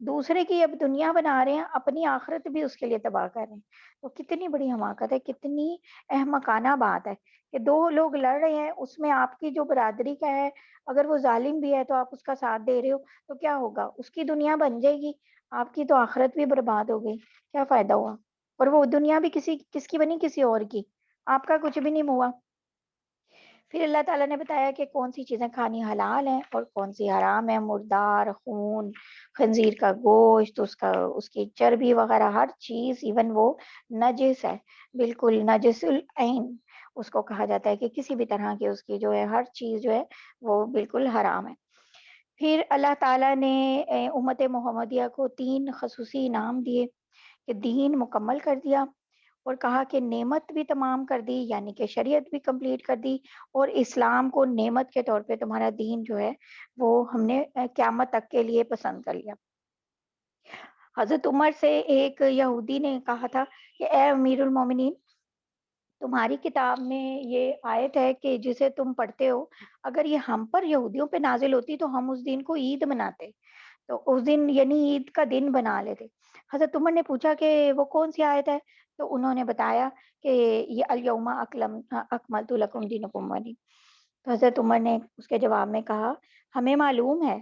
دوسرے کی اب دنیا بنا رہے ہیں، اپنی آخرت بھی اس کے لیے تباہ کر رہے ہیں۔ تو کتنی بڑی حماقت ہے، کتنی احمقانہ بات ہے کہ دو لوگ لڑ رہے ہیں، اس میں آپ کی جو برادری کا ہے، اگر وہ ظالم بھی ہے تو آپ اس کا ساتھ دے رہے ہو، تو کیا ہوگا؟ اس کی دنیا بن جائے گی، آپ کی تو آخرت بھی برباد ہو گئی، کیا فائدہ ہوا؟ اور وہ دنیا بھی کس کی بنی؟ کسی اور کی، آپ کا کچھ بھی نہیں ہوا۔ پھر اللہ تعالیٰ نے بتایا کہ کون سی چیزیں کھانی حلال ہیں اور کون سی حرام ہے، مردار خون، خنزیر کا گوشت، اس کی چربی وغیرہ، ہر چیز، ایون وہ نجس ہے، بالکل نجس العین اس کو کہا جاتا ہے، کہ کسی بھی طرح کی اس کی جو ہے ہر چیز جو ہے وہ بالکل حرام ہے۔ پھر اللہ تعالیٰ نے امت محمدیہ کو 3 خصوصی انعام دیے کہ دین مکمل کر دیا، اور کہا کہ نعمت بھی تمام کر دی، یعنی کہ شریعت بھی کمپلیٹ کر دی، اور اسلام کو نعمت کے طور پہ تمہارا دین جو ہے وہ ہم نے قیامت تک کے لیے پسند کر لیا۔ حضرت عمر سے ایک یہودی نے کہا تھا کہ اے امیر المومنین، تمہاری کتاب میں یہ آیت ہے کہ جسے تم پڑھتے ہو، اگر یہ ہم پر یہودیوں پہ نازل ہوتی تو ہم اس دن کو عید مناتے، تو اس دن یعنی عید کا دن بنا لیتے۔ حضرت عمر نے پوچھا کہ وہ کون سی آیت ہے؟ تو انہوں نے بتایا کہ یہ الیوم اکملت لکم دینکم والی۔ تو حضرت عمر نے اس کے جواب میں کہا، ہمیں معلوم ہے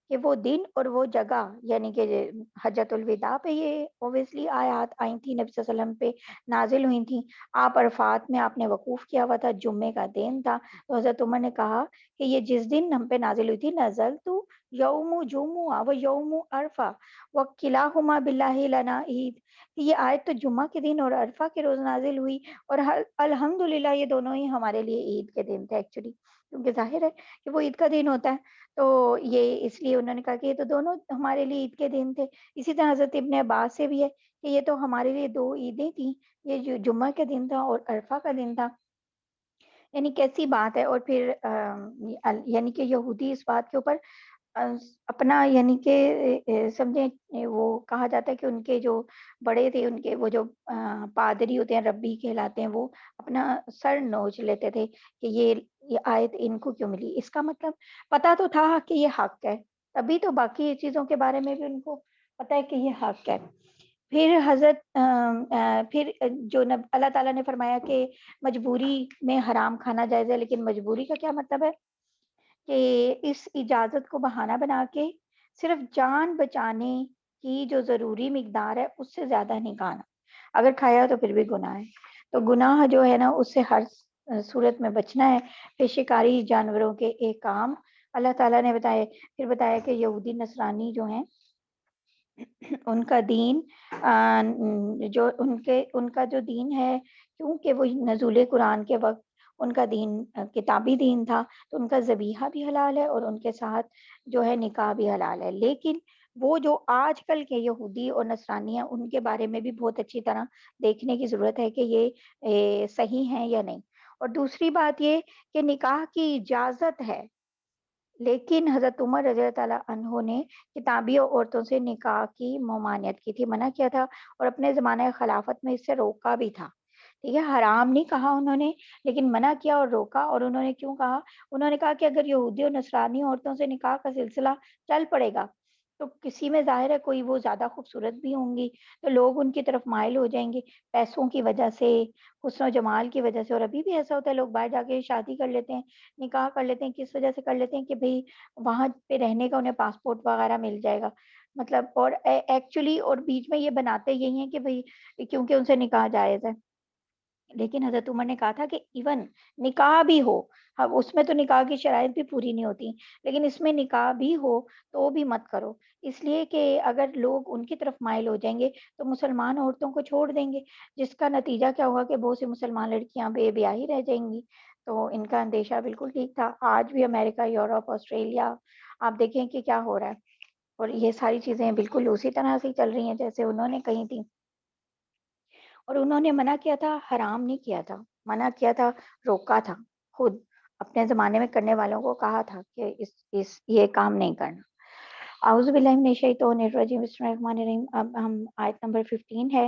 کہ وہ دن اور وہ جگہ، یعنی کہ حجۃ الوداع پہ یہ اوبیسلی آیات آئی تھی، نبی صلی اللہ علیہ وسلم پہ نازل ہوئی تھیں، آپ عرفات میں آپ نے وقوف کیا ہوا تھا، جمعے کا دن تھا۔ تو حضرت عمر نے کہا کہ یہ جس دن ہم پہ نازل ہوئی تھی، نزل تو یوم جمعہ و یوم عرفہ و کلاہما باللہ لنا عید، کہ یہ آیت تو جمعہ کے دن اور عرفہ کے روز نازل ہوئی، اور الحمدللہ یہ دونوں ہی ہمارے لیے عید کے دن تھے ایکچولی، کیونکہ ظاہر ہے کہ وہ عید کا دن ہوتا ہے، تو یہ اس لیے انہوں نے کہا کہ یہ تو دونوں ہمارے لیے عید کے دن تھے۔ اسی طرح حضرت ابن عباس سے بھی ہے کہ یہ تو ہمارے لیے 2 عیدیں تھیں، یہ جو جمعہ کا دن تھا اور عرفہ کا دن تھا۔ یعنی کیسی بات ہے! اور پھر یعنی کہ یہودی اس بات کے اوپر اپنا یعنی کہ سمجھیں، وہ کہا جاتا ہے کہ ان کے جو بڑے تھے، ان کے وہ جو پادری ہوتے ہیں، ربی کہلاتے ہیں، وہ اپنا سر نوچ لیتے تھے کہ یہ آیت ان کو کیوں ملی؟ اس کا مطلب پتا تو تھا کہ یہ حق ہے، تبھی تو باقی چیزوں کے بارے میں بھی ان کو پتا ہے کہ یہ حق ہے۔ پھر پھر جو اللہ تعالیٰ نے فرمایا کہ مجبوری میں حرام کھانا جائز ہے، لیکن مجبوری کا کیا مطلب ہے؟ کہ اس اجازت کو بہانہ بنا کے صرف جان بچانے کی جو ضروری مقدار ہے اس سے زیادہ نہیں کھانا، اگر کھایا تو پھر بھی گناہ ہے۔ تو گناہ جو ہے نا اس سے ہر صورت میں بچنا ہے۔ پھر شکاری جانوروں کے ایک کام اللہ تعالیٰ نے بتائے، پھر بتایا کہ یہودی نصرانی جو ہیں ان کا دین جو ان کا جو دین ہے، کیونکہ وہ نزول قرآن کے وقت ان کا دین کتابی دین تھا، تو ان کا ذبیحہ بھی حلال ہے اور ان کے ساتھ جو ہے نکاح بھی حلال ہے۔ لیکن وہ جو آج کل کے یہودی اور نصرانی ہیں، ان کے بارے میں بھی بہت اچھی طرح دیکھنے کی ضرورت ہے کہ یہ صحیح ہیں یا نہیں۔ اور دوسری بات یہ کہ نکاح کی اجازت ہے، لیکن حضرت عمر رضی اللہ تعالیٰ عنہ نے کتابی عورتوں سے نکاح کی ممانعت کی تھی، منع کیا تھا، اور اپنے زمانہ خلافت میں اس سے روکا بھی تھا۔ ٹھیک ہے، حرام نہیں کہا انہوں نے، لیکن منع کیا اور روکا۔ اور انہوں نے کیوں کہا؟ انہوں نے کہا کہ اگر یہودی اور نصرانی عورتوں سے نکاح کا سلسلہ چل پڑے گا تو کسی میں ظاہر ہے کوئی وہ زیادہ خوبصورت بھی ہوں گی، تو لوگ ان کی طرف مائل ہو جائیں گے پیسوں کی وجہ سے، حسن و جمال کی وجہ سے۔ اور ابھی بھی ایسا ہوتا ہے، لوگ باہر جا کے شادی کر لیتے ہیں، نکاح کر لیتے ہیں، کس وجہ سے کر لیتے ہیں کہ بھئی وہاں پہ رہنے کا انہیں پاسپورٹ وغیرہ مل جائے گا، مطلب، اور ایکچولی اور بیچ میں یہ بناتے یہی ہیں کہ بھئی کیونکہ ان سے نکاح جائز ہے۔ لیکن حضرت عمر نے کہا تھا کہ ایون نکاح بھی ہو، اب اس میں تو نکاح کی شرائط بھی پوری نہیں ہوتی، لیکن اس میں نکاح بھی ہو تو بھی مت کرو، اس لیے کہ اگر لوگ ان کی طرف مائل ہو جائیں گے تو مسلمان عورتوں کو چھوڑ دیں گے، جس کا نتیجہ کیا ہوگا کہ بہت سی مسلمان لڑکیاں بے بیاہی رہ جائیں گی۔ تو ان کا اندیشہ بالکل ٹھیک تھا۔ آج بھی امریکہ، یورپ، آسٹریلیا، آپ دیکھیں کہ کیا ہو رہا ہے، اور یہ ساری چیزیں بالکل اسی طرح سے چل رہی ہیں جیسے انہوں نے کہی تھی۔ اور انہوں نے منع کیا تھا، حرام نہیں کیا تھا، منع کیا تھا، روکا تھا، خود اپنے زمانے میں کرنے والوں کو کہا تھا کہ یہ کام نہیں کرنا۔ اعوذ باللہ من الشیطان الرجیم، بسم اللہ الرحمن الرحیم۔ اب ہم آیت نمبر 15 ہے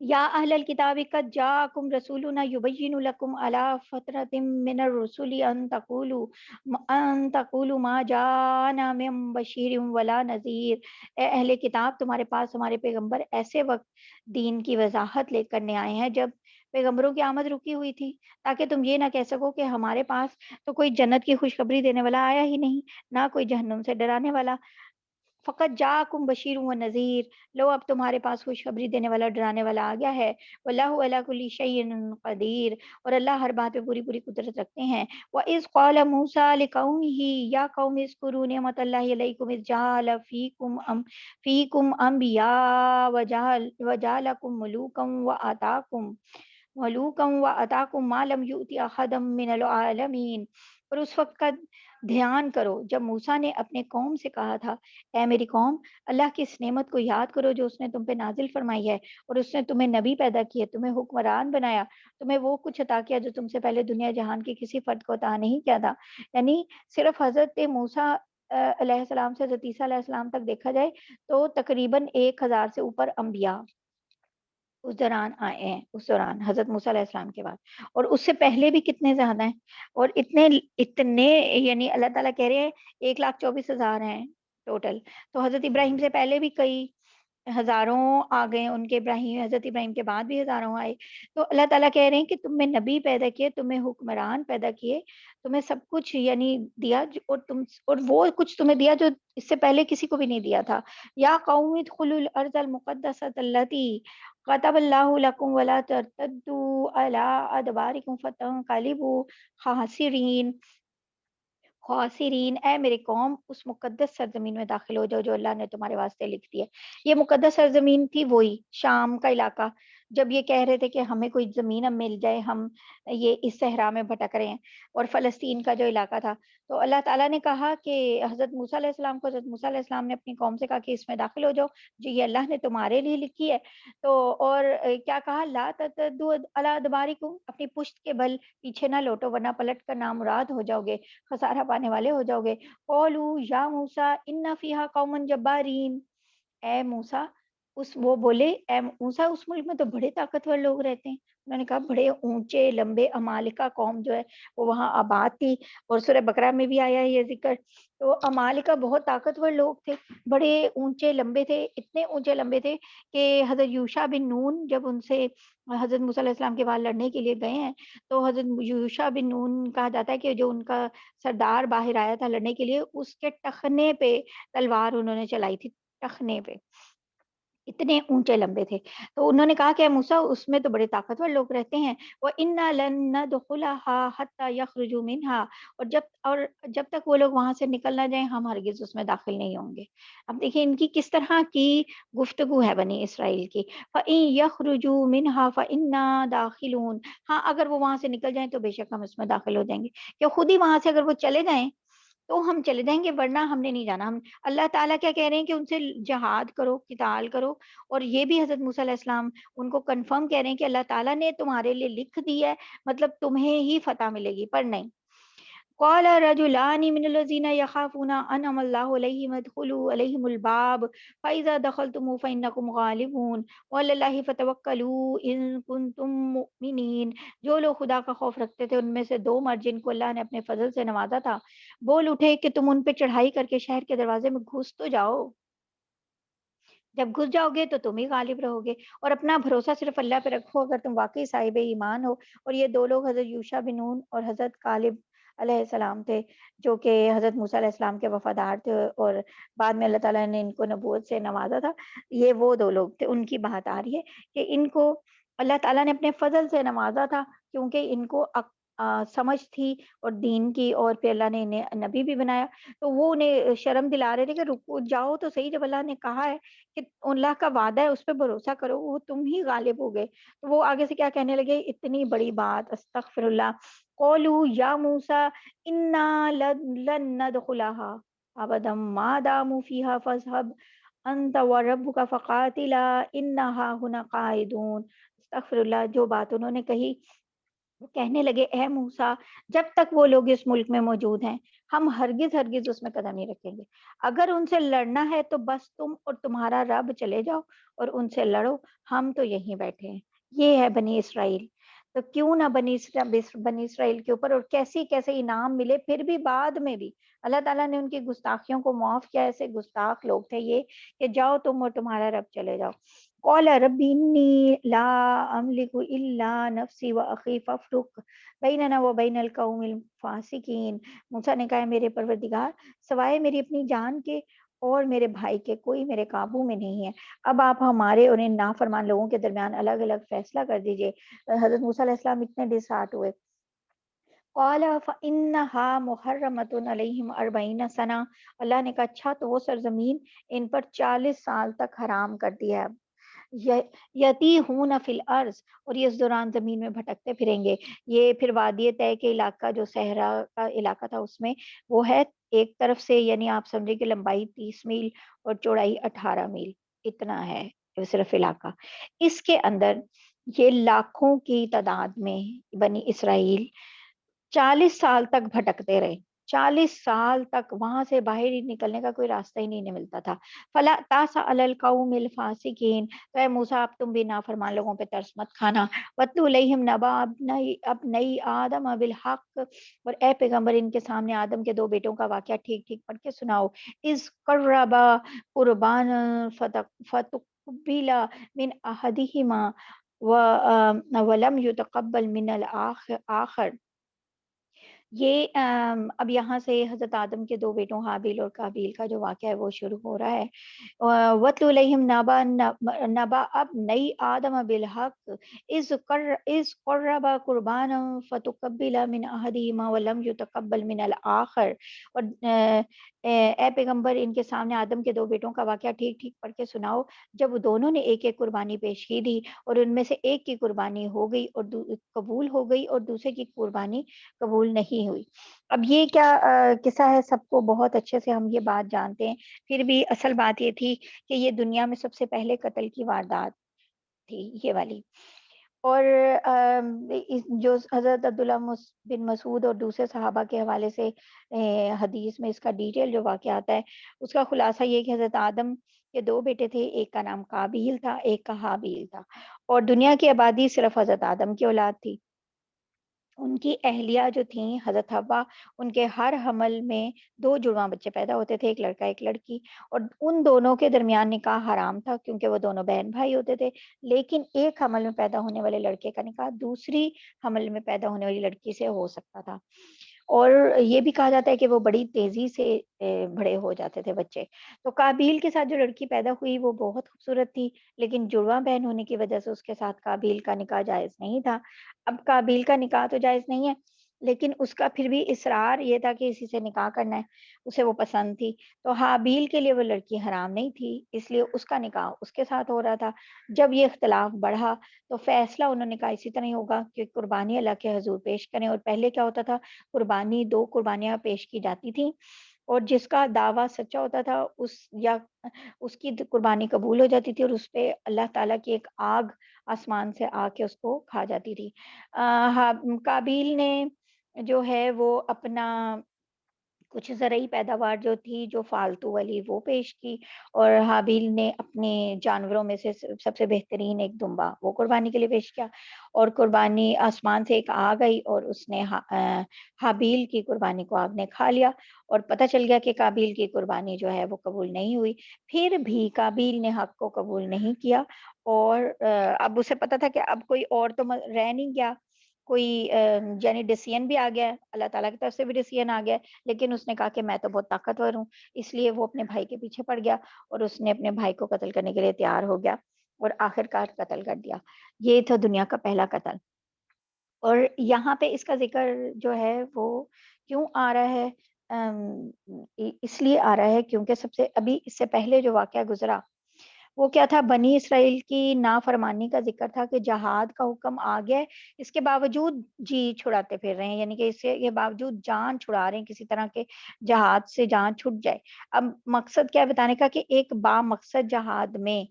یا اہل الکتاب قد جاءکم رسولنا یبین لکم علی فترۃ من الرسل ان تقولوا ما جاءنا من بشیر ولا نذیر۔ اے اہل کتاب، تمہارے پاس ہمارے پیغمبر ایسے وقت دین کی وضاحت لے کرنے آئے ہیں جب پیغمبروں کی آمد رکی ہوئی تھی، تاکہ تم یہ نہ کہہ سکو کہ ہمارے پاس تو کوئی جنت کی خوشخبری دینے والا آیا ہی نہیں، نہ کوئی جہنم سے ڈرانے والا۔ فقط جاءکم بشیر و نذیر، لو اب تمہارے پاس خوشخبری دینے والا ڈرانے والا آ گیا ہے۔ واللہ علی کل شیء قدیر، اور اللہ ہر بات پہ پوری پوری قدرت رکھتے ہیں۔ وَإِذْ قَالَ مُوسَىٰ لِقَوْمِهِ يَا قَوْمِ اذْكُرُوا نِعْمَتَ اللَّهِ عَلَيْكُمْ إِذْ جَعَلَ فِيكُمْ أَنْبِيَاءَ وَجَعَلَكُم ملوکا وآتاکم ما لم یؤت احدا من العالمین۔ اور اس وقت کا دھیان کرو جب موسیٰ نے اپنے قوم سے کہا تھا، اے میری قوم، اللہ کی اس نعمت کو یاد کرو جو اس نے تم پہ نازل فرمائی ہے، اور اس نے تمہیں نبی پیدا کیے، تمہیں حکمران بنایا، تمہیں وہ کچھ عطا کیا جو تم سے پہلے دنیا جہان کے کسی فرد کو عطا نہیں کیا تھا۔ یعنی صرف حضرت موسیٰ علیہ السلام سے حضرت عیسیٰ علیہ السلام تک دیکھا جائے تو تقریباً 1000 سے اوپر انبیاء اس دوران آئے ہیں، اس دوران حضرت موسیٰ علیہ السلام کے بعد، اور اس سے پہلے بھی کتنے زیادہ ہیں، اور اتنے اتنے یعنی اللہ تعالیٰ کہہ رہے ہیں 1,24,000 ہیں ٹوٹل۔ تو حضرت ابراہیم سے پہلے بھی کئی ہزاروں آ گئے، ان کے ابراہیم، حضرت ابراہیم کے بعد بھی ہزاروں آئے۔ تو اللہ تعالیٰ کہہ رہے ہیں کہ تمہیں نبی پیدا کیے، تمہیں حکمران پیدا کیے، تمہیں سب کچھ یعنی دیا، اور وہ کچھ تمہیں دیا جو اس سے پہلے کسی کو بھی نہیں دیا تھا۔ یا قوم ادخلوا الارض المقدسۃ التي كتب اللہ لکم ولا ترتدوا علی ادبارکم فتنقلبوا خاسرین۔ خاسرین، اے میری قوم، اس مقدس سرزمین میں داخل ہو جاؤ جو اللہ نے تمہارے واسطے لکھ دی ہے۔ یہ مقدس سرزمین تھی وہی شام کا علاقہ، جب یہ کہہ رہے تھے کہ ہمیں کوئی زمین اب مل جائے، ہم یہ اس صحرا میں بھٹک رہے ہیں، اور فلسطین کا جو علاقہ تھا۔ تو اللہ تعالیٰ نے کہا کہ حضرت موسیٰ علیہ السلام کو، حضرت موسیٰ علیہ السلام نے اپنی قوم سے کہا کہ اس میں داخل ہو جاؤ جو یہ اللہ نے تمہارے لیے لکھی ہے۔ تو اور کیا کہا، لا ترتدوا علی ادبارکم، اپنی پشت کے بل پیچھے نہ لوٹو ورنہ پلٹ کر نامراد ہو جاؤ گے، خسارہ پانے والے ہو جاؤ گے۔ قولوا یا موسیٰ ان فیہا قوما جبارین، اے موسیٰ، وہ بولے اے موسیٰ، اس ملک میں تو بڑے طاقتور لوگ رہتے ہیں۔ انہوں نے کہا بڑے اونچے لمبے امالکہ قوم جو ہے وہ وہاں آباد تھی، اور سورہ بقرہ میں بھی آیا ہے یہ ذکر۔ تو امالکہ بہت طاقتور لوگ تھے، بڑے اونچے لمبے تھے، اتنے اونچے لمبے تھے کہ حضرت یوشع بن نون جب ان سے حضرت موسیٰ علیہ السلام کے بعد لڑنے کے لیے گئے ہیں، تو حضرت یوشع بن نون کہا جاتا ہے کہ جو ان کا سردار باہر آیا تھا لڑنے کے لیے، اس کے ٹخنے پہ تلوار انہوں نے چلائی تھی، ٹخنے پہ، اتنے اونچے لمبے تھے۔ تو انہوں نے کہا کہ اے موسیٰ، اس میں تو بڑے طاقتور لوگ رہتے ہیں، وَإِنَّا لَن نَّدْخُلَهَا حَتَّى يَخْرُجُوا مِنْهَا، اور جب تک وہ لوگ وہاں سے نکل نہ جائیں ہم ہرگز اس میں داخل نہیں ہوں گے۔ اب دیکھیں ان کی کس طرح کی گفتگو ہے بنی اسرائیل کی۔ فَإِن يَخْرُجُوا مِنْهَا فَإِنَّا دَاخِلُونَ، ہاں اگر وہ وہاں سے نکل جائیں تو بے شک ہم اس میں داخل ہو جائیں گے، کہ خود ہی وہاں سے اگر وہ چلے جائیں تو ہم چلے جائیں گے، ورنہ ہم نے نہیں جانا۔ ہم اللہ تعالیٰ کیا کہہ رہے ہیں کہ ان سے جہاد کرو، قتال کرو، اور یہ بھی حضرت موسیٰ علیہ السلام ان کو کنفرم کہہ رہے ہیں کہ اللہ تعالیٰ نے تمہارے لیے لکھ دی ہے، مطلب تمہیں ہی فتح ملے گی، پر نہیں۔ قال رجلان من الذين يخافون انعم الله عليهم ادخلوا عليهم الباب فاذا دخلتم فانكم غالبون وعلى الله فتوکلوا ان كنتم مؤمنین۔ جو لوگ خدا کا خوف رکھتے تھے ان میں سے دو مرد جن کو اللہ نے اپنے فضل سے نوازا تھا، بول اٹھے کہ تم ان پہ چڑھائی کر کے شہر کے دروازے میں گھس تو جاؤ، جب گھس جاؤ گے تو تم ہی غالب رہو گے، اور اپنا بھروسہ صرف اللہ پہ رکھو اگر تم واقعی صاحب ایمان ہو۔ اور یہ دو لوگ حضرت یوشع بن نون اور حضرت کالب علیہ السلام تھے، جو کہ حضرت موسیٰ علیہ السلام کے وفادار تھے، اور بعد میں اللہ تعالیٰ نے ان کو نبوت سے نوازا تھا۔ یہ وہ دو لوگ تھے، ان کی بات آ رہی ہے کہ ان کو اللہ تعالیٰ نے اپنے فضل سے نوازا تھا، کیونکہ ان کو سمجھ تھی اور دین کی، اور پھر اللہ نے انہیں نبی بھی بنایا۔ تو وہ انہیں شرم دلا رہے تھے کہ رکو جاؤ تو صحیح، جب اللہ نے کہا ہے کہ اللہ کا وعدہ ہے اس پہ بھروسہ کرو، وہ تم ہی غالب ہو گئے۔ تو وہ آگے سے کیا کہنے لگے، اتنی بڑی بات، استغفر اللہ۔ قولوا یا موسیٰ انا لن ندخلها ابدا ما داموا فيها فاذهب انت وربك فقاتلا انها هنا قاعدون۔ استغفر اللہ۔ جو بات انہوں نے کہی، وہ کہنے لگے اے موسیٰ، جب تک وہ لوگ اس ملک میں موجود ہیں ہم ہرگز ہرگز اس میں قدم نہیں رکھیں گے. اگر ان سے لڑنا ہے تو بس تم اور تمہارا رب چلے جاؤ اور ان سے لڑو، ہم تو یہیں بیٹھے ہیں. یہ ہے بنی اسرائیل. تو کیوں نہ بنی اسرائیل کے اوپر اور کیسی کیسے انعام ملے، پھر بھی بعد میں بھی اللہ تعالیٰ نے ان کی گستاخیوں کو معاف کیا. ایسے گستاخ لوگ تھے یہ کہ جاؤ تم اور تمہارا رب چلے جاؤ. قال رب انی لا املک الا نفسی واخی فافرق بیننا وبین القوم الفاسقین. موسیٰ نے کہا میرے پروردگار، سوائے میری اپنی جان کے اور میرے بھائی کے کوئی میرے قابو میں نہیں ہے. اب آپ ہمارے اور ان نافرمان لوگوں کے درمیان الگ الگ فیصلہ کر دیجئے. حضرت موسیٰ علیہ السلام اتنے ڈسہارٹ ہوئے. قال فإنها محرمۃ علیہم 40 سنہ. اللہ نے کہا اچھا تو وہ سرزمین ان پر 40 سال تک حرام کر دیا ہے. یتیہون فی الارض، اور یہ اس دوران زمین میں بھٹکتے پھریں گے. یہ پھر وادی طے کے علاقہ جو صحرا کا علاقہ تھا اس میں وہ ہے ایک طرف سے، یعنی آپ سمجھے کہ لمبائی 30 میل اور چوڑائی 18 میل اتنا ہے صرف علاقہ. اس کے اندر یہ لاکھوں کی تعداد میں بنی اسرائیل 40 سال تک بھٹکتے رہے. 40 سال تک وہاں سے باہر ہی نکلنے کا کوئی راستہ ہی نہیں ملتا تھا. فلا تاس علی القوم الفاسقین، تو اے موسیٰ اب تم بھی نافرمان لوگوں پہ ترس مت کھانا. وَاتْلُ عَلَيْهِمْ نَبَأَ ابْنَيْ آدَمَ بِالْحَقِّ، اور اے پیغمبر ان کے سامنے آدم کے دو بیٹوں کا واقعہ ٹھیک ٹھیک پڑھ کے سناؤ. اِذْ قَرَّبَا قُرْبَانًا فَتُقُبِّلَ مِنْ أَحَدِهِمَا وَلَمْ يُتَقَبَّلْ مِنَ الْآخَرِ. یہ اب یہاں سے حضرت آدم کے دو بیٹوں حابیل اور قابیل کا جو واقعہ ہے وہ شروع ہو رہا ہے. وَاتْلُ عَلَيْهِمْ نَبَأَ ابْنَيْ آدَمَ بِالْحَقِّ إِذْ قَرَّبَا قُرْبَانًا فَتُقُبِّلَ مِنْ أَحَدِهِمَا وَلَمْ يُتَقَبَّلْ مِنَ الْآخَرِ. اور اے پیغمبر ان کے سامنے آدم کے دو بیٹوں کا واقعہ ٹھیک ٹھیک پڑھ کے سناؤ جب دونوں نے ایک ایک قربانی پیش کی دی اور ان میں سے ایک کی قربانی ہو گئی اور قبول ہو گئی اور دوسرے کی قربانی قبول نہیں ہوئی. اب یہ کیا قصہ ہے، سب کو بہت اچھے سے ہم یہ بات جانتے ہیں، پھر بھی اصل بات یہ تھی کہ یہ دنیا میں سب سے پہلے قتل کی واردات تھی یہ والی. اور جو حضرت عبداللہ بن مسعود اور دوسرے صحابہ کے حوالے سے حدیث میں اس کا ڈیٹیل جو واقعہ آتا ہے اس کا خلاصہ یہ کہ حضرت آدم کے دو بیٹے تھے، ایک کا نام قابیل تھا ایک کا حابیل تھا، اور دنیا کی آبادی صرف حضرت آدم کی اولاد تھی. ان کی اہلیہ جو تھیں حضرت حوا، ان کے ہر حمل میں دو جڑواں بچے پیدا ہوتے تھے، ایک لڑکا ایک لڑکی، اور ان دونوں کے درمیان نکاح حرام تھا کیونکہ وہ دونوں بہن بھائی ہوتے تھے. لیکن ایک حمل میں پیدا ہونے والے لڑکے کا نکاح دوسری حمل میں پیدا ہونے والی لڑکی سے ہو سکتا تھا. اور یہ بھی کہا جاتا ہے کہ وہ بڑی تیزی سے بڑے ہو جاتے تھے بچے. تو قابیل کے ساتھ جو لڑکی پیدا ہوئی وہ بہت خوبصورت تھی، لیکن جڑواں بہن ہونے کی وجہ سے اس کے ساتھ قابیل کا نکاح جائز نہیں تھا. اب قابیل کا نکاح تو جائز نہیں ہے، لیکن اس کا پھر بھی اصرار یہ تھا کہ اسی سے نکاح کرنا ہے، اسے وہ پسند تھی. تو حابیل کے لیے وہ لڑکی حرام نہیں تھی، اس لیے اس کا نکاح اس کے ساتھ ہو رہا تھا. جب یہ اختلاف بڑھا تو فیصلہ انہوں نے کہا اسی طرح ہی ہوگا کہ قربانی اللہ کے حضور پیش کریں. اور پہلے کیا ہوتا تھا، قربانی دو قربانیاں پیش کی جاتی تھیں، اور جس کا دعویٰ سچا ہوتا تھا اس کی قربانی قبول ہو جاتی تھی، اور اس پہ اللہ تعالیٰ کی ایک آگ آسمان سے آ کے اس کو کھا جاتی تھی. قابیل نے جو ہے وہ اپنا کچھ زرعی پیداوار جو تھی جو فالتو والی وہ پیش کی، اور حابیل نے اپنے جانوروں میں سے سب سے بہترین ایک دمبا وہ قربانی کے لیے پیش کیا. اور قربانی آسمان سے ایک آگ آئی اور اس نے حابیل کی قربانی کو آگ نے کھا لیا، اور پتہ چل گیا کہ قابیل کی قربانی جو ہے وہ قبول نہیں ہوئی. پھر بھی قابیل نے حق کو قبول نہیں کیا، اور اب اسے پتہ تھا کہ اب کوئی اور تو رہ نہیں گیا، کوئی یعنی ڈیسیژن بھی آ گیا ہے، اللہ تعالیٰ کی طرف سے بھی ڈیسیژن آ گیا ہے. لیکن اس نے کہا کہ میں تو بہت طاقتور ہوں، اس لیے وہ اپنے بھائی کے پیچھے پڑ گیا اور اس نے اپنے بھائی کو قتل کرنے کے لیے تیار ہو گیا اور آخر کار قتل کر دیا. یہ تھا دنیا کا پہلا قتل. اور یہاں پہ اس کا ذکر جو ہے وہ کیوں آ رہا ہے، اس لیے آ رہا ہے کیونکہ سب سے ابھی اس سے پہلے جو واقعہ گزرا وہ کیا تھا، بنی اسرائیل کی نافرمانی کا ذکر تھا کہ جہاد کا حکم آ گیا ہے، اس کے باوجود جی چھڑاتے پھر رہے ہیں، یعنی کہ اس کے باوجود جان چھڑا رہے ہیں کسی طرح کے جہاد سے جان چھٹ جائے. اب مقصد کیا ہے بتانے کا کہ ایک با مقصد جہاد میں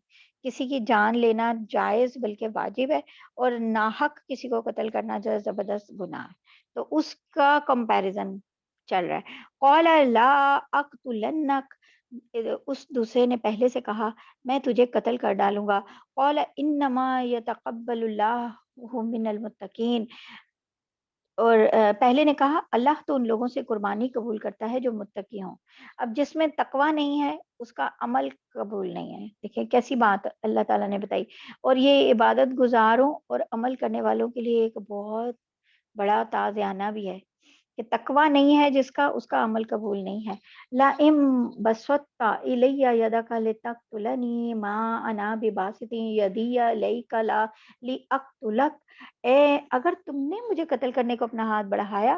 کسی کی جان لینا جائز بلکہ واجب ہے، اور ناحق کسی کو قتل کرنا جو ہے زبردست گناہ ہے. تو اس کا کمپیریزن چل رہا ہے۔ قال لا اقتلنک، اس دوسرے نے پہلے سے کہا میں تجھے قتل کر ڈالوں گا۔ قال انما یتقبل اللہ من المتقین، اور پہلے نے کہا اللہ تو ان لوگوں سے قربانی قبول کرتا ہے جو متقی ہوں۔ اب جس میں تقوی نہیں ہے اس کا عمل قبول نہیں ہے۔ دیکھیں کیسی بات اللہ تعالیٰ نے بتائی، اور یہ عبادت گزاروں اور عمل کرنے والوں کے لیے ایک بہت بڑا تازیانہ بھی ہے کہ تقوی نہیں ہے جس کا، اس کا عمل قبول نہیں ہے۔ لَئِن بَسَطتَ إِلَيَّ يَدَكَ لِتَقْتُلَنِی مَا أَنَا بِبَاسِطٍ يَدِیَ إِلَیْکَ لِأَقْتُلَکَ، اے اگر تم نے مجھے قتل کرنے کو اپنا ہاتھ بڑھایا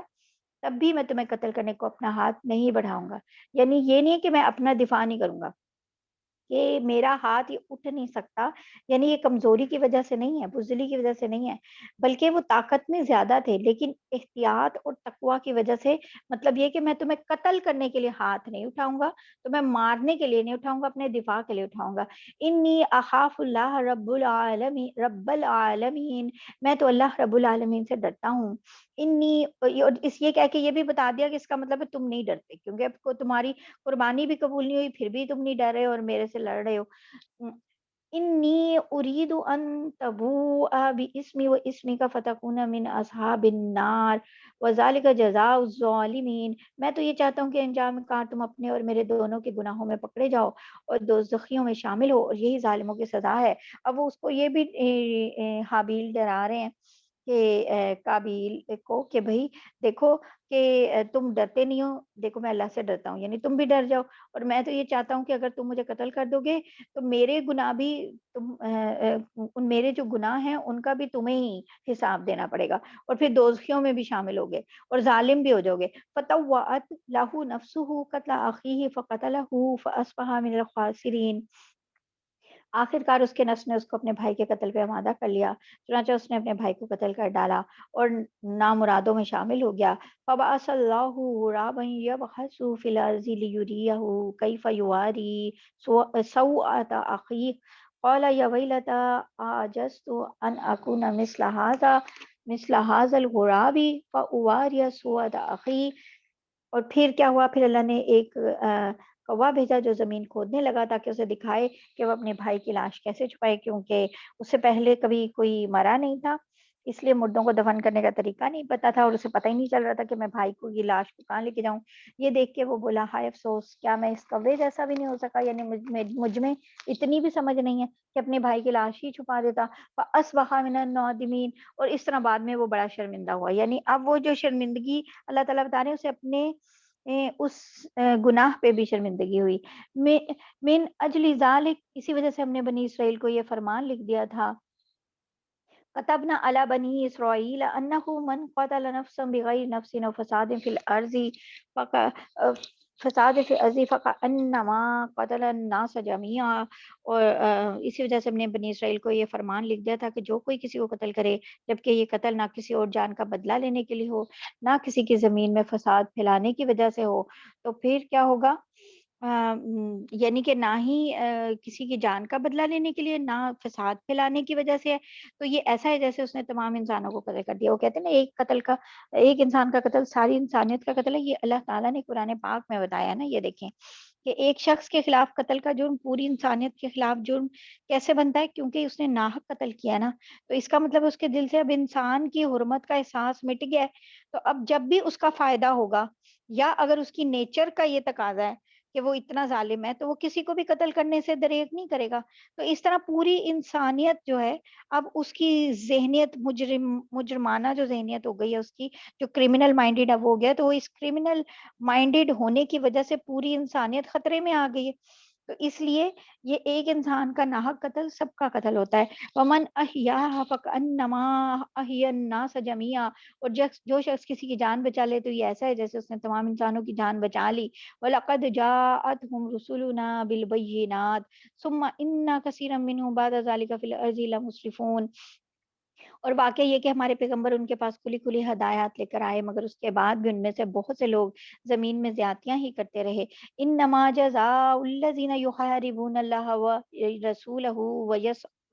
تب بھی میں تمہیں قتل کرنے کو اپنا ہاتھ نہیں بڑھاؤں گا۔ یعنی یہ نہیں ہے کہ میں اپنا دفاع نہیں کروں گا، کہ میرا ہاتھ یہ اٹھ نہیں سکتا، یعنی یہ کمزوری کی وجہ سے نہیں ہے، بزدلی کی وجہ سے نہیں ہے، بلکہ وہ طاقت میں زیادہ تھے لیکن احتیاط اور تقوی کی وجہ سے، مطلب یہ کہ میں تمہیں قتل کرنے کے لیے ہاتھ نہیں اٹھاؤں گا، تمہیں مارنے کے لیے نہیں اٹھاؤں گا، اپنے دفاع کے لیے اٹھاؤں گا۔ انی اخاف اللہ رب العالمین، میں تو اللہ رب العالمین سے ڈرتا ہوں۔ انی، اور اس یہ کہہ کے یہ بھی بتا دیا کہ اس کا مطلب ہے تم نہیں ڈرتے، کیونکہ اب کو تمہاری قربانی بھی قبول نہیں ہوئی پھر بھی تم نہیں ڈر رہے اور میرے سے لڑ رہے ہو۔ انی اريد ان تبوء باسمی و اسمی کا فتکون من اصحاب النار وذالک جزاء الظالمین، میں تو یہ چاہتا ہوں کہ انجام کار تم اپنے اور میرے دونوں کے گناہوں میں پکڑے جاؤ اور دوزخیوں میں شامل ہو، اور یہی ظالموں کی سزا ہے۔ اب وہ اس کو یہ بھی حابیل ڈرا رہے ہیں کہ قابیل کو کہ بھئی دیکھو کہ تم ڈرتے نہیں ہو، دیکھو میں اللہ سے ڈرتا ہوں، یعنی تم بھی ڈر جاؤ، اور میں تو یہ چاہتا ہوں کہ اگر تم مجھے قتل کر دو گے تو میرے گناہ بھی تم ان میرے جو گناہ ہیں ان کا بھی تمہیں ہی حساب دینا پڑے گا، اور پھر دوزخیوں میں بھی شامل ہوگے اور ظالم بھی ہو جاؤ گے۔ فَطَوَّعَتْ لَهُ نَفْسُهُ قَتْلَ أَخِيهِ فَقَتَلَهُ فَأَصْبَحَ مِنَ الْخَاسِرِينَ، آخر کار اس کے نفس نے اس کو اپنے بھائی کے قتل پہ آمادہ کر لیا، چنانچہ اس نے اپنے بھائی کو قتل کر ڈالا اور نامرادوں میں شامل ہو گیا۔ فَبَعَثَ اللَّهُ غُرَابًا يَبْحَثُ فِي الْأَرْضِ لِيُرِيَهُ كَيْفَ يُوَارِي سَوْءَةَ أَخِيهِ قَالَ يَا وَيْلَتَا أَعَجَزْتُ أَنْ أَكُونَ مِثْلَ هَذَا الْغُرَابِ فَأُوَارِيَ سَوْءَةَ أَخِي، اور پھر کیا ہوا، پھر اللہ نے ایک کوا بھیجا جو زمین کھودنے لگا تاکہ اسے دکھائے کہ وہ اپنے بھائی کی لاش کیسے چھپائے، کیونکہ اس سے پہلے کبھی کوئی مرا نہیں تھا، اس لیے مردوں کو دفن کرنے کا طریقہ نہیں پتا تھا، اور اسے پتہ ہی نہیں چل رہا تھا کہ میں بھائی کو کی لاش کو کہاں لے کے جاؤں۔ یہ دیکھ کے وہ بولا ہائے افسوس، کیا میں اس کوے جیسا بھی نہیں ہو سکا، یعنی مجھ میں اتنی بھی سمجھ نہیں ہے کہ اپنے بھائی کی لاش ہی چھپا دیتا۔ فَأَصْبَحَ مِنَ النَّادِمِينَ، اور اس طرح بعد میں وہ بڑا شرمندہ ہوا، یعنی اب وہ جو شرمندگی اللہ تعالیٰ بتا رہے ہیں اسے اپنے اس گناہ پہ بھی شرمندگی ہوئی۔ من اجل ذالک، اسی وجہ سے ہم نے بنی اسرائیل کو یہ فرمان لکھ دیا تھا، كتبنا على بني إسرائيل أنه من قتل نفسا بغير نفس أو فساد في الأرض فكأنما قتل الناس جميعا، اور اسی وجہ سے ہم نے بنی اسرائیل کو یہ فرمان لکھ دیا تھا کہ جو کوئی کسی کو قتل کرے جبکہ یہ قتل نہ کسی اور جان کا بدلہ لینے کے لیے ہو، نہ کسی کی زمین میں فساد پھیلانے کی وجہ سے ہو، تو پھر کیا ہوگا، یعنی کہ نہ ہی کسی کی جان کا بدلہ لینے کے لیے، نہ فساد پھیلانے کی وجہ سے ہے، تو یہ ایسا ہے جیسے اس نے تمام انسانوں کو قتل کر دیا۔ وہ کہتے ہیں نا ایک قتل کا، ایک انسان کا قتل ساری انسانیت کا قتل ہے، یہ اللہ تعالیٰ نے قرآن پاک میں بتایا نا، یہ دیکھیں کہ ایک شخص کے خلاف قتل کا جرم پوری انسانیت کے خلاف جرم کیسے بنتا ہے، کیونکہ اس نے ناحق قتل کیا نا، تو اس کا مطلب اس کے دل سے اب انسان کی حرمت کا احساس مٹ گیا ہے، تو اب جب بھی اس کا فائدہ ہوگا یا اگر اس کی نیچر کا یہ تقاضا ہے کہ وہ اتنا ظالم ہے تو وہ کسی کو بھی قتل کرنے سے دریغ نہیں کرے گا۔ تو اس طرح پوری انسانیت جو ہے اب اس کی ذہنیت مجرمانہ جو ذہنیت ہو گئی ہے، اس کی جو کرمنل مائنڈیڈ اب ہو گیا، تو وہ اس کرمنل مائنڈیڈ ہونے کی وجہ سے پوری انسانیت خطرے میں آ گئی ہے، تو اس لیے یہ ایک انسان کا ناحق قتل سب کا قتل ہوتا ہے۔ ومن احیاها فکأنما احیا الناس جميعا، اور جو شخص کسی کی جان بچا لے تو یہ ایسا ہے جیسے اس نے تمام انسانوں کی جان بچا لی۔ وَلَقَدْ جَاءَتْهُمْ رُسُلُنَا بِالْبَيِّنَاتِ ثُمَّ إِنَّ كَثِيرًا مِّنْهُمْ بَعْدَ ذَلِكَ فِي الْأَرْضِ لَمُسْرِفُونَ، اور واقعہ یہ کہ ہمارے پیغمبر ان کے پاس کھلی کھلی ہدایات لے کر آئے، مگر اس کے بعد بھی ان میں سے بہت سے لوگ زمین میں زیادتیاں ہی کرتے رہے۔ انما جزاء الذین یحاربون اللہ ورسولہ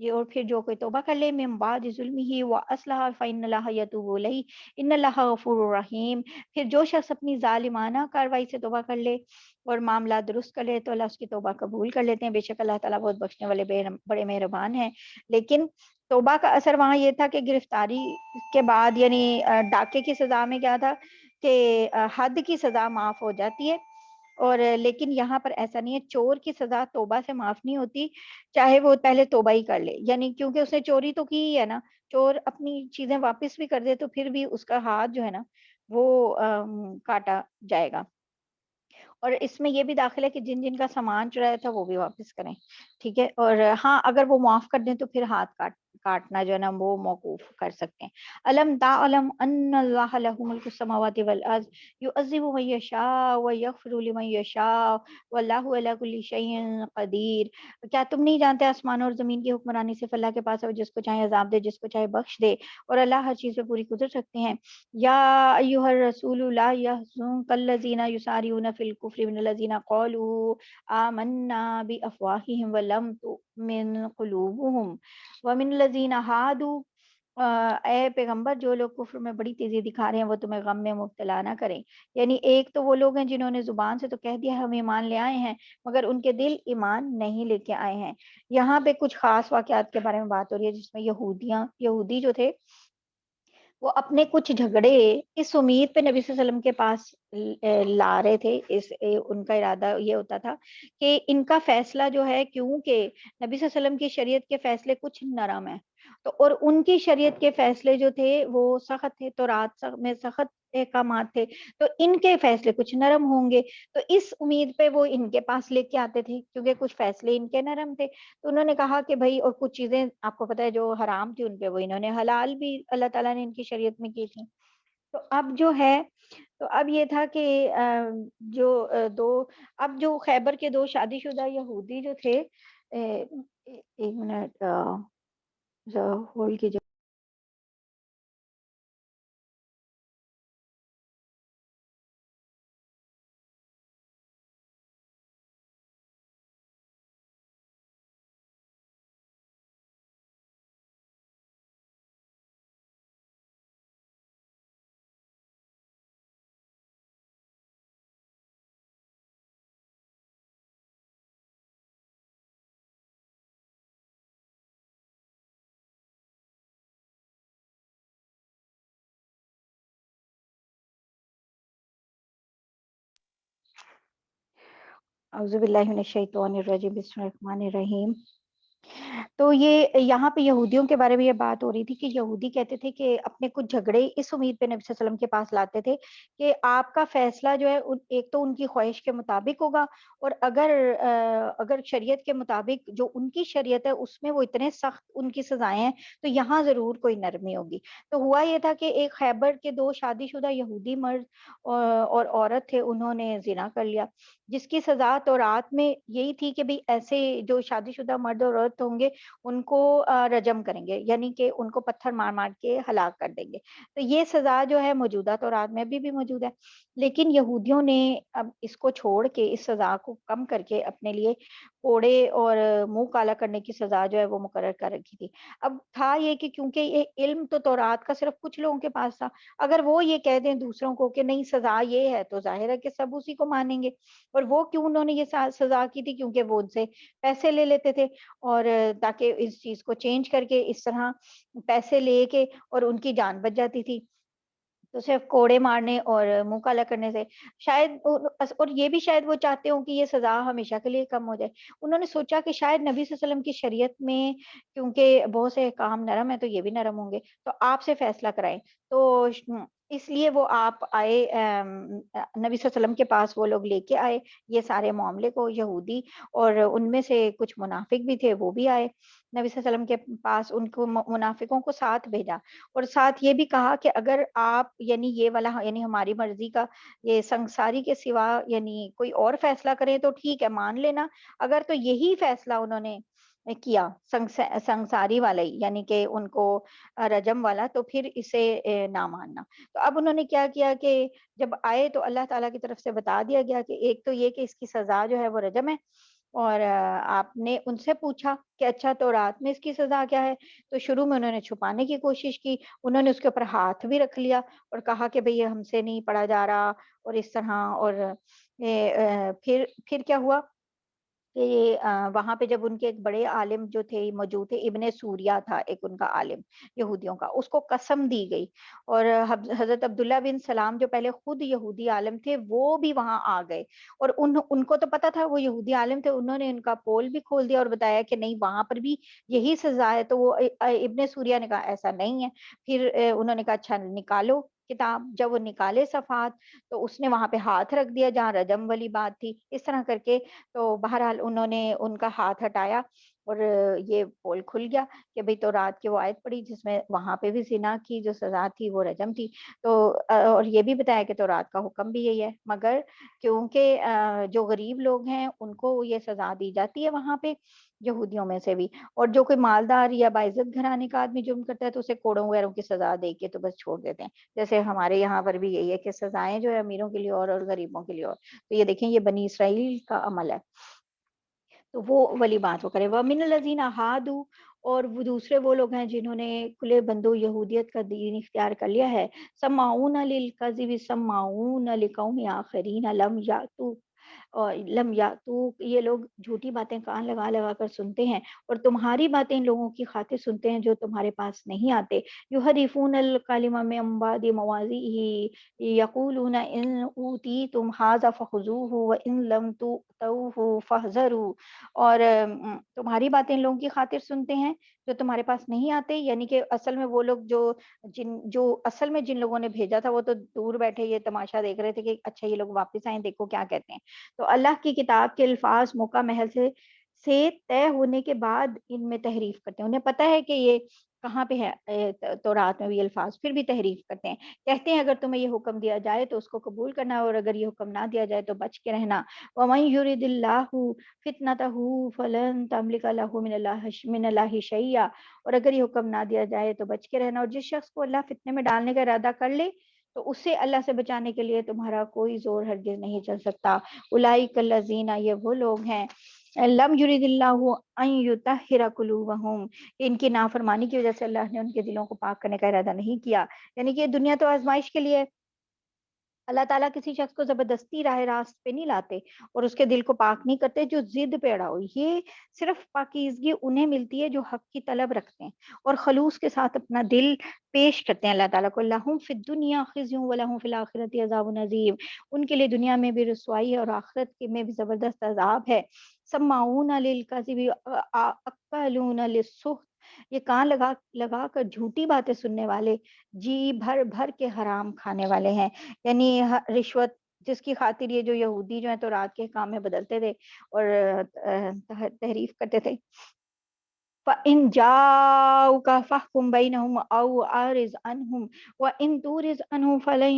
یہ اور پھر جو کوئی توبہ کر لے من بعد ظلمہ واصلح فإن اللہ یتوب الیہ ان اللہ غفور رحیم، پھر جو شخص اپنی ظالمانہ کاروائی سے توبہ کر لے اور معاملات درست کر لے تو اللہ اس کی توبہ قبول کر لیتے ہیں، بے شک اللہ تعالیٰ بہت بخشنے والے بڑے مہربان ہیں۔ لیکن توبہ کا اثر وہاں یہ تھا کہ گرفتاری کے بعد یعنی ڈاکے کی سزا میں کیا تھا کہ حد کی سزا معاف ہو جاتی ہے، اور لیکن یہاں پر ایسا نہیں ہے، چور کی سزا توبہ سے معاف نہیں ہوتی، چاہے وہ پہلے توبہ ہی کر لے، یعنی کیونکہ اس نے چوری تو کی ہی ہے نا، چور اپنی چیزیں واپس بھی کر دے تو پھر بھی اس کا ہاتھ جو ہے نا وہ کاٹا جائے گا۔ اور اس میں یہ بھی داخل ہے کہ جن جن کا سامان چرایا تھا وہ بھی واپس کریں، ٹھیک ہے، اور ہاں اگر وہ معاف کر دیں تو پھر ہاتھ کاٹنا جو ہے نا وہ موقوف کر سکتے ہیں۔ علم تعلم ان اللہ لہ ملک السماوات والارض یعذب من یشاء ویغفر لمن یشاء واللہ علی کل شیء قدیر، کیا تم نہیں جانتے آسمانوں اور زمین کی حکمرانی صرف اللہ کے پاس ہے، وہ جس کو چاہے عذاب دے، جس کو چاہے بخش دے، اور اللہ ہر چیز پہ پوری قدرت رکھتے ہیں۔ یا ایھا الرسول لا يحزنک الذین یسارعون فی الکفر من الذین قالوا آمنا بافواہہم ولم تؤمن قلوبہم ومن الذین ہادوا، اے پیغمبر جو لوگ کفر میں بڑی تیزی دکھا رہے ہیں وہ تمہیں غم میں مبتلا نہ کریں، یعنی ایک تو وہ لوگ ہیں جنہوں نے زبان سے تو کہہ دیا ہم ایمان لے آئے ہیں مگر ان کے دل ایمان نہیں لے کے آئے ہیں۔ یہاں پہ کچھ خاص واقعات کے بارے میں بات ہو رہی ہے جس میں یہودی جو تھے وہ اپنے کچھ جھگڑے اس امید پہ نبی صلی اللہ علیہ وسلم کے پاس لا رہے تھے، ان کا ارادہ یہ ہوتا تھا کہ ان کا فیصلہ جو ہے، کیونکہ نبی صلی اللہ علیہ وسلم کی شریعت کے فیصلے کچھ نرم ہیں تو اور ان کی شریعت کے فیصلے جو تھے وہ سخت تھے، تورات میں سخت احکامات تھے، تو ان کے فیصلے کچھ نرم ہوں گے، تو اس امید پہ وہ ان کے پاس لے کے آتے تھے کیونکہ کچھ فیصلے ان کے نرم تھے، تو انہوں نے کہا کہ بھائی، اور کچھ چیزیں آپ کو پتہ ہے جو حرام تھی ان پہ وہ انہوں نے حلال بھی اللہ تعالیٰ نے ان کی شریعت میں کی تھی۔ تو اب جو ہے، تو اب یہ تھا کہ جو دو، اب جو خیبر کے دو شادی شدہ یہودی جو تھے، ایک منٹ ہولڈ کیجیے۔ اعوذ باللہ من الشیطان الرجیم، بسم اللہ الرحمن الرحیم۔ تو یہ یہاں پہ یہودیوں کے بارے میں یہ بات ہو رہی تھی کہ یہودی کہتے تھے کہ اپنے کچھ جھگڑے اس امید پہ نبی صلی اللہ علیہ وسلم کے پاس لاتے تھے کہ آپ کا فیصلہ جو ہے ایک تو ان کی خواہش کے مطابق ہوگا، اور اگر شریعت کے مطابق جو ان کی شریعت ہے اس میں وہ اتنے سخت ان کی سزائیں ہیں تو یہاں ضرور کوئی نرمی ہوگی۔ تو ہوا یہ تھا کہ ایک خیبر کے دو شادی شدہ یہودی مرد اور عورت تھے، انہوں نے زنا کر لیا، جس کی سزا تورات میں یہی تھی کہ بھی ایسے جو شادی شدہ مرد اور عورت ہوں گے ان کو رجم کریں گے، یعنی کہ ان کو پتھر مار مار کے ہلاک کر دیں گے، تو یہ سزا جو ہے موجودہ تورات میں بھی موجود ہے۔ لیکن یہودیوں نے اب اس کو چھوڑ کے اس سزا کو کم کر کے اپنے لیے کوڑے اور منہ کالا کرنے کی سزا جو ہے وہ مقرر کر رکھی تھی۔ اب تھا یہ کہ کیونکہ یہ علم تو تورات کا صرف کچھ لوگوں کے پاس تھا، اگر وہ یہ کہہ دیں دوسروں کو کہ نہیں سزا یہ ہے تو ظاہر ہے کہ سب اسی کو مانیں گے، اور وہ کیوں انہوں نے یہ سزا کی تھی، کیونکہ وہ ان سے پیسے لے لیتے تھے، اور تاکہ اس چیز کو چینج کر کے اس طرح پیسے لے کے اور ان کی جان بچ جاتی تھی، تو صرف کوڑے مارنے اور منہ کالا کرنے سے شاید، اور یہ بھی شاید وہ چاہتے ہوں کہ یہ سزا ہمیشہ کے لیے کم ہو جائے، انہوں نے سوچا کہ شاید نبی صلی اللہ علیہ وسلم کی شریعت میں کیونکہ بہت سے کام نرم ہیں تو یہ بھی نرم ہوں گے، تو آپ سے فیصلہ کرائیں، تو اس لیے وہ آپ آئے، نبی صلی اللہ علیہ وسلم کے پاس وہ لوگ لے کے آئے یہ سارے معاملے کو، یہودی، اور ان میں سے کچھ منافق بھی تھے وہ بھی آئے نبی صلی اللہ علیہ وسلم کے پاس، ان کو منافقوں کو ساتھ بھیجا، اور ساتھ یہ بھی کہا کہ اگر آپ یعنی یہ والا یعنی ہماری مرضی کا یہ سنگساری کے سوا یعنی کوئی اور فیصلہ کریں تو ٹھیک ہے مان لینا، اگر تو یہی فیصلہ انہوں نے کیا سنگساری والا ہی یعنی کہ ان کو رجم والا، تو پھر اسے نہ ماننا۔ تو اب انہوں نے کیا کیا کہ جب آئے تو اللہ تعالیٰ کی طرف سے بتا دیا گیا کہ ایک تو یہ کہ اس کی سزا جو ہے وہ رجم ہے، اور آپ نے ان سے پوچھا کہ اچھا تورات میں اس کی سزا کیا ہے؟ تو شروع میں انہوں نے چھپانے کی کوشش کی، انہوں نے اس کے اوپر ہاتھ بھی رکھ لیا اور کہا کہ بھئی یہ ہم سے نہیں پڑھا جا رہا اور اس طرح، اور پھر کیا ہوا کہ وہاں پہ جب ان کے ایک بڑے عالم جو تھے موجود تھے، ابن سوریہ تھا ایک ان کا عالم یہودیوں کا، اس کو قسم دی گئی، اور حضرت عبداللہ بن سلام جو پہلے خود یہودی عالم تھے وہ بھی وہاں آ گئے، اور ان کو تو پتا تھا وہ یہودی عالم تھے، انہوں نے ان کا پول بھی کھول دیا اور بتایا کہ نہیں وہاں پر بھی یہی سزا ہے، تو وہ ابن سوریہ نے کہا ایسا نہیں ہے، پھر انہوں نے کہا اچھا نکالو کتاب، جب وہ نکالے صفحات تو اس نے وہاں پہ ہاتھ رکھ دیا جہاں رجم والی بات تھی، اس طرح کر کے تو بہرحال انہوں نے ان کا ہاتھ ہٹایا اور یہ پول کھل گیا کہ بھئی تورات کی وہ آیت پڑھی جس میں وہاں پہ بھی زنا کی جو سزا تھی وہ رجم تھی، تو اور یہ بھی بتایا کہ تورات کا حکم بھی یہی ہے، مگر کیونکہ جو غریب لوگ ہیں ان کو یہ سزا دی جاتی ہے وہاں پہ یہودیوں میں سے بھی، اور جو کوئی مالدار یا باعزت گھرانے کا آدمی جرم کرتا ہے تو اسے کوڑوں وغیروں کی سزا دے کے تو بس چھوڑ دیتے ہیں، جیسے ہمارے یہاں پر بھی یہی ہے کہ سزائیں جو ہے امیروں کے لیے اور غریبوں کے لیے اور، تو یہ دیکھیں یہ بنی اسرائیل کا عمل ہے، تو وہ والی بات وہ کرے، وَمِنَ الَّذِينَ هَادُوا، اور وہ دوسرے وہ لوگ ہیں جنہوں نے کھلے بندو یہودیت کا دین اختیار کر لیا ہے، سماعون للکذب سماعون لقوم آخرین لم یاتوا، اور لم یاتوا، یہ لوگ جھوٹی باتیں کان لگا لگا کر سنتے ہیں اور تمہاری باتیں ان لوگوں کی خاطر سنتے ہیں جو تمہارے پاس نہیں آتے، یحرفون الکلم من بعد مواضعہ، یقولون ان اوتیتم ھذا فخذوہ وان لم تؤتوہ فاحذروا، اور تمہاری باتیں ان لوگوں کی خاطر سنتے ہیں جو تمہارے پاس نہیں آتے، یعنی کہ اصل میں وہ لوگ جو اصل میں جن لوگوں نے بھیجا تھا وہ تو دور بیٹھے یہ تماشا دیکھ رہے تھے کہ اچھا یہ لوگ واپس آئیں دیکھو کیا کہتے ہیں، تو اللہ کی کتاب کے الفاظ موقع محل سے طے ہونے کے بعد ان میں تحریف کرتے ہیں، انہیں پتہ ہے کہ یہ کہاں پہ ہے تورات میں بھی الفاظ، پھر بھی تحریف کرتے ہیں، کہتے ہیں اگر تمہیں یہ حکم دیا جائے تو اس کو قبول کرنا اور اگر یہ حکم نہ دیا جائے تو بچ کے رہنا، وَمَن يُرِدِ اللَّهُ فِتْنَتَهُ فَلَن تَمْلِكَ لَهُ مِنَ اللَّهِ شَيْئًا، اور اگر یہ حکم نہ دیا جائے تو بچ کے رہنا، اور جس شخص کو اللہ فتنے میں ڈالنے کا ارادہ کر لے تو اسے اللہ سے بچانے کے لیے تمہارا کوئی زور ہرگز نہیں چل سکتا، اولئک الذین، یہ وہ لوگ ہیں، لم یرید اللہ ان یطہر قلوبہم، ان کی نافرمانی کی وجہ سے اللہ نے ان کے دلوں کو پاک کرنے کا ارادہ نہیں کیا، یعنی کہ دنیا تو آزمائش کے لیے، اللہ تعالیٰ کسی شخص کو زبردستی راہ راست پہ نہیں لاتے اور اس کے دل کو پاک نہیں کرتے جو ضد پہ اڑا ہو، یہ صرف پاکیزگی انہیں ملتی ہے جو حق کی طلب رکھتے ہیں اور خلوص کے ساتھ اپنا دل پیش کرتے ہیں اللہ تعالیٰ کو، لہم فی الدنیا خزی ولہم فی الآخرۃ عذاب عظیم، ان کے لیے دنیا میں بھی رسوائی ہے اور آخرت میں بھی زبردست عذاب ہے، سماعون للکذب اکالون للسحت، یہ کان لگا لگا کر جھوٹی باتیں سننے والے، جی بھر بھر کے حرام کھانے والے ہیں، یعنی رشوت جس کی خاطر یہ جو یہودی جو ہیں تو رات کے کام میں بدلتے تھے اور تحریف کرتے تھے، فَإِن جَاءُوكَ فَاحْكُم بَيْنَهُمْ أَوْ أَعْرِضْ عَنْهُمْ وَإِن تُعْرِضْ عَنْهُمْ فَلَن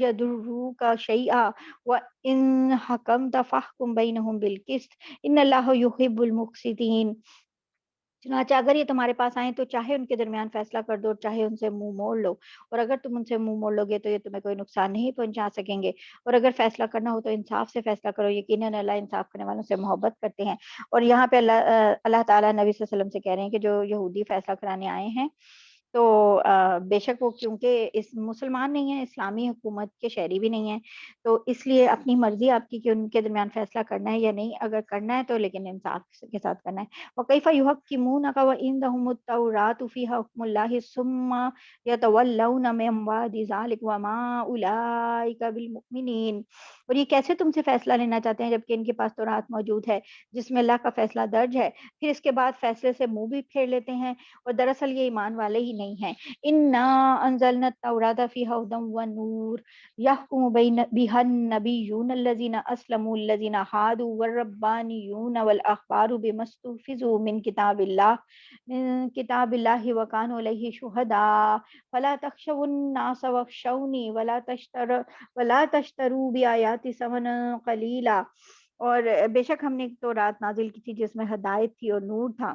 يَضُرُّوكَ شَيْئًا وَإِن حَكَمْتَ فَاحْكُم بَيْنَهُم بِالْقِسْطِ إِنَّ اللَّهَ يُحِبُّ الْمُقْسِطِينَ، چنانچہ اگر یہ تمہارے پاس آئیں تو چاہے ان کے درمیان فیصلہ کر دو اور چاہے ان سے منہ موڑ لو، اور اگر تم ان سے منہ موڑ لو گے تو یہ تمہیں کوئی نقصان نہیں پہنچا سکیں گے، اور اگر فیصلہ کرنا ہو تو انصاف سے فیصلہ کرو، یقیناً اللہ انصاف کرنے والوں سے محبت کرتے ہیں، اور یہاں پہ اللہ تعالیٰ نبی صلی اللہ علیہ وسلم سے کہہ رہے ہیں کہ جو یہودی فیصلہ کرانے آئے ہیں تو بے شک وہ کیونکہ اس مسلمان نہیں ہیں، اسلامی حکومت کے شہری بھی نہیں ہیں، تو اس لیے اپنی مرضی آپ کی کہ ان کے درمیان فیصلہ کرنا ہے یا نہیں، اگر کرنا ہے تو لیکن انصاف کے ساتھ کرنا ہے، وَكَيْفَ يُحَكِّمُونَكَ وَعِندَهُمُ التَّوْرَاةُ فِيهَا حُكْمُ اللَّهِ ثُمَّ يَتَوَلَّوْنَ مِن بَعْدِ ذَلِكَ وَمَا أُولَٰئِكَ بِالْمُؤْمِنِينَ، اور یہ کیسے تم سے فیصلہ لینا چاہتے ہیں جبکہ ان کے پاس تورات موجود ہے جس میں اللہ کا فیصلہ درج ہے، پھر اس کے بعد فیصلے سے منہ بھی پھیر لیتے ہیں اور دراصل یہ ایمان والے ہی نہیں ہیں، اِنَّا أَنزَلْنَا التَّوْرَاةَ فِيهَا هُدًى وَنُورٌ يَحْكُمُ بِهَا النَّبِيُّونَ الَّذِينَ أَسْلَمُوا لِلَّذِينَ هَادُوا وَالرَّبَّانِيُّونَ وَالْأَحْبَارُ بِمَا اسْتُحْفِظُوا مِن كِتَابِ اللَّهِ وَكَانُوا عَلَيْهِ شُهَدَاءَ فَلَا تَخْشَوُا النَّاسَ وَاخْشَوْنِي وَلَا تَشْتَرُوا بِآيَاتِي ثَمَنًا قَلِيلًا، اور بے شک ہم نے ایک تورات نازل کی تھی جس میں ہدایت تھی اور نور تھا،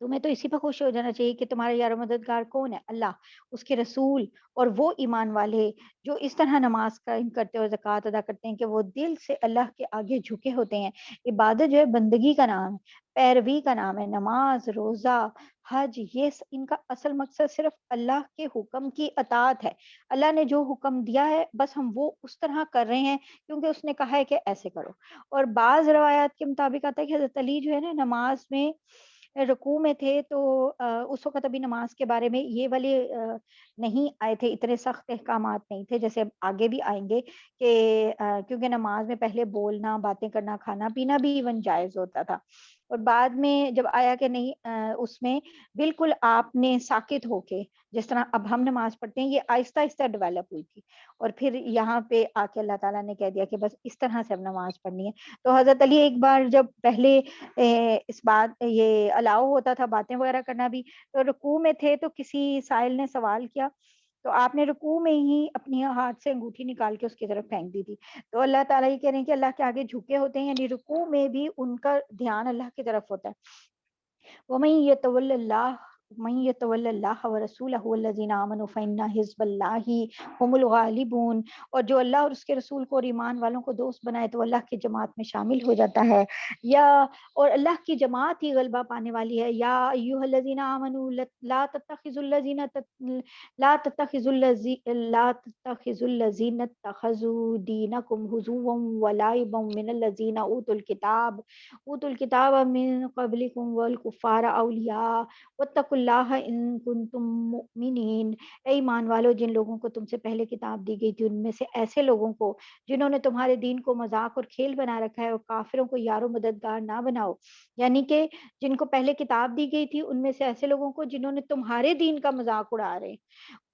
تمہیں تو اسی پہ خوش ہو جانا چاہیے کہ تمہارا یار و مددگار کون ہے؟ اللہ، اس کے رسول، اور وہ ایمان والے جو اس طرح نماز قائم کرتے اور زکوٰۃ ادا کرتے ہیں کہ وہ دل سے اللہ کے آگے جھکے ہوتے ہیں۔ عبادت جو ہے بندگی کا نام ہے، پیروی کا نام ہے۔ نماز، روزہ، حج، یہ ان کا اصل مقصد صرف اللہ کے حکم کی اطاعت ہے۔ اللہ نے جو حکم دیا ہے بس ہم وہ اس طرح کر رہے ہیں کیونکہ اس نے کہا ہے کہ ایسے کرو۔ اور بعض روایات کے مطابق آتا ہے کہ حضرت علی جو ہے نا نماز میں رکوع میں تھے تو اس وقت ابھی نماز کے بارے میں یہ والے نہیں آئے تھے، اتنے سخت احکامات نہیں تھے جیسے آگے بھی آئیں گے کہ کیونکہ نماز میں پہلے بولنا، باتیں کرنا، کھانا پینا بھی ایون جائز ہوتا تھا، اور بعد میں جب آیا کہ نہیں اس میں بالکل آپ نے ساکت ہو کے جس طرح اب ہم نماز پڑھتے ہیں یہ آہستہ آہستہ ڈیولپ ہوئی تھی، اور پھر یہاں پہ آ کے اللہ تعالیٰ نے کہہ دیا کہ بس اس طرح سے اب نماز پڑھنی ہے۔ تو حضرت علی ایک بار جب پہلے اس بات یہ الاؤ ہوتا تھا باتیں وغیرہ کرنا بھی، تو رکوع میں تھے تو کسی سائل نے سوال کیا تو آپ نے رکوع میں ہی اپنی ہاتھ سے انگوٹھی نکال کے اس کی طرف پھینک دی تھی۔ تو اللہ تعالیٰ یہ کہہ رہے ہیں کہ اللہ کے آگے جھکے ہوتے ہیں، یعنی رکوع میں بھی ان کا دھیان اللہ کی طرف ہوتا ہے۔ وَمَن يَتَوَلَّ اللَّهَ مَن يَتَوَلَّ اللَّهَ وَرَسُولَهُ وَالَّذِينَ آمَنُوا فَإِنَّ حِزْبَ اللَّهِ هُمُ الْغَالِبُونَ، اور جو اللہ اور اس کے رسول کو اور ایمان والوں کو دوست بنائے تو اللہ کی جماعت میں شامل ہو جاتا ہے، یا اور اللہ کی جماعت ہی غلبہ پانے والی ہے۔ یا ایھا الذین آمنوا لا تتخذوا الذین اتخذوا دینکم ہزوا ولعبا من الذین اوتوا الکتاب من قبلکم والکفار اولیاء واتقوا اللہ ان کنتم مؤمنین۔ اے ایمان والو، جن لوگوں کو تم سے پہلے کتاب دی گئی تھی ان میں سے ایسے لوگوں کو جنہوں نے تمہارے دین کو مذاق اور کھیل بنا رکھا ہے، اور کافروں کو یار و مددگار نہ بناؤ، یعنی کہ جن کو پہلے کتاب دی گئی تھی ان میں سے ایسے لوگوں کو جنہوں نے تمہارے دین کا مذاق اڑا رہے ہیں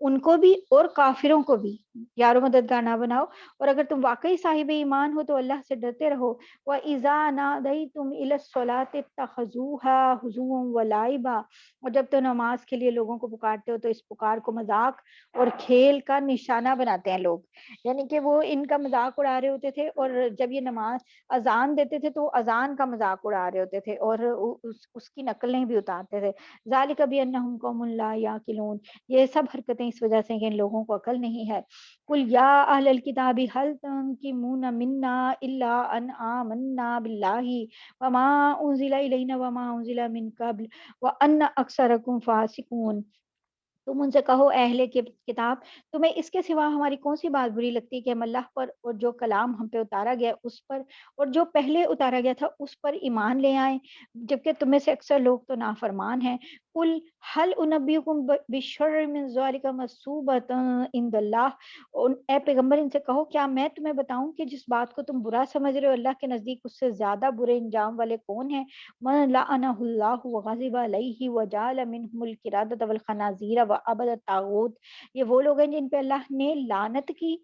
ان کو بھی اور کافروں کو بھی یار و مددگار نہ بناؤ، اور اگر تم واقعی صاحب ایمان ہو تو اللہ سے ڈرتے رہو۔ وَإِذَا نَادَيْتُمْ إِلَى الصَّلَاةِ اتَّخَذُوهَا هُزُوًا وَلَعِبًا، اور جب تو نماز کے لیے لوگوں کو پکارتے ہو تو اس پکار کو مذاق اور کھیل کا نشانہ بناتے ہیں لوگ، یعنی کہ وہ ان کا مذاق اڑا رہے ہوتے تھے، اور جب یہ نماز اذان دیتے تھے تو اذان کا مذاق اڑا رہے ہوتے تھے اور اس کی نقلیں بھی اتارتے تھے۔ ذَلِكَ بِأَنَّهُمْ قَوْمٌ لَا يَعْقِلُونَ، یہ سب حرکتیں اس وجہ سے کہ ان لوگوں کو عقل نہیں ہے۔ قُلْ يَا أَهْلَ الْكِتَابِ هَلْ تُنْكِرُونَ مِنَّا إِلَّا أَنْ آمَنَّا بِاللَّهِ وَمَا أُنْزِلَ إِلَيْنَا وَمَا أُنْزِلَ مِنْ قَبْلُ وَأَنَّ أَكْثَرَكُمْ فَاسِقُونَ۔ تم ان سے کہو اہل کتاب، تمہیں اس کے سوا ہماری کون سی بات بری لگتی کہ ہم اللہ پر اور جو کلام ہم پہ اتارا گیا اس پر اور جو پہلے اتارا گیا تھا اس پر ایمان لے آئیں، جبکہ تم میں سے اکثر لوگ تو نافرمان ہیں۔ قل هل انبئکم بشر من ذلک مثوبۃ عند اللہ، اے پیغمبر ان سے کہو کیا میں تمہیں بتاؤں کہ جس بات کو تم برا سمجھ رہے ہو اللہ کے نزدیک اس سے زیادہ برے انجام والے کون ہیں؟ من لعنہ اللہ وغضب علیہ وجعل منہم القردۃ والخنازیر وعبد الطاغوت، یہ وہ لوگ ہیں جن پہ اللہ نے لعنت کی،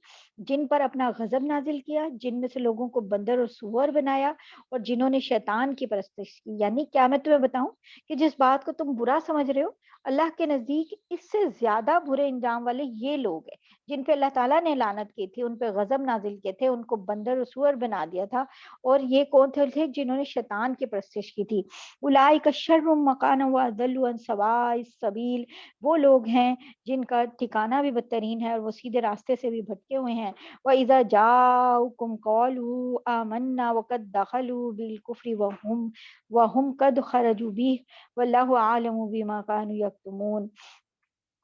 جن پر اپنا غضب نازل کیا، جن میں سے لوگوں کو بندر اور سور بنایا، اور جنہوں نے شیطان کی پرستش کی۔ یعنی کیا میں تمہیں بتاؤں کہ جس بات کو تم برا سمجھ رہے ہو اللہ کے نزدیک اس سے زیادہ برے انجام والے یہ لوگ ہیں جن پہ اللہ تعالیٰ نے لعنت کی تھی، ان پہ غضب نازل کیے تھے، ان کو بندر اور سور بنا دیا تھا، اور یہ کون تھے جنہوں نے شیطان کی پرستش کی تھی۔ اولئک شر مکانا واضل عن سواء السبیل، وہ لوگ ہیں جن کا ٹھکانہ بھی بدترین ہے اور وہ سیدھے راستے سے بھی بھٹکے ہوئے ہیں۔ وَإِذَا جَاءُوكُمْ قَالُوا آمَنَّا وَقَدْ دَخَلُوا بِالْكُفْرِ وَهُمْ قَدْ خَرَجُوا بِهِ وَاللَّهُ أَعْلَمُ بِمَا كَانُوا يَكْتُمُونَ،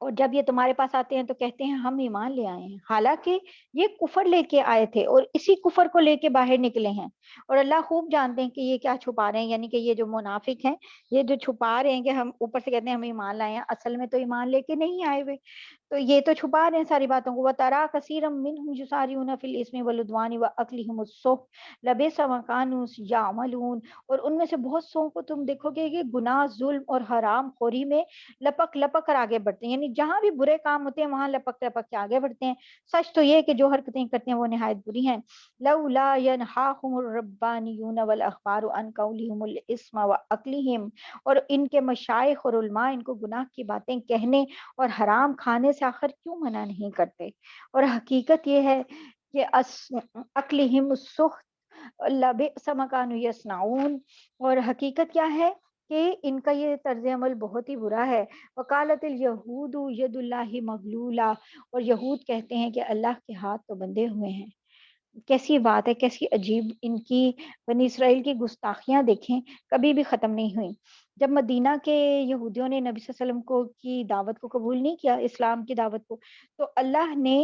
اور جب یہ تمہارے پاس آتے ہیں تو کہتے ہیں ہم ایمان لے آئے ہیں، حالانکہ یہ کفر لے کے آئے تھے اور اسی کفر کو لے کے باہر نکلے ہیں، اور اللہ خوب جانتے ہیں کہ یہ کیا چھپا رہے ہیں، یعنی کہ یہ جو منافق ہیں یہ جو چھپا رہے ہیں کہ ہم اوپر سے کہتے ہیں ہم ایمان لائے ہیں، اصل میں تو ایمان لے کے نہیں آئے ہوئے، تو یہ تو چھپا رہے ہیں ساری باتوں کو۔ وَتَرَىٰ كَثِيرًا مِّنْهُمْ يُسَارِعُونَ فِي الْإِثْمِ وَالْعُدْوَانِ وَأَكْلِهِمُ السُّحْتَ لَبِئْسَ مَا كَانُوا يَعْمَلُونَ، اور ان میں سے بہت سو کو تم دیکھو گے کہ گناہ، ظلم اور حرام خوری میں لپک لپک کر آگے بڑھتے ہیں، یعنی جہاں بھی برے کام ہوتے ہیں وہاں لپک لپک کے آگے بڑھتے ہیں۔ سچ تو یہ کہ جو حرکتیں کرتے ہیں وہ نہایت بری ہیں۔ لولا ينهاهم الربانيون والاحبار عن قولهم الاسم واكلهم، اور ان کے مشائخ اور علماء ان کو گناہ کی باتیں کہنے اور حرام کھانے سے آخر کیوں منع نہیں کرتے؟ اور حقیقت یہ ہے کہ اکلہم السحت لبئس ما کانوا یصنعون، اور حقیقت کیا ہے کہ ان کا یہ طرز عمل بہت ہی برا ہے۔ وقالت الیہود ید اللہ مغلولہ، اور یہود کہتے ہیں کہ اللہ کے ہاتھ تو بندھے ہوئے ہیں۔ کیسی بات ہے، کیسی عجیب ان کی بنی اسرائیل کی گستاخیاں دیکھیں، کبھی بھی ختم نہیں ہوئیں۔ جب مدینہ کے یہودیوں نے نبی صلی اللہ علیہ وسلم کو کی دعوت کو قبول نہیں کیا، اسلام کی دعوت کو، تو اللہ نے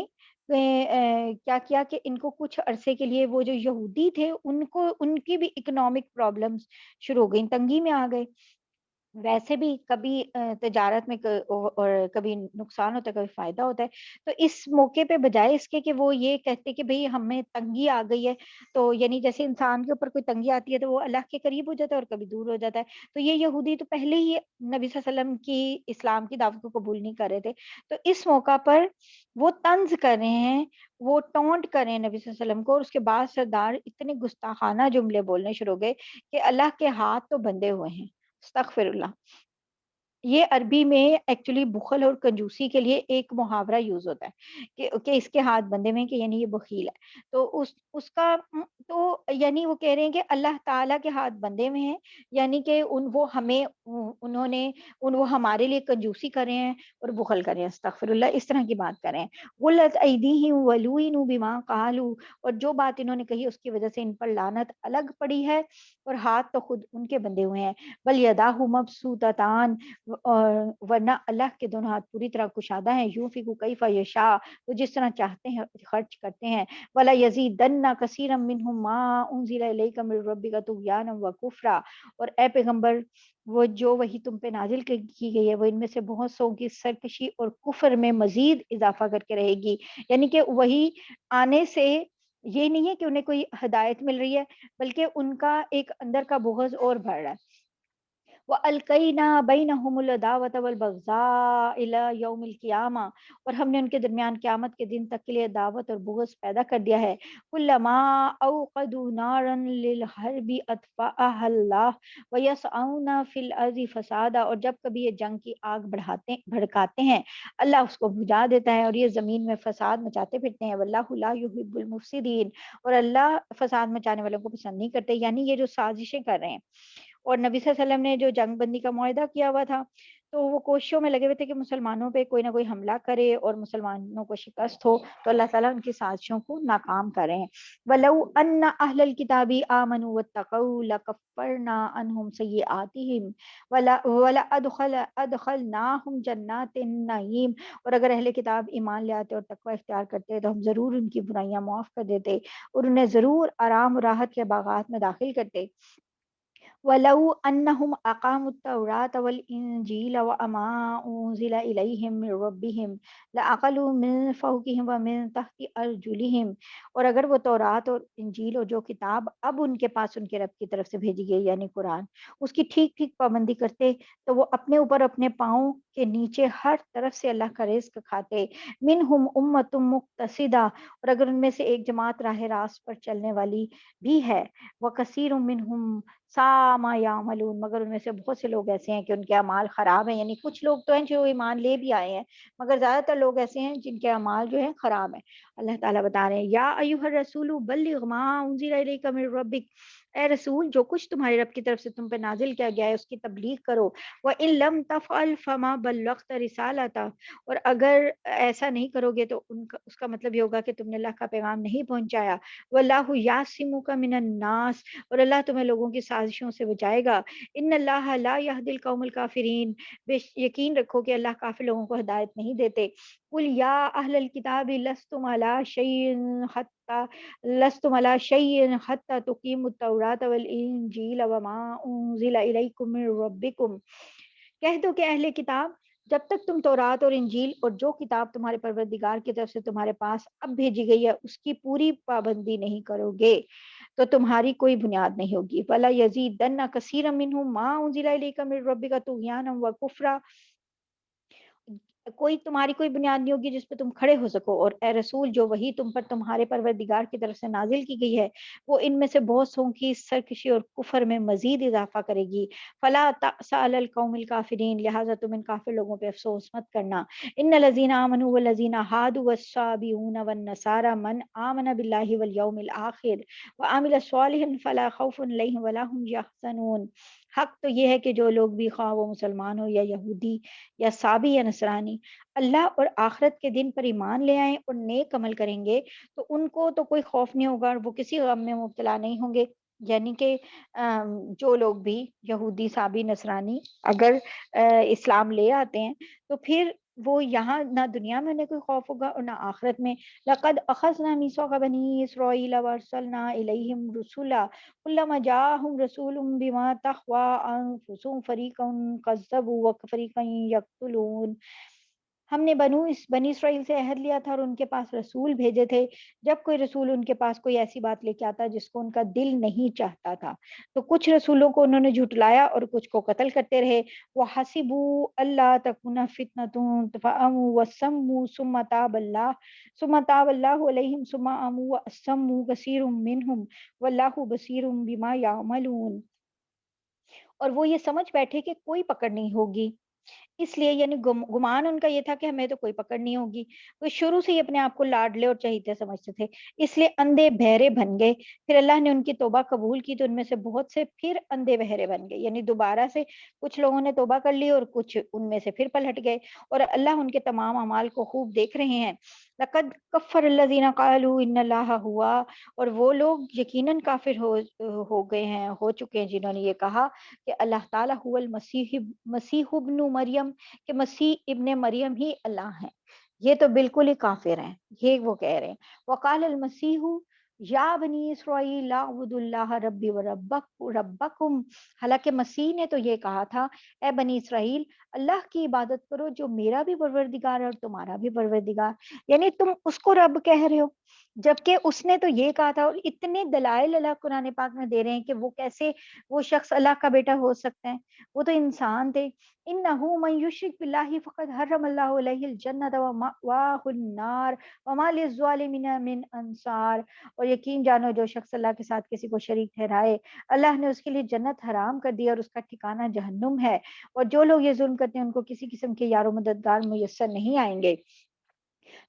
کیا کیا کہ ان کو کچھ عرصے کے لیے، وہ جو یہودی تھے ان کو ان کی بھی اکنامک پرابلمز شروع ہو گئیں، تنگی میں آ گئے۔ ویسے بھی کبھی تجارت میں اور کبھی نقصان ہوتا ہے، کبھی فائدہ ہوتا ہے۔ تو اس موقع پہ بجائے اس کے کہ وہ یہ کہتے کہ بھئی ہمیں تنگی آ گئی ہے، تو یعنی جیسے انسان کے اوپر کوئی تنگی آتی ہے تو وہ اللہ کے قریب ہو جاتا ہے اور کبھی دور ہو جاتا ہے، تو یہ یہودی تو پہلے ہی نبی صلی اللہ علیہ وسلم کی اسلام کی دعوت کو قبول نہیں کر رہے تھے، تو اس موقع پر وہ طنز کر رہے ہیں، وہ ٹونٹ کر رہے ہیں نبی صلی اللہ علیہ وسلم کو، اور اس کے بعد سردار اتنے گستاخانہ جملے بولنے شروع ہو گئے کہ اللہ کے ہاتھ تو بندھے ہوئے ہیں، استغفر اللہ۔ یہ عربی میں ایکچولی بخل اور کنجوسی کے لیے ایک محاورہ یوز ہوتا ہے کہ اس کے ہاتھ بندھے ہوئے ہیں، کہ یعنی یہ بخیل ہے، تو اس کا تو یعنی وہ کہہ رہے ہیں کہ اللہ تعالیٰ کے ہاتھ بندھے ہوئے ہیں، یعنی کہ وہ ہمیں انہوں نے وہ ہمارے لیے کنجوسی کر رہے ہیں اور بخل کر رہے ہیں، استغفر اللہ، اس طرح کی بات کر رہے ہیں۔ غلت ایدیہم ولعنوا بما قالوا، اور جو بات انہوں نے کہی اس کی وجہ سے ان پر لعنت الگ پڑی ہے، اور ہاتھ تو خود ان کے بندھے ہوئے ہیں۔ بل یداہ مبسوطتان، اور ورنہ اللہ کے دونوں ہاتھ پوری طرح کشادہ ہیں، یونفق کیف یشاء، وہ جس طرح چاہتے ہیں خرچ کرتے ہیں۔ ولا یزیدن کثیرا منہم ما انزل الیک من ربک طغیانا وکفرا، اور اے پیغمبر وہ جو وہی تم پہ نازل کی گئی ہے وہ ان میں سے بہت سو کی سرکشی اور کفر میں مزید اضافہ کر کے رہے گی، یعنی کہ وہی آنے سے یہ نہیں ہے کہ انہیں کوئی ہدایت مل رہی ہے، بلکہ ان کا ایک اندر کا بغض اور بڑھ رہا ہے۔ وَأَلْقَيْنَا بَيْنَهُمُ الْعَدَاوَةَ وَالْبَغْضَاءَ إِلَى يَوْمِ الْقِيَامَةِ، اور ہم نے ان کے درمیان قیامت کے دن تک کے لیے دعوت اور بغض پیدا کر دیا ہے۔ كُلَّمَا أَوْقَدُوا نَارًا لِلْحَرْبِ أَطْفَأَهَا اللَّهُ وَيَسْعَوْنَ فِي الْأَرْضِ فَسَادًا، اور جب کبھی یہ جنگ کی آگ بھڑکاتے ہیں اللہ اس کو بجھا دیتا ہے اور یہ زمین میں فساد مچاتے پھرتے ہیں۔ وَاللَّهُ لَا يُحِبُّ الْمُفْسِدِينَ، اور اللہ فساد مچانے والوں کو پسند نہیں کرتے، یعنی یہ جو سازشیں کر رہے ہیں۔ اور نبی صلی اللہ علیہ وسلم نے جو جنگ بندی کا معاہدہ کیا ہوا تھا، تو وہ کوششوں میں لگے ہوئے تھے کہ مسلمانوں پہ کوئی نہ کوئی حملہ کرے اور مسلمانوں کو شکست ہو، تو اللہ تعالیٰ ان کی سازشوں کو ناکام کریں۔ وَلَوْ أَنَّ أَهْلَ الْكِتَابِ آمَنُوا وَاتَّقَوْا لَكَفَّرْنَا عَنْهُمْ سَيِّئَاتِهِمْ وَلَأَدْخَلْنَاهُمْ جَنَّاتِ النَّعِيمِ، اور اگر اہل کتاب ایمان لے آتے اور تقوی اختیار کرتے تو ہم ضرور ان کی برائیاں معاف کر دیتے اور انہیں ضرور آرام و راحت کے باغات میں داخل کرتے۔ وَلَوْ أَنَّهُمْ أَقَامُوا التَّوْرَاةَ وَالْإِنْجِيلَ وَمَا أُنْزِلَ إِلَيْهِمْ مِنْ رَبِّهِمْ لَأَكَلُوا مِنْ فَوْقِهِمْ وَمِنْ تَحْتِ أَرْجُلِهِمْ، اور اگر وہ تورات اور انجیل اور جو کتاب اب ان کے پاس ان کے رب کی طرف سے بھیجی گئی یعنی قرآن، اس کی ٹھیک ٹھیک پابندی کرتے تو وہ اپنے اوپر اپنے پاؤں کے نیچے ہر طرف سے اللہ کا رزق کھاتے۔ منہم امۃ مقتصدہ، اور اگر ان میں سے ایک جماعت راہ راست پر چلنے والی بھی ہے، وَكَثِيرٌ مِّنْهُمْ سَاءَ مَا يَعْمَلُونَ، مگر ان میں سے بہت سے لوگ ایسے ہیں کہ ان کے اعمال خراب ہیں، یعنی کچھ لوگ تو ہیں جو ایمان لے بھی آئے ہیں مگر زیادہ تر لوگ ایسے ہیں جن کے اعمال جو ہیں خراب ہیں۔ اللہ تعالیٰ بتا رہے ہیں یا ایھا الرسول بلغ ما انزل الیک من ربک، اے رسول جو کچھ تمہارے رب کی طرف سے تم پہ نازل کیا گیا ہے اس کی تبلیغ کرو۔ وَإِن لَّمْ تَفْعَلْ فَمَا بَلَّغْتَ رِسَالَتَهُ، اور اگر ایسا نہیں کرو گے تو اس کا مطلب یہ ہوگا کہ تم نے اللہ کا پیغام نہیں پہنچایا۔ وَاللَّهُ يَعْصِمُكَ مِنَ النَّاسِ، اور اللہ تمہیں لوگوں کی سازشوں سے بچائے گا۔ ان اللہ لا يهدي القوم الكافرین، یقین رکھو کہ اللہ کافر لوگوں کو ہدایت نہیں دیتے۔ قل یا اہل الکتاب لستم علی شیء حتی تقیموا التوراۃ والانجیل وما انزل الیکم من ربکم، کہہ دو کہ اہل کتاب جب تک تم تورات اور انجیل اور جو کتاب تمہارے پروردگار کی طرف سے تمہارے پاس اب بھیجی گئی ہے اس کی پوری پابندی نہیں کرو گے تو تمہاری کوئی بنیاد نہیں ہوگی۔ وَلَا يَزِيدَنَّ كَثِيرًا مِّنْهُم مَّا أُنزِلَ إِلَيْكَ مِن رَّبِّكَ طُغْيَانًا وَكُفْرًا، کوئی تمہاری کوئی بنیاد نہیں ہوگی جس پہ تم کھڑے ہو سکو، اور اے رسول جو وہی تم پر تمہارے پروردگار کی طرف سے نازل کی گئی ہے وہ ان میں سے بہت سوں کی سرکشی اور کفر میں مزید اضافہ کرے گی۔ فلا تأس علی القوم الکافرین، لہٰذا تم ان کافر لوگوں پہ افسوس مت کرنا۔ ان الذین آمنوا والذین ہادوا والصابئون والنصارى من آمن باللہ والیوم الآخر وعمل صالحا فلا خوف علیہم ولا هم یحزنون۔ حق تو یہ ہے کہ جو لوگ بھی، خواہ وہ مسلمان ہو یا یہودی یا صابی یا نصرانی، اللہ اور آخرت کے دن پر ایمان لے آئیں اور نیک عمل کریں گے تو ان کو تو کوئی خوف نہیں ہوگا اور وہ کسی غم میں مبتلا نہیں ہوں گے۔ یعنی کہ جو لوگ بھی یہودی صابی نصرانی اگر اسلام لے آتے ہیں تو پھر وہ یہاں نہ دنیا میں انہیں کوئی خوف ہوگا اور نہ آخرت میں۔ لقد اخذنا میثاق بنی اسرائیل وارسلنا الیہم رسلا كلما جاءهم رسول بما تهوى انفسهم فریقا كذبوا وفریقا یقتلون۔ ہم نے بنی اسرائیل سے عہد لیا تھا اور ان کے پاس رسول بھیجے تھے، جب کوئی رسول ان کے پاس کوئی ایسی بات لے کے آتا جس کو ان کا دل نہیں چاہتا تھا تو کچھ رسولوں کو انہوں نے جھٹلایا اور کچھ کو قتل کرتے رہے۔ وَحَسِبُوا أَلَّا تَكُونَ فِتْنَةٌ فَأَمُوا وَصَمُّوا ثُمَّ تَابَ اللَّهُ عَلَيْهِمْ ثُمَّ أَمُوا وَأَصَمُّوا كَثِيرٌ مِّنْهُمْ وَاللَّهُ بَصِيرٌ بِمَا يَعْمَلُونَ۔ اور وہ یہ سمجھ بیٹھے کہ کوئی پکڑ نہیں ہوگی، اس لیے یعنی گمان ان کا یہ تھا کہ ہمیں تو کوئی پکڑ نہیں ہوگی۔ وہ شروع سے ہی اپنے آپ کو لاڈلے اور چہیتے سمجھتے تھے، اس لیے اندھے بہرے بن گئے۔ پھر اللہ نے ان کی توبہ قبول کی تو ان میں سے بہت سے پھر اندھے بہرے بن گئے، یعنی دوبارہ سے کچھ لوگوں نے توبہ کر لی اور کچھ ان میں سے پھر پلٹ گئے، اور اللہ ان کے تمام اعمال کو خوب دیکھ رہے ہیں۔ لقد کفر الذین قالوا ان اللہ ہوا، اور وہ لوگ یقیناً کافر ہو گئے ہیں، ہو چکے ہیں جنہوں نے یہ کہا کہ اللہ تعالیٰ هو مسیح ابن مریم، کہ مسیح ابن مریم ہی اللہ ہیں۔ یہ تو بالکل ہی کافر ہیں، یہ وہ کہہ رہے ہیں۔ وقال المسیح یا بنی اسرائیل اعبدوا اللہ ربی و ربکم، حالانکہ مسیح نے تو یہ کہا تھا اے بنی اسرائیل اللہ کی عبادت کرو جو میرا بھی پروردگار ہے اور تمہارا بھی پروردگار، یعنی تم اس کو رب کہہ رہے ہو جبکہ اس نے تو یہ کہا تھا، اور اتنے دلائل اللہ قرآن پاک میں دے رہے ہیں کہ وہ کیسے وہ شخص اللہ کا بیٹا ہو سکتا ہے، وہ تو انسان تھے۔ انہ من یشرک باللہ فقد حرم اللہ علیہ الجنۃ ومأواہ النار وما للظالمین من انصار، اور یقین جانو جو شخص اللہ کے ساتھ کسی کو شریک ٹھہرائے اللہ نے اس کے لیے جنت حرام کر دی اور اس کا ٹھکانہ جہنم ہے، اور جو لوگ یہ ظلم کرتے ہیں ان کو کسی قسم کے یار و مددگار میسر نہیں آئیں گے۔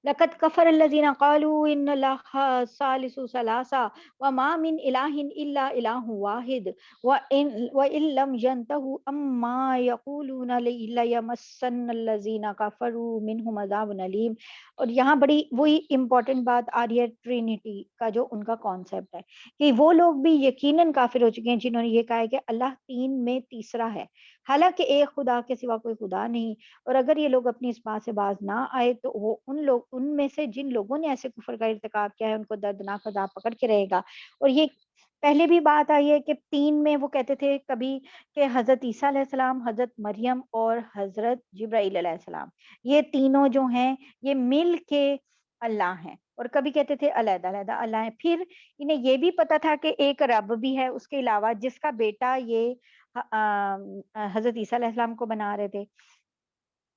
لقد كفر الذين قالوا ان الله ثالث ثلاثة وما من اله الا اله واحد وان لم ينتهوا اما يقولون ليمسن الذين كفروا منهم عذاب اليم۔ اور یہاں بڑی وہی امپورٹنٹ بات آ رہی ہے ٹرینٹی کا جو ان کا کانسیپٹ ہے کہ وہ لوگ بھی یقیناً کافر ہو چکے ہیں جنہوں نے یہ کہا ہے کہ اللہ تین میں تیسرا ہے، حالانکہ ایک خدا کے سوا کوئی خدا نہیں۔ اور اگر یہ لوگ اپنی اس بات سے باز نہ آئے تو وہ ان میں سے جن لوگوں نے ایسے کفر کا ارتکاب کیا ہے ان کو دردناک عذاب پکڑ کے رہے گا۔ اور یہ پہلے بھی بات آئی ہے کہ تین میں وہ کہتے تھے کبھی کہ حضرت عیسیٰ علیہ السلام، حضرت مریم اور حضرت جبرائیل علیہ السلام، یہ تینوں جو ہیں یہ مل کے اللہ ہیں، اور کبھی کہتے تھے علیحدہ علیحدہ اللہ ہیں۔ پھر انہیں یہ بھی پتا تھا کہ ایک رب بھی ہے اس کے علاوہ جس کا بیٹا یہ حضرت عیسیٰ علیہ السلام کو بنا رہے تھے،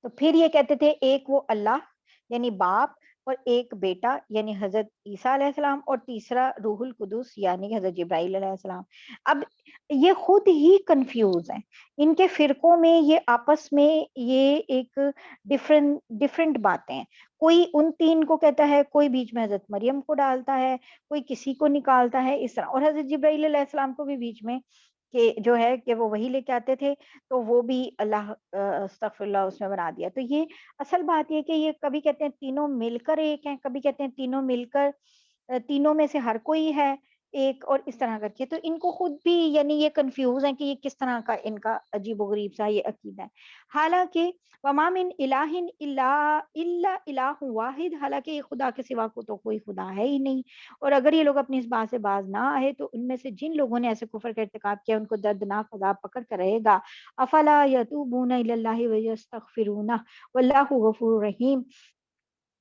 تو پھر یہ کہتے تھے ایک وہ اللہ یعنی باپ، اور ایک بیٹا یعنی حضرت عیسیٰ علیہ السلام، اور تیسرا روح القدس یعنی حضرت جبرائیل علیہ السلام۔ اب یہ خود ہی کنفیوز ہیں، ان کے فرقوں میں یہ آپس میں یہ ایک ڈفرنٹ باتیں ہیں، کوئی ان تین کو کہتا ہے، کوئی بیچ میں حضرت مریم کو ڈالتا ہے، کوئی کسی کو نکالتا ہے اس طرح، اور حضرت جبرائیل علیہ السلام کو بھی بیچ میں کہ جو ہے کہ وہ وہی لے کے آتے تھے تو وہ بھی اللہ استغفر اللہ اس میں بنا دیا۔ تو یہ اصل بات یہ کہ یہ کبھی کہتے ہیں تینوں مل کر ایک ہیں، کبھی کہتے ہیں تینوں مل کر تینوں میں سے ہر کوئی ہے ایک، اور اس طرح کر کے تو ان کو خود بھی یعنی یہ کنفیوز ہیں کہ یہ کس طرح کا ان کا عجیب و غریب سا یہ عقیدہ ہے۔ حالانکہ وما من الہ الا الہ واحد، حالانکہ یہ خدا کے سوا کو تو کوئی خدا ہے ہی نہیں، اور اگر یہ لوگ اپنی اس بات سے باز نہ آئے تو ان میں سے جن لوگوں نے ایسے کفر کا ارتکاب کیا ان کو دردناک عذاب پکڑ کر رہے گا۔ افلا یتوبون الی اللہ ویستغفرونہ واللہ غفور رحیم۔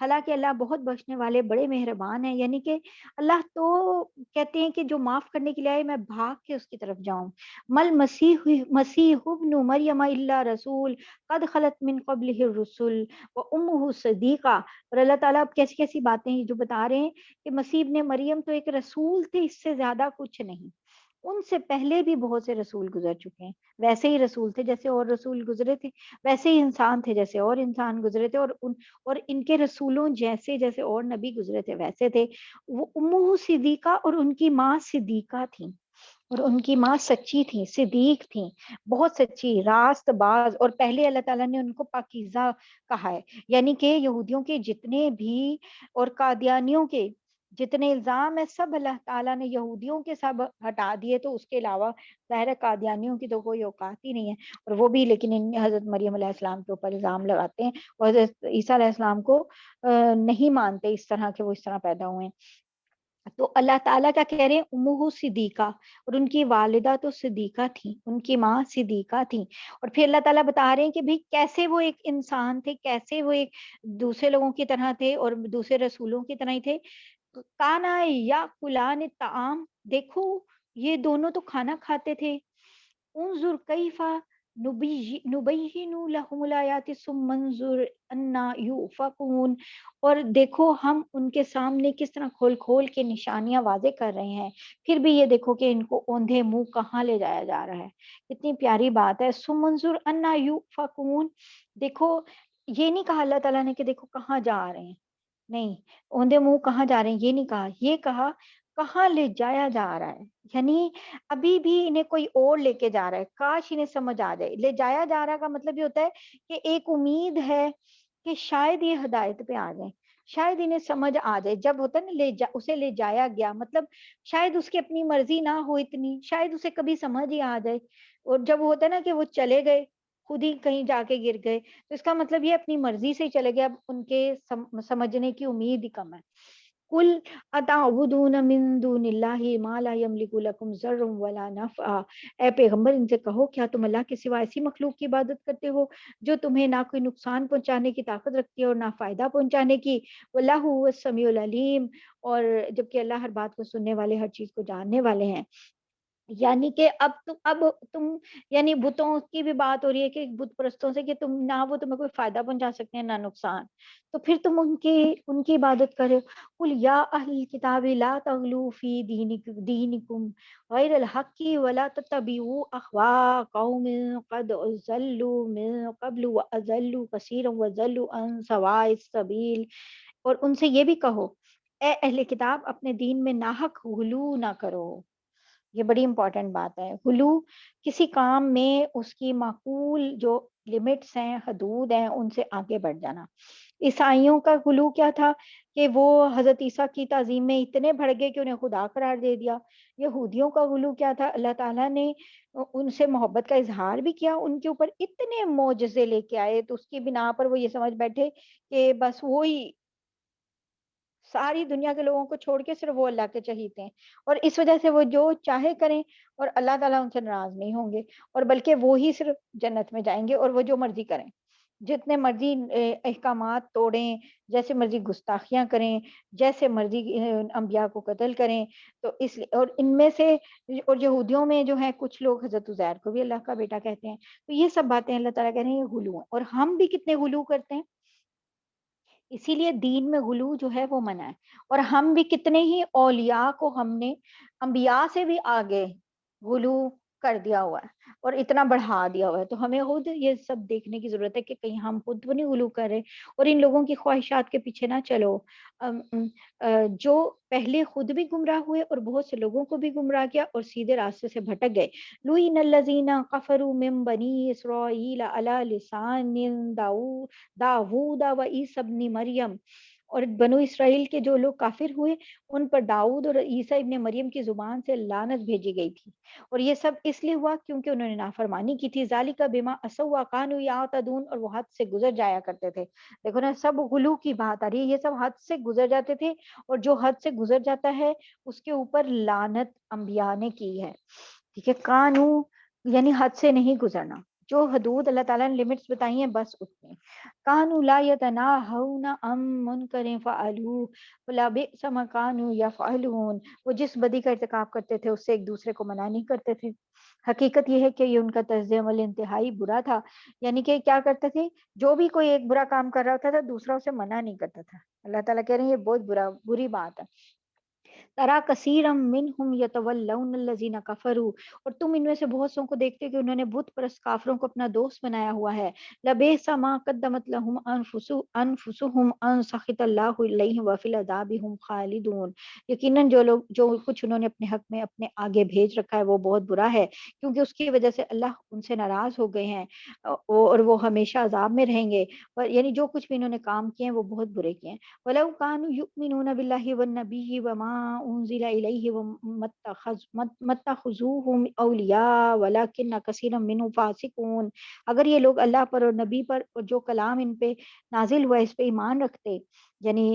حالانکہ اللہ بہت بخشنے والے بڑے مہربان ہیں، یعنی کہ اللہ تو کہتے ہیں کہ جو معاف کرنے کے لیے آئے میں بھاگ کے اس کی طرف جاؤں۔ مل مسیح ابن مریم الا رسول قد خلت من قبلہ الرسل و امہ صدیقہ۔ اور اللہ تعالیٰ اب کیسی کیسی باتیں جو بتا رہے ہیں کہ مسیح ابن مریم تو ایک رسول تھے، اس سے زیادہ کچھ نہیں، ان سے پہلے بھی بہت سے رسول گزر چکے ہیں، ویسے ہی رسول تھے جیسے اور رسول گزرے تھے، ویسے ہی انسان تھے جیسے اور انسان گزرے تھے، اور ان کے رسولوں جیسے جیسے اور نبی گزرے تھے ویسے تھے۔ وہ امہ صدیقہ، اور ان کی ماں صدیقہ تھیں، اور ان کی ماں سچی تھیں، صدیق تھیں، بہت سچی، راست باز، اور پہلے اللہ تعالیٰ نے ان کو پاکیزہ کہا ہے، یعنی کہ یہودیوں کے جتنے بھی اور قادیانیوں کے جتنے الزام ہے سب اللہ تعالیٰ نے یہودیوں کے سب ہٹا دیے، تو اس کے علاوہ ظاہر ہے قادیانیوں کی تو کوئی اوقات ہی نہیں ہے، اور وہ بھی لیکن حضرت مریم علیہ السلام کے اوپر الزام لگاتے ہیں، اور حضرت عیسیٰ علیہ السلام کو نہیں مانتے اس طرح کہ وہ اس طرح پیدا ہوئے ہیں۔ تو اللہ تعالیٰ کیا کہہ رہے ہیں؟ امہ صدیقہ، اور ان کی والدہ تو صدیقہ تھیں، ان کی ماں صدیقہ تھیں، اور پھر اللہ تعالیٰ بتا رہے ہیں کہ بھی کیسے وہ ایک انسان تھے، کیسے وہ ایک دوسرے لوگوں کی طرح تھے اور دوسرے رسولوں کی طرح ہی تھے۔ کانا یا کلان طعام، دیکھو یہ دونوں تو کھانا کھاتے تھے، انظر کیفا نبین لہم الآیات ثم انظر انا یؤفکون، اور دیکھو ہم ان کے سامنے کس طرح کھول کھول کے نشانیاں واضح کر رہے ہیں، پھر بھی یہ دیکھو کہ ان کو اوندھے منہ کہاں لے جایا جا رہا ہے۔ کتنی پیاری بات ہے، ثم انظر انا یؤفکون، دیکھو یہ نہیں کہا اللہ تعالیٰ نے کہ دیکھو کہاں جا رہے ہیں، نہیں، اوندے منہ کہاں جا رہے ہیں یہ نہیں کہا، یہ کہا کہاں لے جایا جا رہا ہے، یعنی ابھی بھی انہیں کوئی اور لے کے جا رہا ہے، کاش انہیں سمجھ آ جائے۔ لے جایا جا رہا کا مطلب یہ ہوتا ہے کہ ایک امید ہے کہ شاید یہ ہدایت پہ آ جائیں، شاید انہیں سمجھ آ جائے، جب ہوتا ہے نا اسے لے جایا گیا مطلب شاید اس کی اپنی مرضی نہ ہو اتنی، شاید اسے کبھی سمجھ ہی آ جائے، اور جب ہوتا ہے نا کہ وہ چلے گئے خود ہی کہیں جا کے گر گئے، تو اس کا مطلب یہ اپنی مرضی سے ہی چلے گئے، اب ان کے سمجھنے کی امید ہی کم ہے۔ کل اتعبدون من دون اللہ ما لا یملک لکم ضرا ولا نفعا، اے پیغمبر ان سے کہو کیا تم اللہ کے سوا ایسی مخلوق کی عبادت کرتے ہو جو تمہیں نہ کوئی نقصان پہنچانے کی طاقت رکھتی ہے اور نہ فائدہ پہنچانے کی، واللہ هو السمیع العلیم، اور جبکہ اللہ ہر بات کو سننے والے، ہر چیز کو جاننے والے ہیں۔ یعنی کہ اب تم یعنی بتوں کی بھی بات ہو رہی ہے کہ بت پرستوں سے کہ تم نہ وہ تمہیں کوئی فائدہ پہنچا سکتے ہیں نہ نقصان، تو پھر تم ان کی عبادت کرو۔ قل یا اہل الکتاب لا تغلوا فی دینکم غیر الحق ولا تتبعوا اهواء قوم قد ضلوا من قبل واضلوا كثيرا وضلوا عن سواء السبیل، اور ان سے یہ بھی کہو اے اہل کتاب اپنے دین میں ناحق غلو نہ کرو۔ یہ بڑی امپورٹنٹ بات ہے، غلو کسی کام میں اس کی معقول جو لمٹس ہیں، حدود ہیں، ان سے آگے بڑھ جانا۔ عیسائیوں کا غلو کیا تھا کہ وہ حضرت عیسیٰ کی تعظیم میں اتنے بڑھ گئے کہ انہیں خدا قرار دے دیا۔ یہودیوں کا غلو کیا تھا؟ اللہ تعالیٰ نے ان سے محبت کا اظہار بھی کیا، ان کے اوپر اتنے معجزے لے کے آئے، تو اس کی بنا پر وہ یہ سمجھ بیٹھے کہ بس وہی ساری دنیا کے لوگوں کو چھوڑ کے صرف وہ اللہ کے چہیتے ہیں، اور اس وجہ سے وہ جو چاہے کریں اور اللہ تعالیٰ ان سے ناراض نہیں ہوں گے، اور بلکہ وہ ہی صرف جنت میں جائیں گے، اور وہ جو مرضی کریں، جتنے مرضی احکامات توڑیں، جیسے مرضی گستاخیاں کریں، جیسے مرضی انبیاء کو قتل کریں، تو اس لیے اور ان میں سے اور یہودیوں میں جو ہے کچھ لوگ حضرت عزیر کو بھی اللہ کا بیٹا کہتے ہیں، تو یہ سب باتیں اللہ تعالیٰ کہہ رہے ہیں یہ غلو ہیں، اور ہم بھی کتنے غلو کرتے ہیں، اسی لیے دین میں غلو جو ہے وہ منع ہے، اور ہم بھی کتنے ہی اولیاء کو ہم نے انبیاء سے بھی آگے غلو کر دیا ہوا ہے اور اتنا بڑھا دیا ہوا ہے، تو ہمیں خود یہ سب دیکھنے کی ضرورت ہے کہ کہیں ہم خود تو نہیں غلو کر رہے اور ان لوگوں کی خواہشات کے پیچھے نہ چلو، جو پہلے خود بھی گمراہ ہوئے اور بہت سے لوگوں کو بھی گمراہ کیا اور سیدھے راستے سے بھٹک گئے۔ لوئن الذین کفروا من بنی اسرائیل علی لسان داؤد و عیسی ابن مریم، اور بنو اسرائیل کے جو لوگ کافر ہوئے ان پر داؤد اور عیسی ابن مریم کی زبان سے لعنت بھیجی گئی تھی، اور یہ سب اس لیے ہوا کیونکہ انہوں نے نافرمانی کی تھی، ذالک بما عصوا وکانوا یعتدون، اور وہ حد سے گزر جایا کرتے تھے۔ دیکھو نا، سب غلو کی بات آ رہی ہے، یہ سب حد سے گزر جاتے تھے، اور جو حد سے گزر جاتا ہے اس کے اوپر لعنت انبیاء نے کی ہے، ٹھیک ہے، کانو یعنی حد سے نہیں گزرنا، جو حدود اللہ تعالیٰ نے لمٹس بتائی ہیں بس اتنے. کانوا لا یتناہون عن منکر فعلوہ لبئس ما کانوا یفعلون. وہ جس بدی کا ارتکاب کرتے تھے اس سے ایک دوسرے کو منع نہیں کرتے تھے. حقیقت یہ ہے کہ یہ ان کا طرز عمل انتہائی برا تھا. یعنی کہ کیا کرتے تھے، جو بھی کوئی ایک برا کام کر رہا ہوتا تھا دوسرا اسے منع نہیں کرتا تھا. اللہ تعالیٰ کہہ رہے ہیں یہ بہت بری بات ہے. ترا کثیرا منہم یتولون الذین کفروا. اور تم ان میں سے بہت سو کو دیکھتے کہ انہوں نے بت پرست کافروں کو اپنا دوست بنایا ہوا ہے. لبئس ما قدمت لهم انفسهم ان سخط اللہ علیہم وفی العذاب هم خالدون. یقیناً جو کچھ انہوں نے اپنے حق میں اپنے آگے بھیج رکھا ہے وہ بہت برا ہے، کیونکہ اس کی وجہ سے اللہ ان سے ناراض ہو گئے ہیں اور وہ ہمیشہ عذاب میں رہیں گے. یعنی جو کچھ بھی انہوں نے کام کیے ہیں وہ بہت برے کیے ہیں. وَلَوْ كَانُوا يُؤْمِنُونَ بِاللَّهِ وَالنَّبِيِّ وَمَا أُنزِلَ إِلَيْهِ مَتَّخَذُوهُمْ أَوْلِيَاءَ وَلَكِنَّ كَثِيرًا مِّنْهُمْ فَاسِقُونَ. اگر یہ لوگ اللہ پر اور نبی پر اور جو کلام ان پہ نازل ہوا اس پہ ایمان رکھتے، یعنی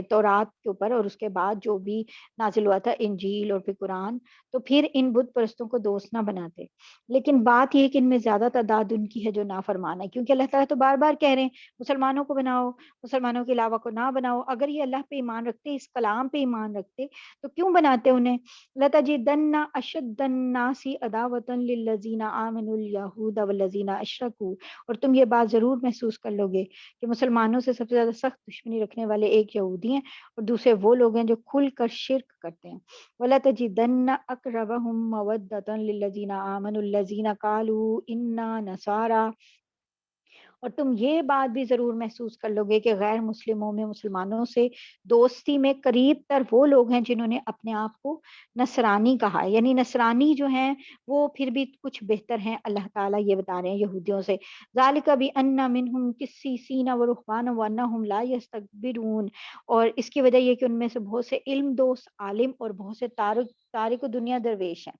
تورات کے اوپر اور اس کے بعد جو بھی نازل ہوا تھا انجیل اور پھر قرآن، تو پھر ان بت پرستوں کو دوست نہ بناتے. لیکن بات یہ ہے کہ ان میں زیادہ تعداد ان کی ہے جو نافرمان ہے، کیونکہ اللہ تعالیٰ تو بار بار کہہ رہے ہیں مسلمانوں کو بناؤ، مسلمانوں کے علاوہ کو نہ بناؤ. اگر یہ اللہ پہ ایمان رکھتے، اس کلام پہ ایمان رکھتے، تو کیوں بناتے انہیں؟ لَتَجِدَنَّ أَشَدَّ النَّاسِ عَدَاوَةً لِلَّذِينَ آمَنُوا الْيَهُودَ وَالَّذِينَ أَشْرَكُوا. اور تم یہ بات ضرور محسوس کر لو گے کہ مسلمانوں سے سب سے زیادہ سخت دشمنی رکھنے والے ایک یہودی ہیں اور دوسرے وہ لوگ ہیں جو کھل کر شرک کرتے ہیں. وَلَتَجِدَنَّ أَقْرَبَهُم مَّوَدَّةً لِلَّذِينَ آمَنُوا الَّذِينَ قَالُوا إِنَّا نَصَارَىٰ. اور تم یہ بات بھی ضرور محسوس کر لو گے کہ غیر مسلموں میں مسلمانوں سے دوستی میں قریب تر وہ لوگ ہیں جنہوں نے اپنے آپ کو نصرانی کہا ہے. یعنی نصرانی جو ہیں وہ پھر بھی کچھ بہتر ہیں. اللہ تعالیٰ یہ بتا رہے ہیں یہودیوں سے، ذالک بأن منہم قسیسین ورہبانا وانہم لا یستکبرون. اور اس کی وجہ یہ کہ ان میں سے بہت سے علم دوست عالم اور بہت سے تارک دنیا درویش ہیں.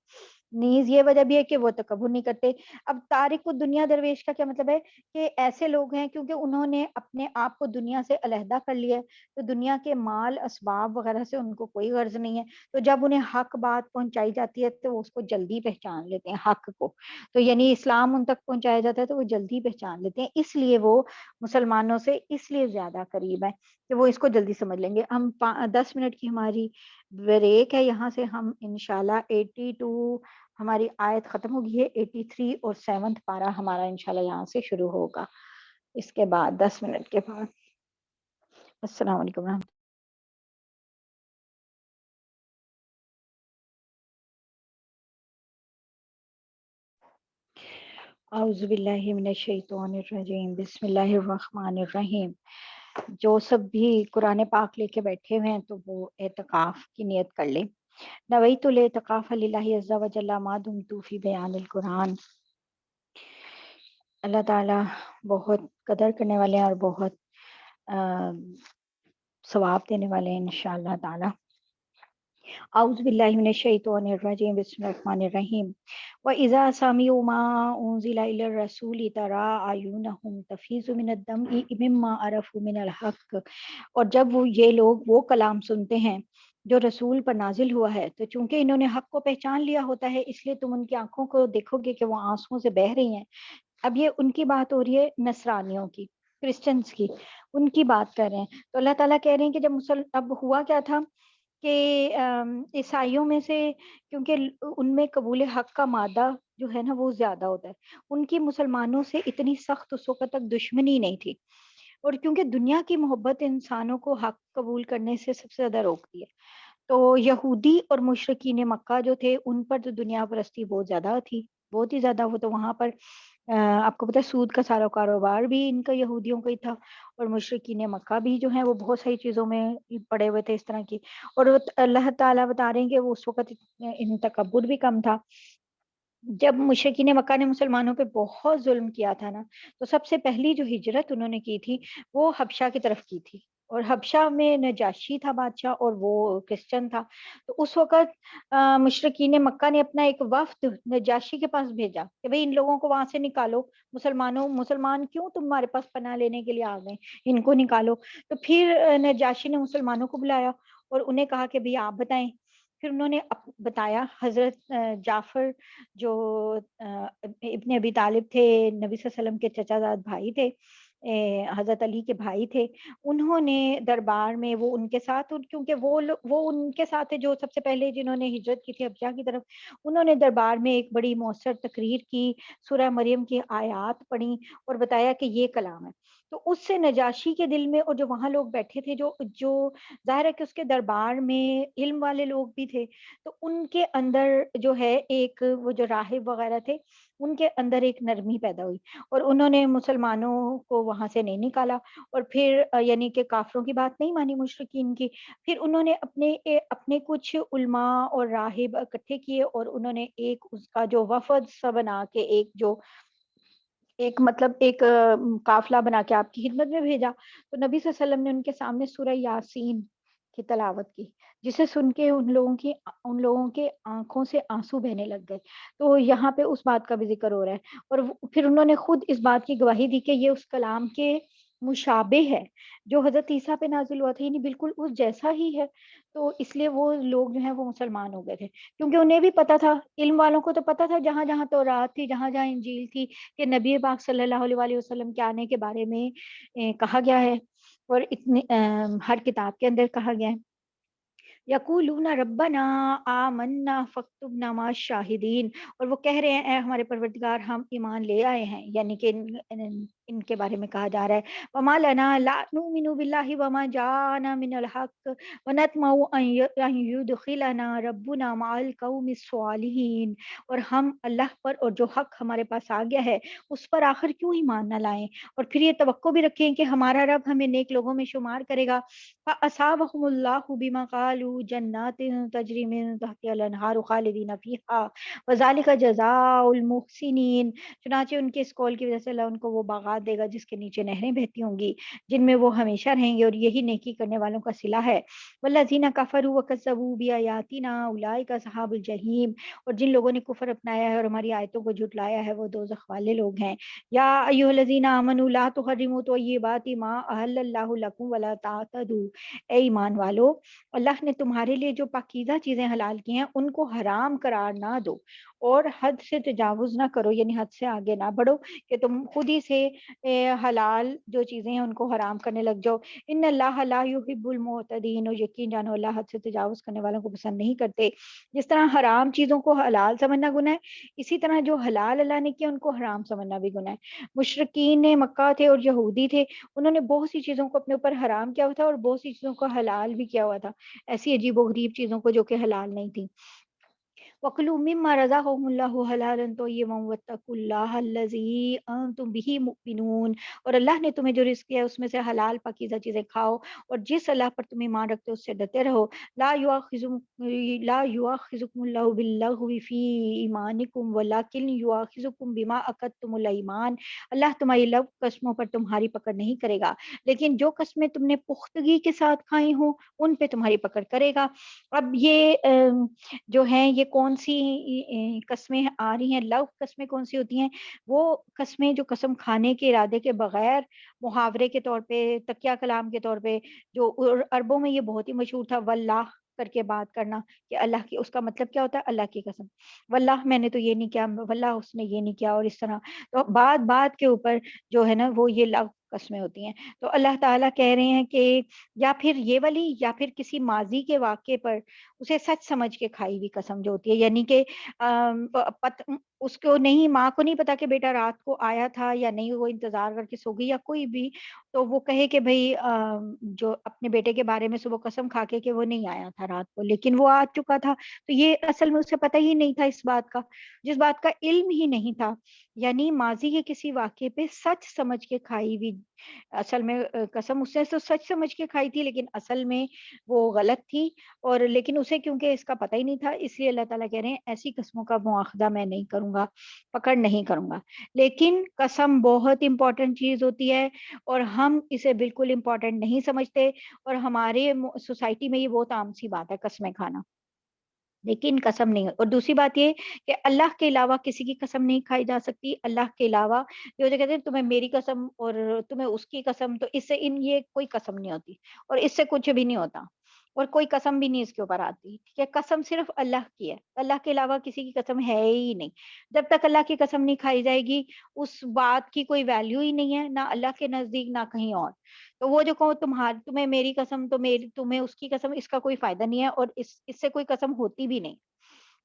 نیز یہ وجہ بھی ہے کہ وہ تکبر نہیں کرتے. اب تارک دنیا درویش کا کیا مطلب ہے؟ کہ ایسے لوگ ہیں کیونکہ انہوں نے اپنے آپ کو دنیا سے علیحدہ کر لیا ہے، تو دنیا کے مال اسباب وغیرہ سے ان کو کوئی غرض نہیں ہے. تو جب انہیں حق بات پہنچائی جاتی ہے تو وہ اس کو جلدی پہچان لیتے ہیں حق کو. تو یعنی اسلام ان تک پہنچایا جاتا ہے تو وہ جلدی پہچان لیتے ہیں، اس لیے وہ مسلمانوں سے اس لیے زیادہ قریب ہیں کہ وہ اس کو جلدی سمجھ لیں گے. ہم 10 منٹ کی ہماری بریک ہے، یہاں سے ہم انشاءاللہ 82 ہماری آیت ختم ہوگی ہے، 83 اور 7 پارہ ہمارا انشاءاللہ یہاں سے شروع ہوگا اس کے بعد 10 منٹ کے بعد. السلام علیکم ورحمۃ اللہ. اعوذ باللہ من الشیطان الرجیم، بسم اللہ الرحمن الرحیم. جو سب بھی قرآن پاک لے کے بیٹھے ہوئے ہیں تو وہ اعتکاف کی نیت کر لیں. نویت الاعتکاف للہ عز وجل ما دمت فی بیان القرآن. اللہ تعالیٰ بہت قدر کرنے والے ہیں اور بہت ثواب دینے والے ہیں انشاءاللہ تعالیٰ. اعوذ باللہ من الشیطان الرجیم، بسم اللہ الرحمن الرحیم. وَإِذَا سَمِعُوا مَا أُنزِلَ إِلَى الرَّسُولِ تَرَىٰ أَعْيُنَهُمْ تَفِيضُ مِنَ الدَّمْعِ مِمَّا عَرَفُوا مِنَ الْحَقِّ. اور جب یہ لوگ وہ کلام سنتے ہیں جو رسول پر نازل ہوا ہے تو چونکہ انہوں نے حق کو پہچان لیا ہوتا ہے اس لیے تم ان کی آنکھوں کو دیکھو گے کہ وہ آنسوؤں سے بہہ رہی ہیں. اب یہ ان کی بات ہو رہی ہے نصرانیوں کی، کرسچنز کی، ان کی بات کر رہے ہیں. تو اللہ تعالیٰ کہہ رہے ہیں کہ جب اب ہوا کیا تھا کہ عیسائیوں میں سے، کیونکہ ان میں قبول حق کا مادہ جو ہے نا وہ زیادہ ہوتا ہے، ان کی مسلمانوں سے اتنی سخت اس وقت تک دشمنی نہیں تھی. اور کیونکہ دنیا کی محبت انسانوں کو حق قبول کرنے سے سب سے زیادہ روکتی ہے، تو یہودی اور مشرکین مکہ جو تھے ان پر تو دنیا پرستی بہت زیادہ تھی، بہت ہی زیادہ. وہ تو وہاں پر آپ کو پتہ ہے سود کا سارا کاروبار بھی ان کا یہودیوں کا ہی تھا، اور مشرکین مکہ بھی جو ہیں وہ بہت ساری چیزوں میں پڑے ہوئے تھے اس طرح کی. اور اللہ تعالیٰ بتا رہے ہیں کہ وہ اس وقت ان تکبر بھی کم تھا. جب مشرکین مکہ نے مسلمانوں پہ بہت ظلم کیا تھا نا، تو سب سے پہلی جو ہجرت انہوں نے کی تھی وہ حبشہ کی طرف کی تھی. اور حبشہ میں نجاشی تھا بادشاہ اور وہ کرسچن تھا. تو اس وقت مشرکین مکہ نے اپنا ایک وفد نجاشی کے پاس بھیجا کہ بھئی ان لوگوں کو وہاں سے نکالو، مسلمان کیوں تمہارے پاس پناہ لینے کے لیے آ گئے، ان کو نکالو. تو پھر نجاشی نے مسلمانوں کو بلایا اور انہیں کہا کہ بھئی آپ بتائیں پھر انہوں نے بتایا حضرت جعفر جو ابن ابی طالب تھے، نبی صلی اللہ علیہ وسلم کے چچا زاد بھائی تھے، حضرت علی کے بھائی تھے، انہوں نے دربار میں وہ ان کے ساتھ کیونکہ وہ ان کے ساتھ تھے جو سب سے پہلے جنہوں نے ہجرت کی تھی حبشہ کی طرف، انہوں نے دربار میں ایک بڑی مؤثر تقریر کی، سورہ مریم کی آیات پڑھی اور بتایا کہ یہ کلام ہے۔ تو اس سے نجاشی کے دل میں، اور جو وہاں لوگ بیٹھے تھے، جو جو ظاہر ہے کہ اس کے دربار میں علم والے لوگ بھی تھے، تو ان کے اندر جو ہے ایک وہ جو راہب وغیرہ تھے، ان کے اندر ایک نرمی پیدا ہوئی، اور انہوں نے مسلمانوں کو وہاں سے نہیں نکالا، اور پھر یعنی کہ کافروں کی بات نہیں مانی، مشرکین کی۔ پھر انہوں نے اپنے کچھ علماء اور راہب اکٹھے کیے، اور انہوں نے ایک اس کا جو وفد سا بنا کے ایک مطلب ایک قافلہ بنا کے آپ کی خدمت میں بھیجا۔ تو نبی صلی اللہ علیہ وسلم نے ان کے سامنے سورہ یاسین کی تلاوت کی، جسے سن کے ان لوگوں کے آنکھوں سے آنسو بہنے لگ گئے۔ تو یہاں پہ اس بات کا بھی ذکر ہو رہا ہے، اور پھر انہوں نے خود اس بات کی گواہی دی کہ یہ اس کلام کے مشابہ ہے جو حضرت عیسیٰ پہ نازل ہوا تھا، یعنی بالکل اس جیسا ہی ہے۔ تو اس لیے وہ لوگ جو ہیں وہ مسلمان ہو گئے تھے، کیونکہ انہیں بھی پتا تھا، علم والوں کو تو پتا تھا، جہاں جہاں تورات تھی، جہاں جہاں انجیل تھی، کہ نبی پاک صلی اللہ علیہ وآلہ وسلم کے آنے کے بارے میں کہا گیا ہے، اور اتنے ہر کتاب کے اندر کہا گیا ہے۔ یقولون ربنا آمنا فاکتبنا مع الشاہدین، اور وہ کہہ رہے ہیں اے ہمارے پروردگار، ہم ایمان لے آئے ہیں، یعنی کہ ان کے بارے میں کہا جا رہا ہے وما لنا لا نؤمن باللہ وما جاءنا من الحق ونطمع ان يدخلنا ربنا مع القوم الصالحین، اور ہم اللہ پر اور جو حق ہمارے پاس آ گیا ہے اس پر آخر کیوں ایمان نہ لائیں، اور پھر یہ توقع بھی رکھیں کہ ہمارا رب ہمیں نیک لوگوں میں شمار کرے گا۔ فَأَصَابَهُمُ اللَّهُ بِمَا قَالُوا جَنَّاتٍ تَجْرِي مِن تَحْتِهَا الْأَنْهَارُ خَالِدِينَ فِيهَا وَذَلِكَ جَزَاءُ الْمُحْسِنِينَ، چنانچہ ان کے اس قول کی وجہ سے اللہ ان کو وہ باغات دے گا جس کے نیچے نہریں بہتی ہوں گی، جن میں وہ ہمیشہ رہیں گے، اور یہی نیکی کرنے والوں کا صلہ ہے۔ وَالَّذِينَ كَفَرُوا وَكَذَّبُوا بِآيَاتِنَا أُولَٰئِكَ أَصْحَابُ الْجَحِيمِ، اور جن لوگوں نے کفر اپنایا ہے اور ہماری آیتوں کو جھٹلایا ہے وہ دوزخ والے لوگ ہیں۔ یا ایھا الذین آمنوا لا تحرموا طیبات ما احل اللہ لکم ولا تعتدوا، اے ایمان والو، اللہ نے تمہارے لیے جو پاکیزہ چیزیں حلال کی ہیں ان کو حرام قرار نہ دو، اور حد سے تجاوز نہ کرو، یعنی حد سے آگے نہ بڑھو کہ تم خود ہی سے حلال جو چیزیں ہیں ان کو حرام کرنے لگ جاؤ۔ ان اللہ لا یحب المعتدین، اور یقین جانو اللہ حد سے تجاوز کرنے والوں کو پسند نہیں کرتے۔ جس طرح حرام چیزوں کو حلال سمجھنا گناہ ہے، اسی طرح جو حلال اللہ نے کیا ان کو حرام سمجھنا بھی گناہ ہے۔ مشرکین مکہ تھے اور یہودی تھے، انہوں نے بہت سی چیزوں کو اپنے اوپر حرام کیا ہوا تھا اور بہت سی چیزوں کو حلال بھی کیا ہوا تھا، ایسی عجیب و غریب چیزوں کو جو کہ حلال نہیں تھی۔ وَكُلُوا مِمَّا رَزَقَكُمُ اللَّهُ حَلَالًا طَيِّبًا وَاتَّقُوا اللَّهَ الَّذِي أَنتُم بِهِ مُؤْمِنُونَ، اور اللہ نے تمہیں جو رزق دیا ہے اس میں سے حلال پاکیزہ چیزیں کھاؤ، اور جس اللہ پر تم ایمان رکھتے ہو اس سے ڈرتے رہو۔ لا يؤاخذكم الله باللغو في ایمانکم ولکن یؤاخذکم بما عقدتم الایمان، اللہ تمہاری لغو قسموں پر تمہاری پکڑ نہیں کرے گا، لیکن جو قسمیں تم نے پختگی کے ساتھ کھائی ہوں ان پہ تمہاری پکڑ کرے گا۔ اب یہ جو ہیں یہ کون سی قسمیں آ رہی ہیں، لغو قسمیں کون سی ہوتی ہیں؟ وہ قسمیں جو قسم کھانے کے ارادے کے بغیر محاورے کے طور پہ، تکیہ کلام کے طور پہ، جو عربوں میں یہ بہت ہی مشہور تھا، واللہ کر کے بات کرنا، کہ اللہ کی، اس کا مطلب کیا ہوتا ہے؟ اللہ کی قسم، واللہ میں نے تو یہ نہیں کیا، واللہ اس نے یہ نہیں کیا، اور اس طرح تو بات کے اوپر جو ہے نا وہ یہ لغو قسمیں ہوتی ہیں۔ تو اللہ تعالیٰ کہہ رہے ہیں کہ یا پھر یہ والی، یا پھر کسی ماضی کے واقعے پر اسے سچ سمجھ کے کھائی ہوئی قسم جو ہوتی ہے، یعنی کہ اس کو نہیں، ماں کو نہیں پتا کہ بیٹا رات کو آیا تھا یا نہیں، وہ انتظار کر کے سو گئی یا کوئی بھی، تو وہ کہے کہ بھئی جو اپنے بیٹے کے بارے میں صبح قسم کھا کے کہ وہ نہیں آیا تھا رات کو، لیکن وہ آ چکا تھا، تو یہ اصل میں اسے پتہ ہی نہیں تھا اس بات کا، جس بات کا علم ہی نہیں تھا، یعنی ماضی کے کسی واقعے پہ سچ سمجھ کے کھائی ہوئی اصل میں قسم، اس نے تو سچ سمجھ کے کھائی تھی لیکن اصل میں وہ غلط تھی، اور لیکن اسے کیونکہ اس کا پتہ ہی نہیں تھا، اس لیے اللہ تعالیٰ کہہ رہے ہیں ایسی قسموں کا مواخذہ میں نہیں کروں گا، پکڑ نہیں کروں گا۔ لیکن قسم بہت امپورٹنٹ چیز ہوتی ہے، اور ہم اسے بالکل امپورٹنٹ نہیں سمجھتے، اور ہمارے سوسائٹی میں یہ بہت عام سی بات ہے قسمیں کھانا، لیکن قسم نہیں۔ اور دوسری بات یہ کہ اللہ کے علاوہ کسی کی قسم نہیں کھائی جا سکتی، اللہ کے علاوہ جو کہتے ہیں تمہیں میری قسم اور تمہیں اس کی قسم، تو اس سے یہ کوئی قسم نہیں ہوتی اور اس سے کچھ بھی نہیں ہوتا۔ اور کوئی قسم بھی نہیں اس کے اوپر آتی، ٹھیک ہے؟ قسم صرف اللہ کی ہے، اللہ کے علاوہ کسی کی قسم ہے ہی نہیں۔ جب تک اللہ کی قسم نہیں کھائی جائے گی، اس بات کی کوئی ویلیو ہی نہیں ہے، نہ اللہ کے نزدیک نہ کہیں اور۔ تو وہ جو کہو تمہیں میری قسم، تو میری تمہیں اس کی قسم، اس کا کوئی فائدہ نہیں ہے، اور اس سے کوئی قسم ہوتی بھی نہیں،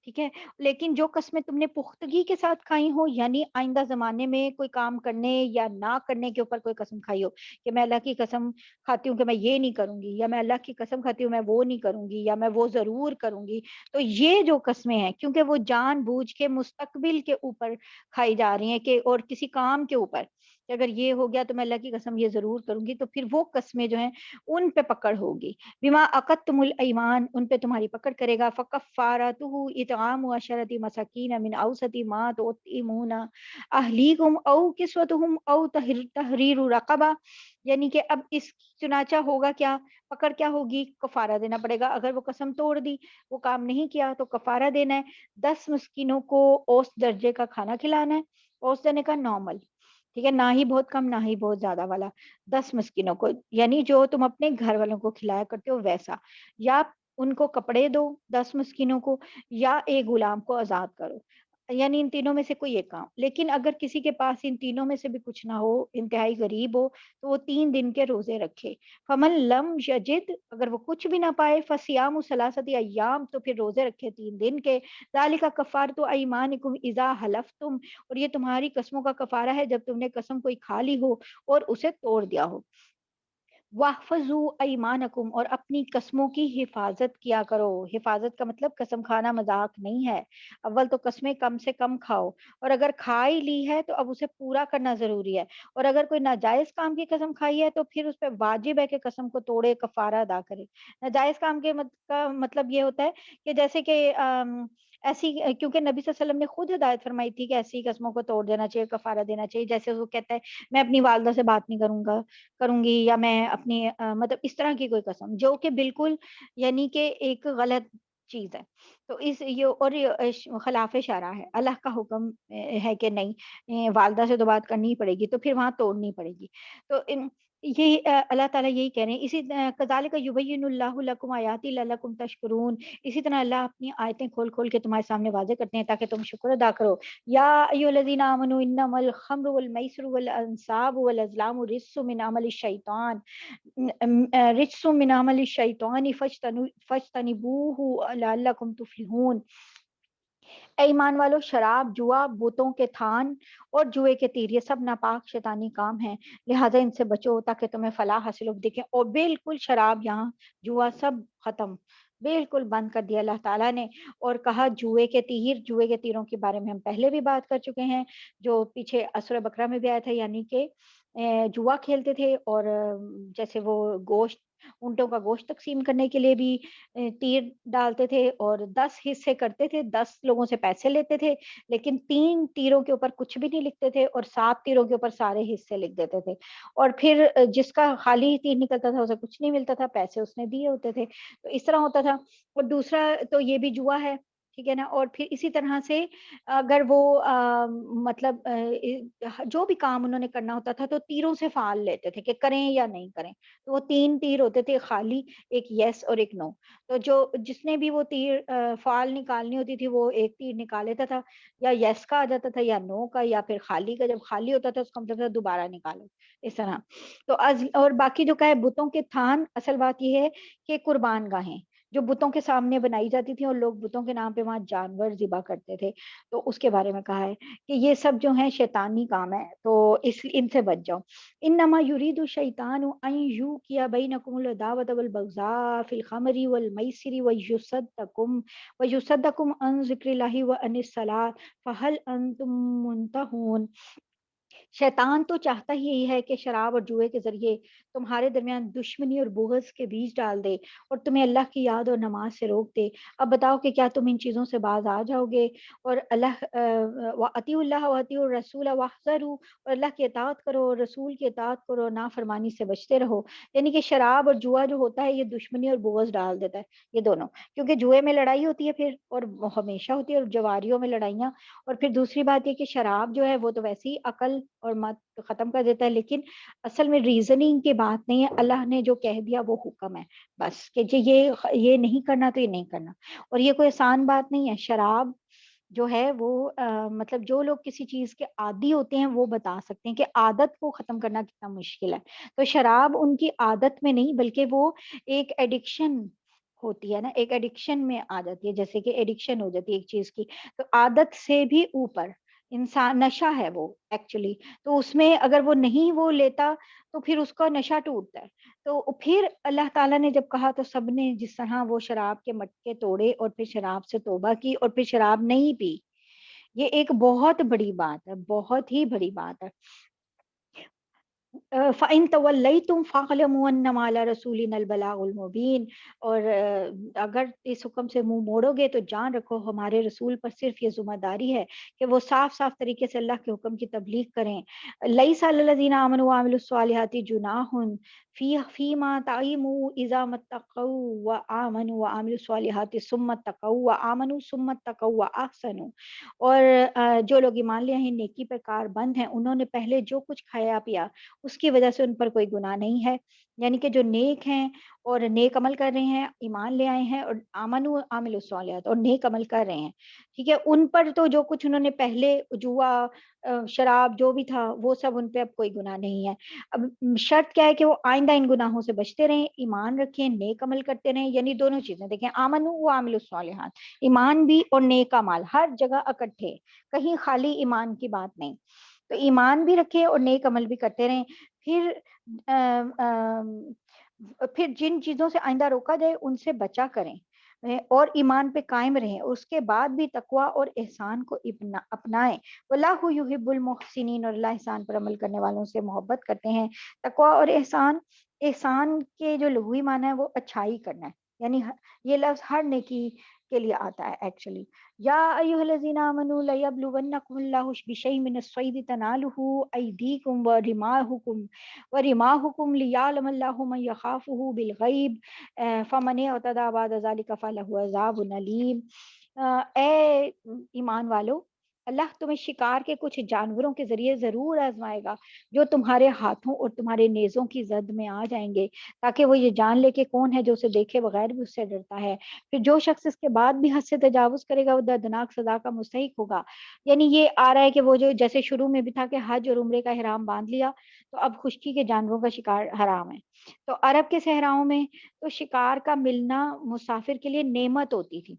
ٹھیک ہے؟ لیکن جو قسمیں تم نے پختگی کے ساتھ کھائی ہو، یعنی آئندہ زمانے میں کوئی کام کرنے یا نہ کرنے کے اوپر کوئی قسم کھائی ہو، کہ میں اللہ کی قسم کھاتی ہوں کہ میں یہ نہیں کروں گی، یا میں اللہ کی قسم کھاتی ہوں میں وہ نہیں کروں گی، یا میں وہ ضرور کروں گی، تو یہ جو قسمیں ہیں، کیونکہ وہ جان بوجھ کے مستقبل کے اوپر کھائی جا رہی ہیں، کہ اور کسی کام کے اوپر، کہ اگر یہ ہو گیا تو میں اللہ کی قسم یہ ضرور کروں گی، تو پھر وہ قسمیں جو ہیں ان پہ پکڑ ہوگی۔ بما عقدتم الایمان، ان پہ تمہاری پکڑ کرے گا۔ فکفارتہ اطعام عشرۃ مساکین من اوسط ما تطعمون اہلیکم او کسوتہم او تحریر رقبہ، یعنی کہ اب اس چنانچہ ہوگا کیا، پکڑ کیا ہوگی، کفارہ دینا پڑے گا۔ اگر وہ قسم توڑ دی، وہ کام نہیں کیا، تو کفارہ دینا ہے، 10 مسکینوں کو اوسط درجے کا کھانا کھلانا ہے، اوسط دینے کا نارمل، ٹھیک ہے، نہ ہی بہت کم نہ ہی بہت زیادہ والا، 10 مسکینوں کو، یعنی جو تم اپنے گھر والوں کو کھلایا کرتے ہو ویسا، یا ان کو کپڑے دو 10 مسکینوں کو، یا ایک غلام کو آزاد کرو، یعنی ان تینوں میں سے کوئی ایک کام۔ لیکن اگر کسی کے پاس ان تینوں میں سے بھی کچھ نہ ہو، انتہائی غریب ہو، تو وہ 3 دن کے روزے رکھے۔ فمن لم یجد، اگر وہ کچھ بھی نہ پائے، فصیام ثلاثۃ ایام، تو پھر روزے رکھے 3 دن کے۔ ذالک کفارۃ ایمانکم اذا حلفتم، اور یہ تمہاری قسموں کا کفارہ ہے جب تم نے قسم کوئی کھا لی ہو اور اسے توڑ دیا ہو۔ واحفظوا ایمانکم، اور اپنی قسموں کی حفاظت کیا کرو۔ حفاظت کا مطلب قسم کھانا مذاق نہیں ہے، اول تو قسمیں کم سے کم کھاؤ، اور اگر کھا ہی لی ہے تو اب اسے پورا کرنا ضروری ہے، اور اگر کوئی ناجائز کام کی قسم کھائی ہے تو پھر اس پہ واجب ہے کہ قسم کو توڑے، کفارہ ادا کرے۔ ناجائز کام کے کا مطلب یہ ہوتا ہے کہ جیسے کہ ایسی، کیونکہ نبی صلی اللہ علیہ وسلم نے خود ہدایت فرمائی تھی کہ ایسی قسموں کو توڑ دینا چاہیے، کفارہ دینا چاہیے، جیسے وہ کہتا ہے میں اپنی والدہ سے بات نہیں کروں گی، یا میں اپنی مطلب اس طرح کی کوئی قسم جو کہ بالکل، یعنی کہ ایک غلط چیز ہے، تو اس یہ اور یہ خلاف شرع ہے، اللہ کا حکم ہے کہ نہیں، والدہ سے تو بات کرنی ہی پڑے گی، تو پھر وہاں توڑنی پڑے گی۔ تو یہ اللہ تعالیٰ یہی کہہ رہے ہیں، اسی کذالک یبین اللہ لکم آیاتی لعلکم تشکرون، اسی طرح اللہ اپنی آیتیں کھول کھول کے تمہارے سامنے واضح کرتے ہیں تاکہ تم شکر ادا کرو۔ یا ایھا الذین آمنوا انما الخمر والمیسر والانصاب والازلام رجس من عمل الشیطان فاجتنبوه لعلکم تفلحون۔ اے ایمان والو، شراب، جوا، بتوں کے تھان اور جوئے کے تیر، یہ سب ناپاک شیطانی کام ہیں، لہٰذا ان سے بچو تاکہ تمہیں فلاح حاصل ہو۔ دیکھیں، اور بالکل شراب، یہاں جوا سب ختم، بالکل بند کر دیا اللہ تعالیٰ نے، اور کہا جوئے کے تیر، جوئے کے تیروں کے بارے میں ہم پہلے بھی بات کر چکے ہیں، جو پیچھے سورہ بقرہ میں بھی آیا تھا، یعنی کہ جوا کھیلتے تھے، اور جیسے وہ گوشت، اونٹوں کا گوشت تقسیم کرنے کے لیے بھی تیر ڈالتے تھے، اور 10 حصے کرتے تھے، 10 لوگوں سے پیسے لیتے تھے، لیکن 3 تیروں کے اوپر کچھ بھی نہیں لکھتے تھے، اور 7 تیروں کے اوپر سارے حصے لکھ دیتے تھے، اور پھر جس کا خالی تیر نکلتا تھا اسے کچھ نہیں ملتا تھا، پیسے اس نے دیے ہوتے تھے، تو اس طرح ہوتا تھا۔ اور دوسرا تو یہ بھی جوا ہے، ٹھیک ہے نا، اور پھر اسی طرح سے اگر وہ مطلب جو بھی کام انہوں نے کرنا ہوتا تھا تو تیروں سے فال لیتے تھے کہ کریں یا نہیں کریں، تو وہ 3 تیر ہوتے تھے، خالی، ایک یس اور ایک نو، تو جو جس نے بھی وہ تیر فال نکالنی ہوتی تھی وہ ایک تیر نکال لیتا تھا، یا یس کا آ جاتا تھا یا نو کا یا پھر خالی کا، جب خالی ہوتا تھا اس کا مطلب تھا دوبارہ نکالو، اس طرح۔ تو اور باقی جو کہ بتوں کے تھان، اصل بات یہ ہے کہ قربان گاہیں جو بتوں کے سامنے بنائی جاتی تھی اور لوگ بتوں کے نام پہ وہاں جانور ذبح کرتے تھے، تو اس کے بارے میں کہا ہے کہ یہ سب جو ہیں شیطانی کام ہے، تو ان سے بچ جاؤ۔ انما یرید الشیطان ان یوقع بینکم العداوۃ والبغضاء فی الخمر والمیسر ویصدکم عن ذکر اللہ وعن الصلاۃ فہل انتم منتہون۔ شیطان تو چاہتا ہی یہی ہے کہ شراب اور جوئے کے ذریعے تمہارے درمیان دشمنی اور بغض کے بیج ڈال دے، اور تمہیں اللہ کی یاد اور نماز سے روک دے۔ اب بتاؤ کہ کیا تم ان چیزوں سے باز آ جاؤ گے، اور اطیعوا اللہ واطیعوا الرسول واحذروا، اور اللہ کی اطاعت کرو اور رسول کی اطاعت کرو، نافرمانی سے بچتے رہو۔ یعنی کہ شراب اور جوا جو ہوتا ہے یہ دشمنی اور بغض ڈال دیتا ہے، یہ دونوں، کیونکہ جوئے میں لڑائی ہوتی ہے پھر، اور وہ ہمیشہ ہوتی ہے، اور جواریوں میں لڑائیاں، اور پھر دوسری بات یہ کہ شراب جو ہے وہ تو ویسے ہی عقل اور مت ختم کر دیتا ہے، لیکن اصل میں ریزننگ کی بات نہیں ہے، اللہ نے جو کہہ دیا وہ حکم ہے بس، کہ جی یہ نہیں کرنا تو یہ نہیں کرنا. اور یہ کوئی آسان بات نہیں ہے. شراب جو ہے وہ مطلب جو لوگ کسی چیز کے عادی ہوتے ہیں وہ بتا سکتے ہیں کہ عادت کو ختم کرنا کتنا مشکل ہے. تو شراب ان کی عادت میں نہیں، بلکہ وہ ایک ایڈکشن ہوتی ہے نا، ایک ایڈکشن میں آ جاتی ہے، جیسے کہ ایڈکشن ہو جاتی ہے ایک چیز کی. تو عادت سے بھی اوپر انسان نشہ ہے وہ ایکچولی. تو اس میں اگر وہ نہیں وہ لیتا تو پھر اس کا نشہ ٹوٹتا ہے. تو پھر اللہ تعالیٰ نے جب کہا تو سب نے جس طرح وہ شراب کے مٹکے توڑے اور پھر شراب سے توبہ کی اور پھر شراب نہیں پی. یہ ایک بہت بڑی بات ہے، بہت ہی بڑی بات ہے. فَإِن تَوَلَّيْتُمْ فَاعْلَمُوا أَنَّمَا عَلَى رَسُولِنَا الْبَلَاغُ الْمُبِينُ. اور اگر اس حکم سے منہ موڑو گے تو جان رکھو ہمارے رسول پر صرف یہ ذمہ داری ہے کہ وہ صاف صاف طریقے سے اللہ کے حکم کی تبلیغ کریں. لَيْسَ عَلَى الَّذِينَ آمَنُوا وَعَمِلُوا الصَّالِحَاتِ جُنَاحٌ فِيمَا طَعِمُوا إِذَا مَا اتَّقَوْا وَآمَنُوا وَعَمِلُوا الصَّالِحَاتِ ثُمَّ اتَّقَوْا وَآمَنُوا ثُمَّ اتَّقَوْا وَأَحْسَنُوا. اور جو لوگ ایمان لے ہیں نیکی پر کار بند ہیں، انہوں نے پہلے جو کچھ کھایا پیا اس کی وجہ سے ان پر کوئی گناہ نہیں ہے. یعنی کہ جو نیک ہیں اور نیک عمل کر رہے ہیں، ایمان لے آئے ہیں اور آمن و عامل الصالحات اور نیک عمل کر رہے ہیں، ٹھیک ہے، ان پر تو جو کچھ انہوں نے پہلے جوا شراب جو بھی تھا وہ سب ان پہ اب کوئی گناہ نہیں ہے. اب شرط کیا ہے کہ وہ آئندہ ان گناہوں سے بچتے رہیں، ایمان رکھیں، نیک عمل کرتے رہیں. یعنی دونوں چیزیں دیکھیں، آمن و عامل الصالحات، ایمان بھی اور نیک عمل ہر جگہ اکٹھے، کہیں خالی ایمان کی بات نہیں. تو ایمان بھی رکھے اور نیک عمل بھی کرتے رہیں. پھر پھر جن چیزوں سے آئندہ روکا جائے ان سے بچا کریں اور ایمان پہ قائم رہیں. اس کے بعد بھی تقوی اور احسان کو اپنائیں. واللہ یحب المحسنین، اور اللہ احسان پر عمل کرنے والوں سے محبت کرتے ہیں. تقوی اور احسان، احسان کے جو لغوی معنی ہے وہ اچھائی کرنا ہے، یعنی یہ لفظ ہر نیکی کے لیے آتا ہے ایکچولی. یا ایھا الذین آمنوا لیبلونکم اللہ بشیء من الصید تنالہ ایدیکم ورماحکم لیعلم اللہ من یخافہ بالغیب فمن اعتدی بعد ذلک فلہ عذاب علیم. اے ایمان والو، اللہ تمہیں شکار کے کچھ جانوروں کے ذریعے ضرور آزمائے گا جو تمہارے ہاتھوں اور تمہارے نیزوں کی زد میں آ جائیں گے، تاکہ وہ یہ جان لے کہ کون ہے جو اسے دیکھے بغیر بھی اس سے ڈرتا ہے. پھر جو شخص اس کے بعد بھی حد سے تجاوز کرے گا وہ دردناک سزا کا مستحق ہوگا. یعنی یہ آ رہا ہے کہ وہ جو جیسے شروع میں بھی تھا کہ حج اور عمرے کا احرام باندھ لیا تو اب خشکی کے جانوروں کا شکار حرام ہے. تو عرب کے صحراؤں میں تو شکار کا ملنا مسافر کے لیے نعمت ہوتی تھی،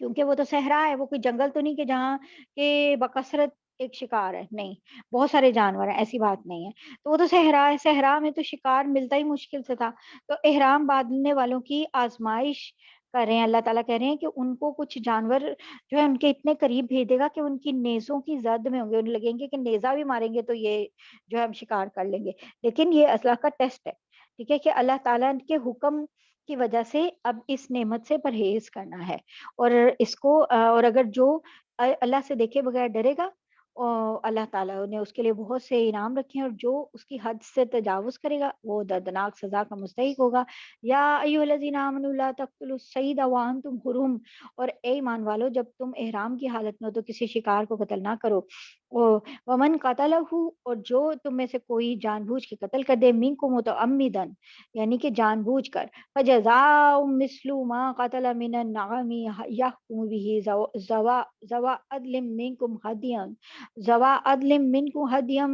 کیونکہ وہ تو صحرا ہے، وہ کوئی جنگل تو نہیں کہ جہاں کہ بکثرت ایک شکار ہے، نہیں، بہت سارے جانور ہیں، ایسی بات نہیں ہے. تو وہ تو صحرا ہے، صحرا میں تو شکار ملتا ہی مشکل سے تھا. تو احرام باندھنے والوں کی آزمائش کر رہے ہیں، اللہ تعالیٰ کہہ رہے ہیں کہ ان کو کچھ جانور جو ہے ان کے اتنے قریب بھیج دے گا کہ ان کی نیزوں کی زد میں ہوں گے، انہیں لگیں گے کہ نیزہ بھی ماریں گے تو یہ جو ہے ہم شکار کر لیں گے. لیکن یہ اللہ کا ٹیسٹ ہے، ٹھیک ہے، کہ اللہ تعالیٰ کے حکم کی وجہ سے اب اس نعمت سے پرہیز کرنا ہے. اور اس کو اور اگر جو اللہ سے دیکھے بغیر ڈرے گا، اللہ تعالیٰ نے اس کے لیے بہت سے انعام رکھے ہیں، اور جو اس کی حد سے تجاوز کرے گا وہ دردناک سزا کا مستحق ہوگا. یا ایھا الذین آمنوا لا تقتلوا الصید وانتم حرم، اور اے ایمان والو جب تم احرام کی حالت میں ہو تو کسی شکار کو قتل نہ کرو. ومن قتلہ، اور جو تم میں سے کوئی جان بوجھ کے قتل کر دے، منکم متعمدا، یعنی کہ جان بوجھ کر، فجزاء مثل ما قتل من النعم يحكم به ذوى عدل منكم هديا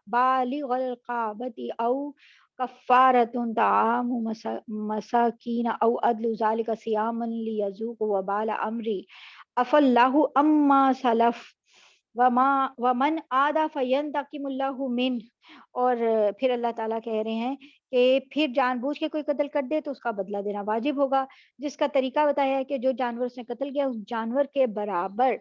بالغ الكعبة او کفارۃ طعام مساکین او عدل ذلك صیاما لیذوقوا وبال امری عفا اللہ عما سلف ومن عاد فینتقم اللہ منہ. اور پھر اللہ تعالیٰ کہہ رہے ہیں کہ پھر جان بوجھ کے کوئی قتل کر دے تو اس کا بدلہ دینا واجب ہوگا، جس کا طریقہ بتایا ہے کہ جو جانور اس نے قتل کیا اس جانور کے برابر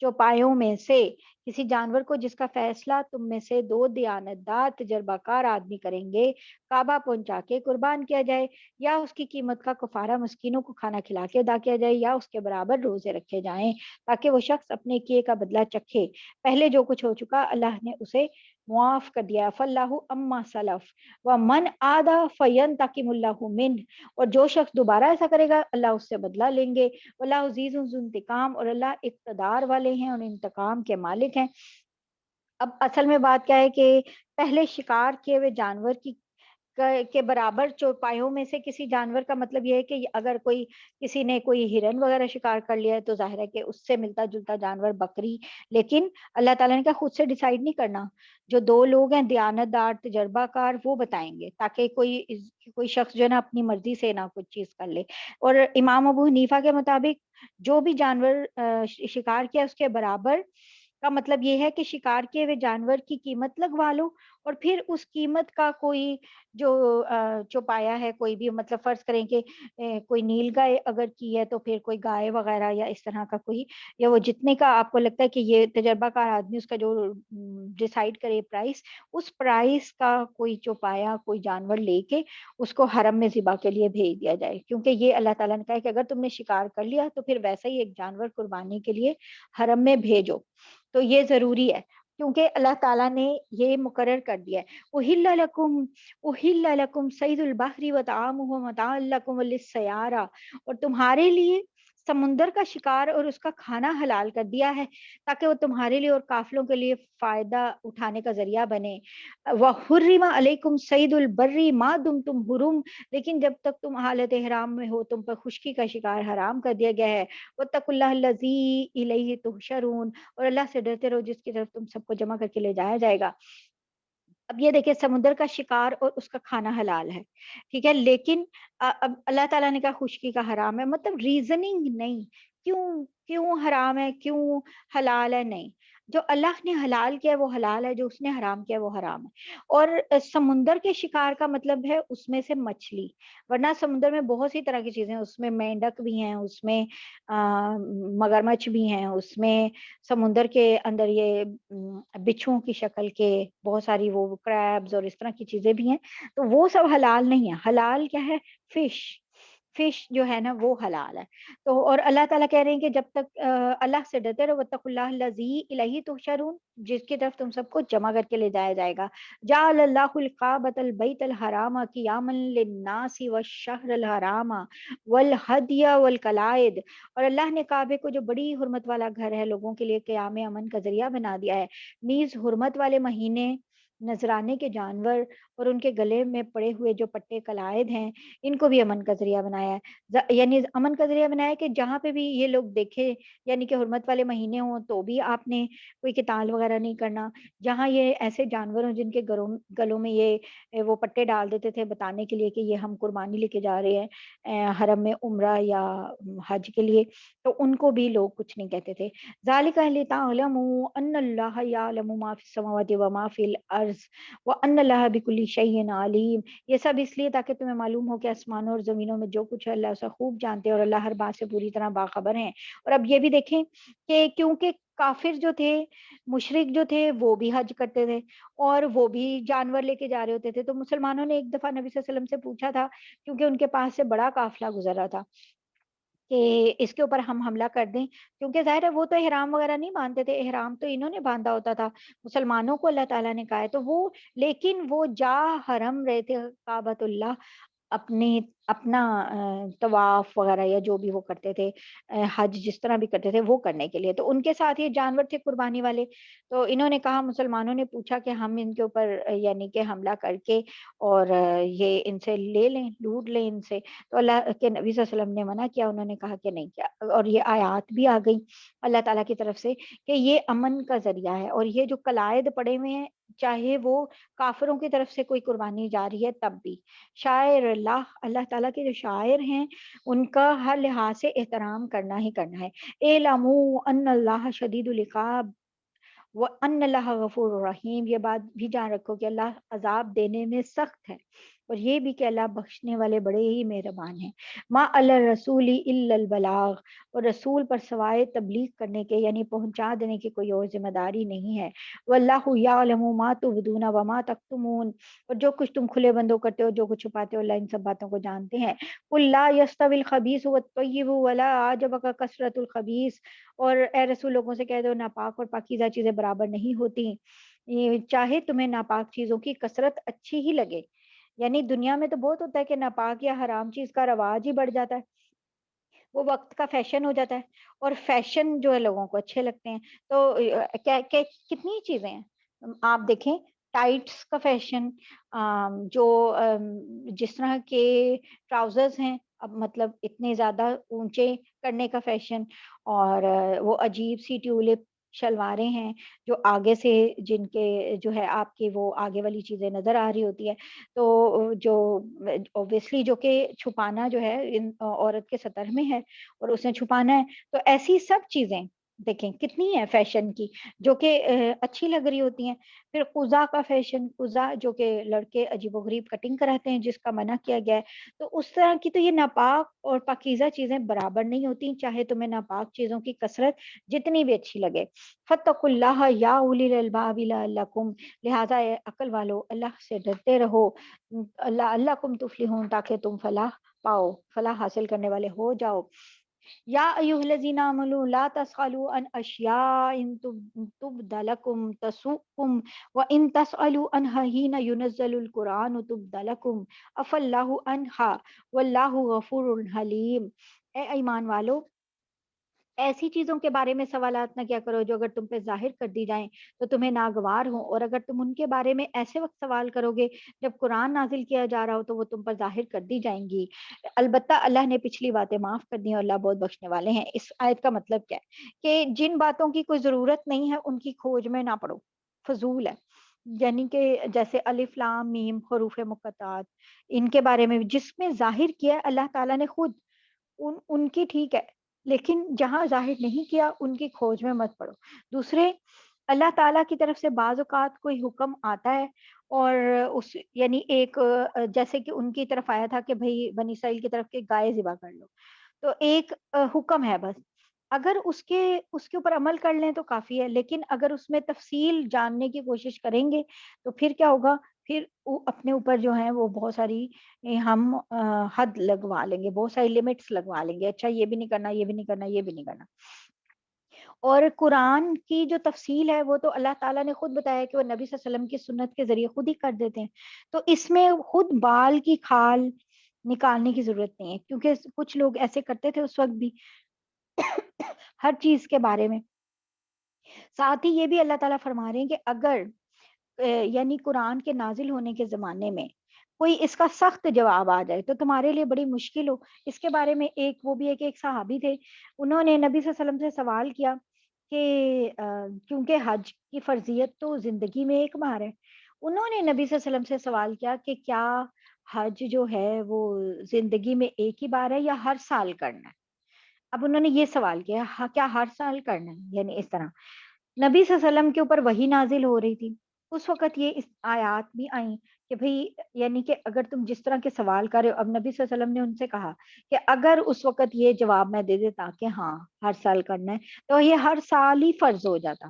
چوپایوں میں سے کسی جانور کو جس کا فیصلہ تم میں سے دو دیانتدار تجربہ کار آدمی کریں گے کعبہ پہنچا کے قربان کیا جائے، یا اس کی قیمت کا کفارہ مسکینوں کو کھانا کھلا کے ادا کیا جائے، یا اس کے برابر روزے رکھے جائیں تاکہ وہ شخص اپنے کیے کا بدلہ چکھے. پہلے جو کچھ ہو چکا اللہ نے اسے معاف کر دیا. فاللہ اما سلف ومن عاد فینتقم اللہ منہ، اور جو شخص دوبارہ ایسا کرے گا اللہ اس سے بدلہ لیں گے. واللہ عزیز ذو انتقام، اور اللہ اقتدار والے ہیں اور انتقام کے مالک ہیں. اب اصل میں بات کیا ہے کہ پہلے شکار کیے ہوئے جانور کی کے برابر چوپایوں میں سے کسی جانور کا مطلب یہ ہے کہ اگر کوئی کسی نے کوئی ہرن وغیرہ شکار کر لیا ہے تو ظاہر ہے کہ اس سے ملتا جلتا جانور بکری. لیکن اللہ تعالیٰ نے کہا خود سے ڈیسائیڈ نہیں کرنا. جو دو لوگ ہیں دیانت دار تجربہ کار وہ بتائیں گے تاکہ کوئی شخص جو ہے نا اپنی مرضی سے نہ کچھ چیز کر لے. اور امام ابو حنیفہ کے مطابق جو بھی جانور شکار کیا اس کے برابر کا مطلب یہ ہے کہ شکار کیے ہوئے جانور کی قیمت لگوا لو اور پھر اس قیمت کا کوئی جو چوپایا ہے کوئی بھی مطلب فرض کریں کہ کوئی نیل گائے اگر کی ہے تو پھر کوئی گائے وغیرہ یا اس طرح کا کوئی یا وہ جتنے کا آپ کو لگتا ہے کہ یہ تجربہ کار آدمی اس کا جو ڈیسائیڈ کرے پرائس اس پرائس کا کوئی چوپایا کوئی جانور لے کے اس کو حرم میں ذبح کے لیے بھیج دیا جائے. کیونکہ یہ اللہ تعالیٰ نے کہا ہے کہ اگر تم نے شکار کر لیا تو پھر ویسا ہی ایک جانور قربانی کے لیے حرم میں بھیجو. تو یہ ضروری ہے کیونکہ اللہ تعالیٰ نے یہ مقرر کر دیا ہے. احل لکم صید البحر وطعامہ متاعا لکم وللسیارہ, اور تمہارے لیے سمندر کا شکار اور اس کا کھانا حلال کر دیا ہے تاکہ وہ تمہارے لیے اور قافلوں کے لیے فائدہ اٹھانے کا ذریعہ بنے. وحرم علیکم صید البر ما دمتم حرم, لیکن جب تک تم حالت احرام میں ہو تم پر خشکی کا شکار حرام کر دیا گیا ہے. واتقوا اللہ الذی الیہ تحشرون, اور اللہ سے ڈرتے رہو جس کی طرف تم سب کو جمع کر کے لے جایا جائے گا. اب یہ دیکھیں سمندر کا شکار اور اس کا کھانا حلال ہے, ٹھیک ہے, لیکن اب اللہ تعالیٰ نے کہا خشکی کا حرام ہے, مطلب ریزننگ نہیں کیوں کیوں حرام ہے کیوں حلال ہے, نہیں, جو اللہ نے حلال کیا وہ حلال ہے, جو اس نے حرام کیا وہ حرام ہے. اور سمندر کے شکار کا مطلب ہے اس میں سے مچھلی, ورنہ سمندر میں بہت سی طرح کی چیزیں, اس میں مینڈک بھی ہیں, اس میں مگرمچھ بھی ہیں, اس میں سمندر کے اندر یہ بچھوؤں کی شکل کے بہت ساری وہ کریبز اور اس طرح کی چیزیں بھی ہیں. تو وہ سب حلال نہیں ہے, حلال کیا ہے فش, فش جو ہے نا وہ حلال ہے. تو اور اللہ تعالیٰ کہہ رہے ہیں کہ جب تک اللہ سے ڈرتے رہو واتقوا اللہ الذی الیہ تحشرون, جس کی طرف تم سب کو جمع کر کے لے جایا جائے گا. جعل اللہ الکعبۃ البیت الحرام قیاما للناس والشہر الحرام والہدی والقلائد, اور اللہ نے کعبے کو جو بڑی حرمت والا گھر ہے لوگوں کے لیے قیام امن کا ذریعہ بنا دیا ہے, نیز حرمت والے مہینے, نذرانے کے جانور اور ان کے گلے میں پڑے ہوئے جو پٹے قلائد ہیں ان کو بھی امن کا ذریعہ بنایا ہے. یعنی امن کا ذریعہ بنایا ہے کہ جہاں پہ بھی یہ لوگ دیکھے یعنی کہ حرمت والے مہینے ہوں تو بھی آپ نے کوئی قتال وغیرہ نہیں کرنا. جہاں یہ ایسے جانور ہوں جن کے گلوں میں یہ وہ پٹے ڈال دیتے تھے بتانے کے لیے کہ یہ ہم قربانی لے کے جا رہے ہیں حرم میں عمرہ یا حج کے لیے, تو ان کو بھی لوگ کچھ نہیں کہتے تھے. ذالک لتعلموا ان اللہ یعلم ما فی السماوات وما فی الارض وان اللہ بکل شیء علیم, یہ سب اس لیے تاکہ تمہیں معلوم ہو کہ آسمانوں اور زمینوں میں جو کچھ ہے اللہ اسے خوب جانتے ہیں اور اللہ ہر بات سے پوری طرح باخبر ہیں. اور اب یہ بھی دیکھیں کہ کیونکہ کافر جو تھے مشرک جو تھے وہ بھی حج کرتے تھے اور وہ بھی جانور لے کے جا رہے ہوتے تھے, تو مسلمانوں نے ایک دفعہ نبی صلی اللہ علیہ وسلم سے پوچھا تھا کیونکہ ان کے پاس سے بڑا قافلہ گزر رہا تھا کہ اس کے اوپر ہم حملہ کر دیں, کیونکہ ظاہر ہے وہ تو احرام وغیرہ نہیں باندھتے تھے, احرام تو انہوں نے باندھا ہوتا تھا, مسلمانوں کو اللہ تعالیٰ نے کہا ہے تو وہ, لیکن وہ جا حرم رہے تھے کعبۃ اللہ اپنا طواف وغیرہ یا جو بھی وہ کرتے تھے حج جس طرح بھی کرتے تھے وہ کرنے کے لیے, تو ان کے ساتھ یہ جانور تھے قربانی والے. تو انہوں نے کہا, مسلمانوں نے پوچھا کہ ہم ان کے اوپر یعنی کہ حملہ کر کے اور یہ ان سے لے لیں لوٹ لیں ان سے, تو اللہ کے نبی صلی اللہ علیہ وسلم نے منع کیا, انہوں نے کہا کہ نہیں کیا, اور یہ آیات بھی آ گئی اللہ تعالیٰ کی طرف سے کہ یہ امن کا ذریعہ ہے. اور یہ جو قلائد پڑے ہوئے ہیں چاہے وہ کافروں کی طرف سے کوئی قربانی جا رہی ہے تب بھی, شاعر اللہ تعالیٰ کے جو شاعر ہیں ان کا ہر لحاظ سے احترام کرنا ہی کرنا ہے. اعلموا ان اللہ شدید العقاب وان اللہ غفور الرحیم, یہ بات بھی جان رکھو کہ اللہ عذاب دینے میں سخت ہے اور یہ بھی کہ اللہ بخشنے والے بڑے ہی مہربان ہیں. ما علی الرسول الا البلاغ, اور رسول پر سوائے تبلیغ کرنے کے یعنی پہنچا دینے کی کوئی اور ذمہ داری نہیں ہے. واللہ یعلم ما تبدون وما تکتمون, اور جو کچھ تم کھلے بندوں کرتے ہو جو کچھ چھپاتے ہو اللہ ان سب باتوں کو جانتے ہیں. قل لا یستوی الخبیث والطیب ولا اعجبک کثرۃ الخبیث, اور اے رسول لوگوں سے کہہ دو ناپاک اور پاکیزہ چیزیں برابر نہیں ہوتی, چاہے تمہیں ناپاک چیزوں کی کثرت اچھی ہی لگے. یعنی دنیا میں تو بہت ہوتا ہے کہ ناپاک یا حرام چیز کا رواج ہی بڑھ جاتا ہے, وہ وقت کا فیشن ہو جاتا ہے, اور فیشن جو ہے لوگوں کو اچھے لگتے ہیں. تو کتنی چیزیں ہیں آپ دیکھیں ٹائٹس کا فیشن، جو جس طرح کے ٹراؤزرز ہیں اب مطلب اتنے زیادہ اونچے کرنے کا فیشن، اور وہ عجیب سی ٹیولپ شلواریں ہیں جو آگے سے جن کے جو ہے آپ کی وہ آگے والی چیزیں نظر آ رہی ہوتی ہے، تو جو اوبیسلی جو کہ چھپانا جو ہے ان عورت کے سطر میں ہے اور اس نے چھپانا ہے، تو ایسی سب چیزیں دیکھیں کتنی ہے فیشن کی جو کہ اچھی لگ رہی ہوتی ہیں۔ پھر قزا کا فیشن، قزا جو کہ لڑکے عجیب و غریب کٹنگ کراتے ہیں جس کا منع کیا گیا ہے، تو اس طرح کی تو یہ ناپاک اور پاکیزہ چیزیں برابر نہیں ہوتی، چاہے تمہیں ناپاک چیزوں کی کثرت جتنی بھی اچھی لگے۔ فاتقوا اللہ یا اولی الالباب لعلکم، لہذا اے عقل والو اللہ سے ڈرتے رہو، لعلکم تفلحون، تاکہ تم فلاح پاؤ، فلاح حاصل کرنے والے ہو جاؤ۔ یا ایھا الذین آمنوا لا تسألوا عن اشیاء ان تبد لکم تسؤکم وان تسألوا عنها حین ينزل القرآن تبد لکم عفا اللہ عنہا واللہ غفور حلیم۔ اے ایمان والو، ایسی چیزوں کے بارے میں سوالات نہ کیا کرو جو اگر تم پہ ظاہر کر دی جائیں تو تمہیں ناگوار ہوں، اور اگر تم ان کے بارے میں ایسے وقت سوال کرو گے جب قرآن نازل کیا جا رہا ہو تو وہ تم پر ظاہر کر دی جائیں گی۔ البتہ اللہ نے پچھلی باتیں معاف کر دی ہیں اور اللہ بہت بخشنے والے ہیں۔ اس آیت کا مطلب کیا ہے کہ جن باتوں کی کوئی ضرورت نہیں ہے ان کی کھوج میں نہ پڑو، فضول ہے۔ یعنی کہ جیسے الف لام میم حروف مقطعات، ان کے بارے میں جس میں ظاہر کیا ہے اللہ تعالیٰ نے خود، ان کی ٹھیک ہے، لیکن جہاں ظاہر نہیں کیا ان کی کھوج میں مت پڑو۔ دوسرے، اللہ تعالیٰ کی طرف سے بعض اوقات کوئی حکم آتا ہے اور اس یعنی ایک جیسے کہ ان کی طرف آیا تھا کہ بھئی بنی اسرائیل کی طرف کہ گائے ذبح کر لو، تو ایک حکم ہے بس، اگر اس کے اوپر عمل کر لیں تو کافی ہے، لیکن اگر اس میں تفصیل جاننے کی کوشش کریں گے تو پھر کیا ہوگا، پھر اپنے اوپر جو ہے وہ بہت ساری ہم حد لگوا لیں گے، بہت ساری لمٹس لگوا لیں گے، اچھا یہ بھی نہیں کرنا، یہ بھی نہیں کرنا، یہ بھی نہیں کرنا۔ اور قرآن کی جو تفصیل ہے وہ تو اللہ تعالیٰ نے خود بتایا کہ وہ نبی صلی اللہ علیہ وسلم کی سنت کے ذریعے خود ہی کر دیتے ہیں، تو اس میں خود بال کی کھال نکالنے کی ضرورت نہیں ہے، کیونکہ کچھ لوگ ایسے کرتے تھے اس وقت بھی ہر چیز کے بارے میں۔ ساتھ ہی یہ بھی اللہ تعالیٰ فرما رہے ہیں کہ اگر یعنی قرآن کے نازل ہونے کے زمانے میں کوئی اس کا سخت جواب آ جائے تو تمہارے لیے بڑی مشکل ہو۔ اس کے بارے میں ایک وہ بھی ہے کہ ایک صحابی تھے، انہوں نے نبی صلی اللہ علیہ وسلم سے سوال کیا کہ کیونکہ حج کی فرضیت تو زندگی میں ایک بار ہے، انہوں نے نبی صلی اللہ علیہ وسلم سے سوال کیا کہ کیا حج جو ہے وہ زندگی میں ایک ہی بار ہے یا ہر سال کرنا ہے؟ اب انہوں نے یہ سوال کیا کیا ہر سال کرنا ہے، یعنی اس طرح نبی صلی اللہ علیہ وسلم کے اوپر وحی نازل ہو رہی تھی، اس وقت یہ اس آیات بھی آئیں کہ بھئی یعنی کہ اگر تم جس طرح کے سوال کر رہے ہو، اب نبی صلی اللہ علیہ وسلم نے ان سے کہا کہ اگر اس وقت یہ جواب میں دے دیتا کہ ہاں ہر سال کرنا ہے تو یہ ہر سال ہی فرض ہو جاتا،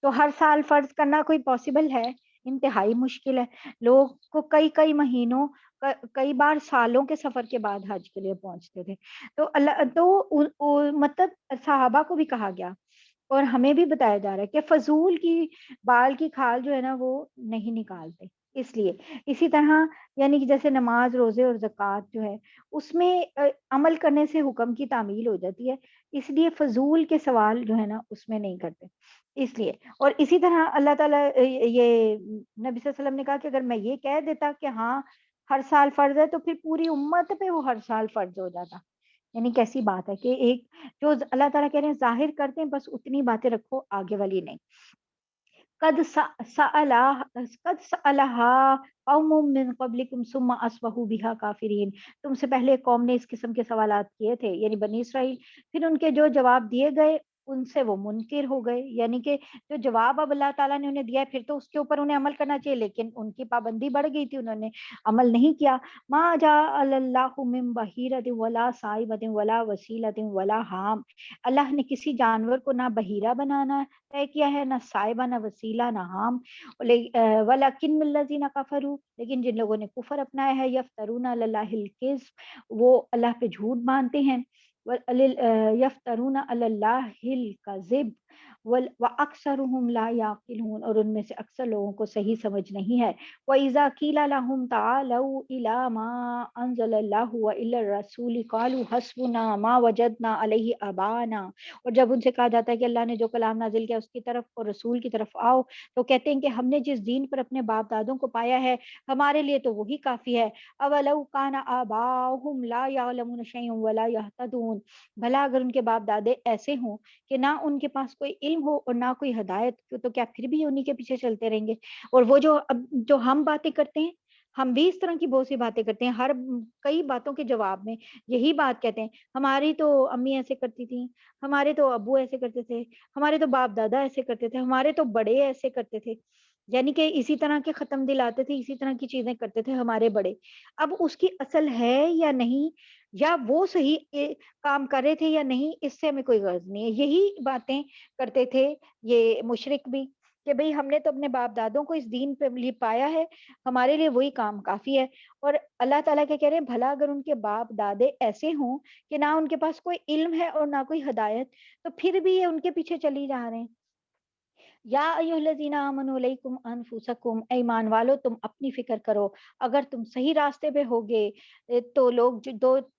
تو ہر سال فرض کرنا کوئی پاسبل ہے؟ انتہائی مشکل ہے، لوگ کو کئی کئی مہینوں کئی بار سالوں کے سفر کے بعد حج کے لیے پہنچتے تھے، تو اللہ تو مطلب صحابہ کو بھی کہا گیا اور ہمیں بھی بتایا جا رہا ہے کہ فضول کی بال کی کھال جو ہے نا وہ نہیں نکالتے، اس لیے اسی طرح یعنی کہ جیسے نماز روزے اور زکوٰۃ جو ہے اس میں عمل کرنے سے حکم کی تعمیل ہو جاتی ہے، اس لیے فضول کے سوال جو ہے نا اس میں نہیں کرتے، اس لیے۔ اور اسی طرح اللہ تعالیٰ یہ نبی صلی اللہ علیہ وسلم نے کہا کہ اگر میں یہ کہہ دیتا کہ ہاں ہر سال فرض ہے تو پھر پوری امت پہ وہ ہر سال فرض ہو جاتا، یعنی کیسی بات ہے کہ ایک جو اللہ تعالیٰ کہہ رہے ہیں ظاہر کرتے ہیں بس اتنی باتیں رکھو، آگے والی نہیں۔ قد سألها قوم من قبلكم ثم اصبحوا بها کافرین، تم سے پہلے قوم نے اس قسم کے سوالات کیے تھے یعنی بنی اسرائیل، پھر ان کے جو جواب دیے گئے ان سے وہ منکر ہو گئے، یعنی کہ جو جواب اب اللہ تعالیٰ نے انہیں دیا ہے پھر تو اس کے اوپر انہیں عمل کرنا چاہیے، لیکن ان کی پابندی بڑھ گئی تھی، انہوں نے عمل نہیں کیا۔ ما جعل اللہ من بحیرۃ ولا صائبۃ ولا وسیلۃ ولا حام، اللہ نے کسی جانور کو نہ بحیرہ بنانا طے کیا ہے، نہ صائبہ، نہ وسیلہ، نہ حام، ولیکن الذین کفروا، لیکن جن لوگوں نے کفر اپنایا ہے، یفترون علی اللہ الکذب، وہ اللہ پہ جھوٹ باندھتے ہیں، یفترون علی اللہ الکذب، وَأَكْثَرُهُمْ لَا يَعْقِلُونَ، اور ان میں سے اکثر لوگوں کو صحیح سمجھ نہیں ہے۔ وَإِذَا قِيلَ لَهُمْ تَعَالَوْا إِلَى مَا أَنزَلَ اللَّهُ وَإِلَى الرَّسُولِ قَالُوا حَسْبُنَا مَا وَجَدْنَا عَلَيْهِ آبَاءَنَا، اور جب ان سے کہا جاتا ہے کہ اللہ نے جو کلام نازل کیا اس کی طرف اور رسول کی طرف آؤ، تو کہتے ہیں کہ ہم نے جس دین پر اپنے باپ دادوں کو پایا ہے ہمارے لیے تو وہی کافی ہے۔ اَوَلَوْ كَانَ آبَاؤُهُمْ لَا يَعْلَمُونَ شَيْئًا وَلَا يَهْتَدُونَ، بھلا اگر ان کے باپ دادے ایسے ہوں کہ نہ ان کے پاس کوئی علم ہو اور نہ کوئی ہدایت، تو کیا پھر بھی انہی کے پیچھے چلتے رہیں گے؟ اور وہ جو ہم باتیں کرتے ہیں، ہم بھی اس طرح کی بہت سی باتیں کرتے ہیں، کئی باتوں کے جواب میں یہی بات کہتے ہیں، ہماری تو امی ایسے کرتی تھیں، ہمارے تو ابو ایسے کرتے تھے، ہمارے تو باپ دادا ایسے کرتے تھے، ہمارے تو بڑے ایسے کرتے تھے، یعنی کہ اسی طرح کے ختم دل آتے تھے، اسی طرح کی چیزیں کرتے تھے ہمارے بڑے۔ اب اس کی اصل ہے یا نہیں، یا وہ صحیح کام کر رہے تھے یا نہیں، اس سے ہمیں کوئی غرض نہیں ہے، یہی باتیں کرتے تھے یہ مشرک بھی، کہ بھئی ہم نے تو اپنے باپ دادوں کو اس دین پہ لیے پایا ہے، ہمارے لیے وہی کام کافی ہے۔ اور اللہ تعالیٰ کیا کہہ رہے ہیں، بھلا اگر ان کے باپ دادے ایسے ہوں کہ نہ ان کے پاس کوئی علم ہے اور نہ کوئی ہدایت، تو پھر بھی یہ ان کے پیچھے چلی جا رہے ہیں۔ یا ایھا الذین آمنوا علیکم انفسکم، اے ایمان والو تم اپنی فکر کرو، اگر تم صحیح راستے پہ ہوگے تو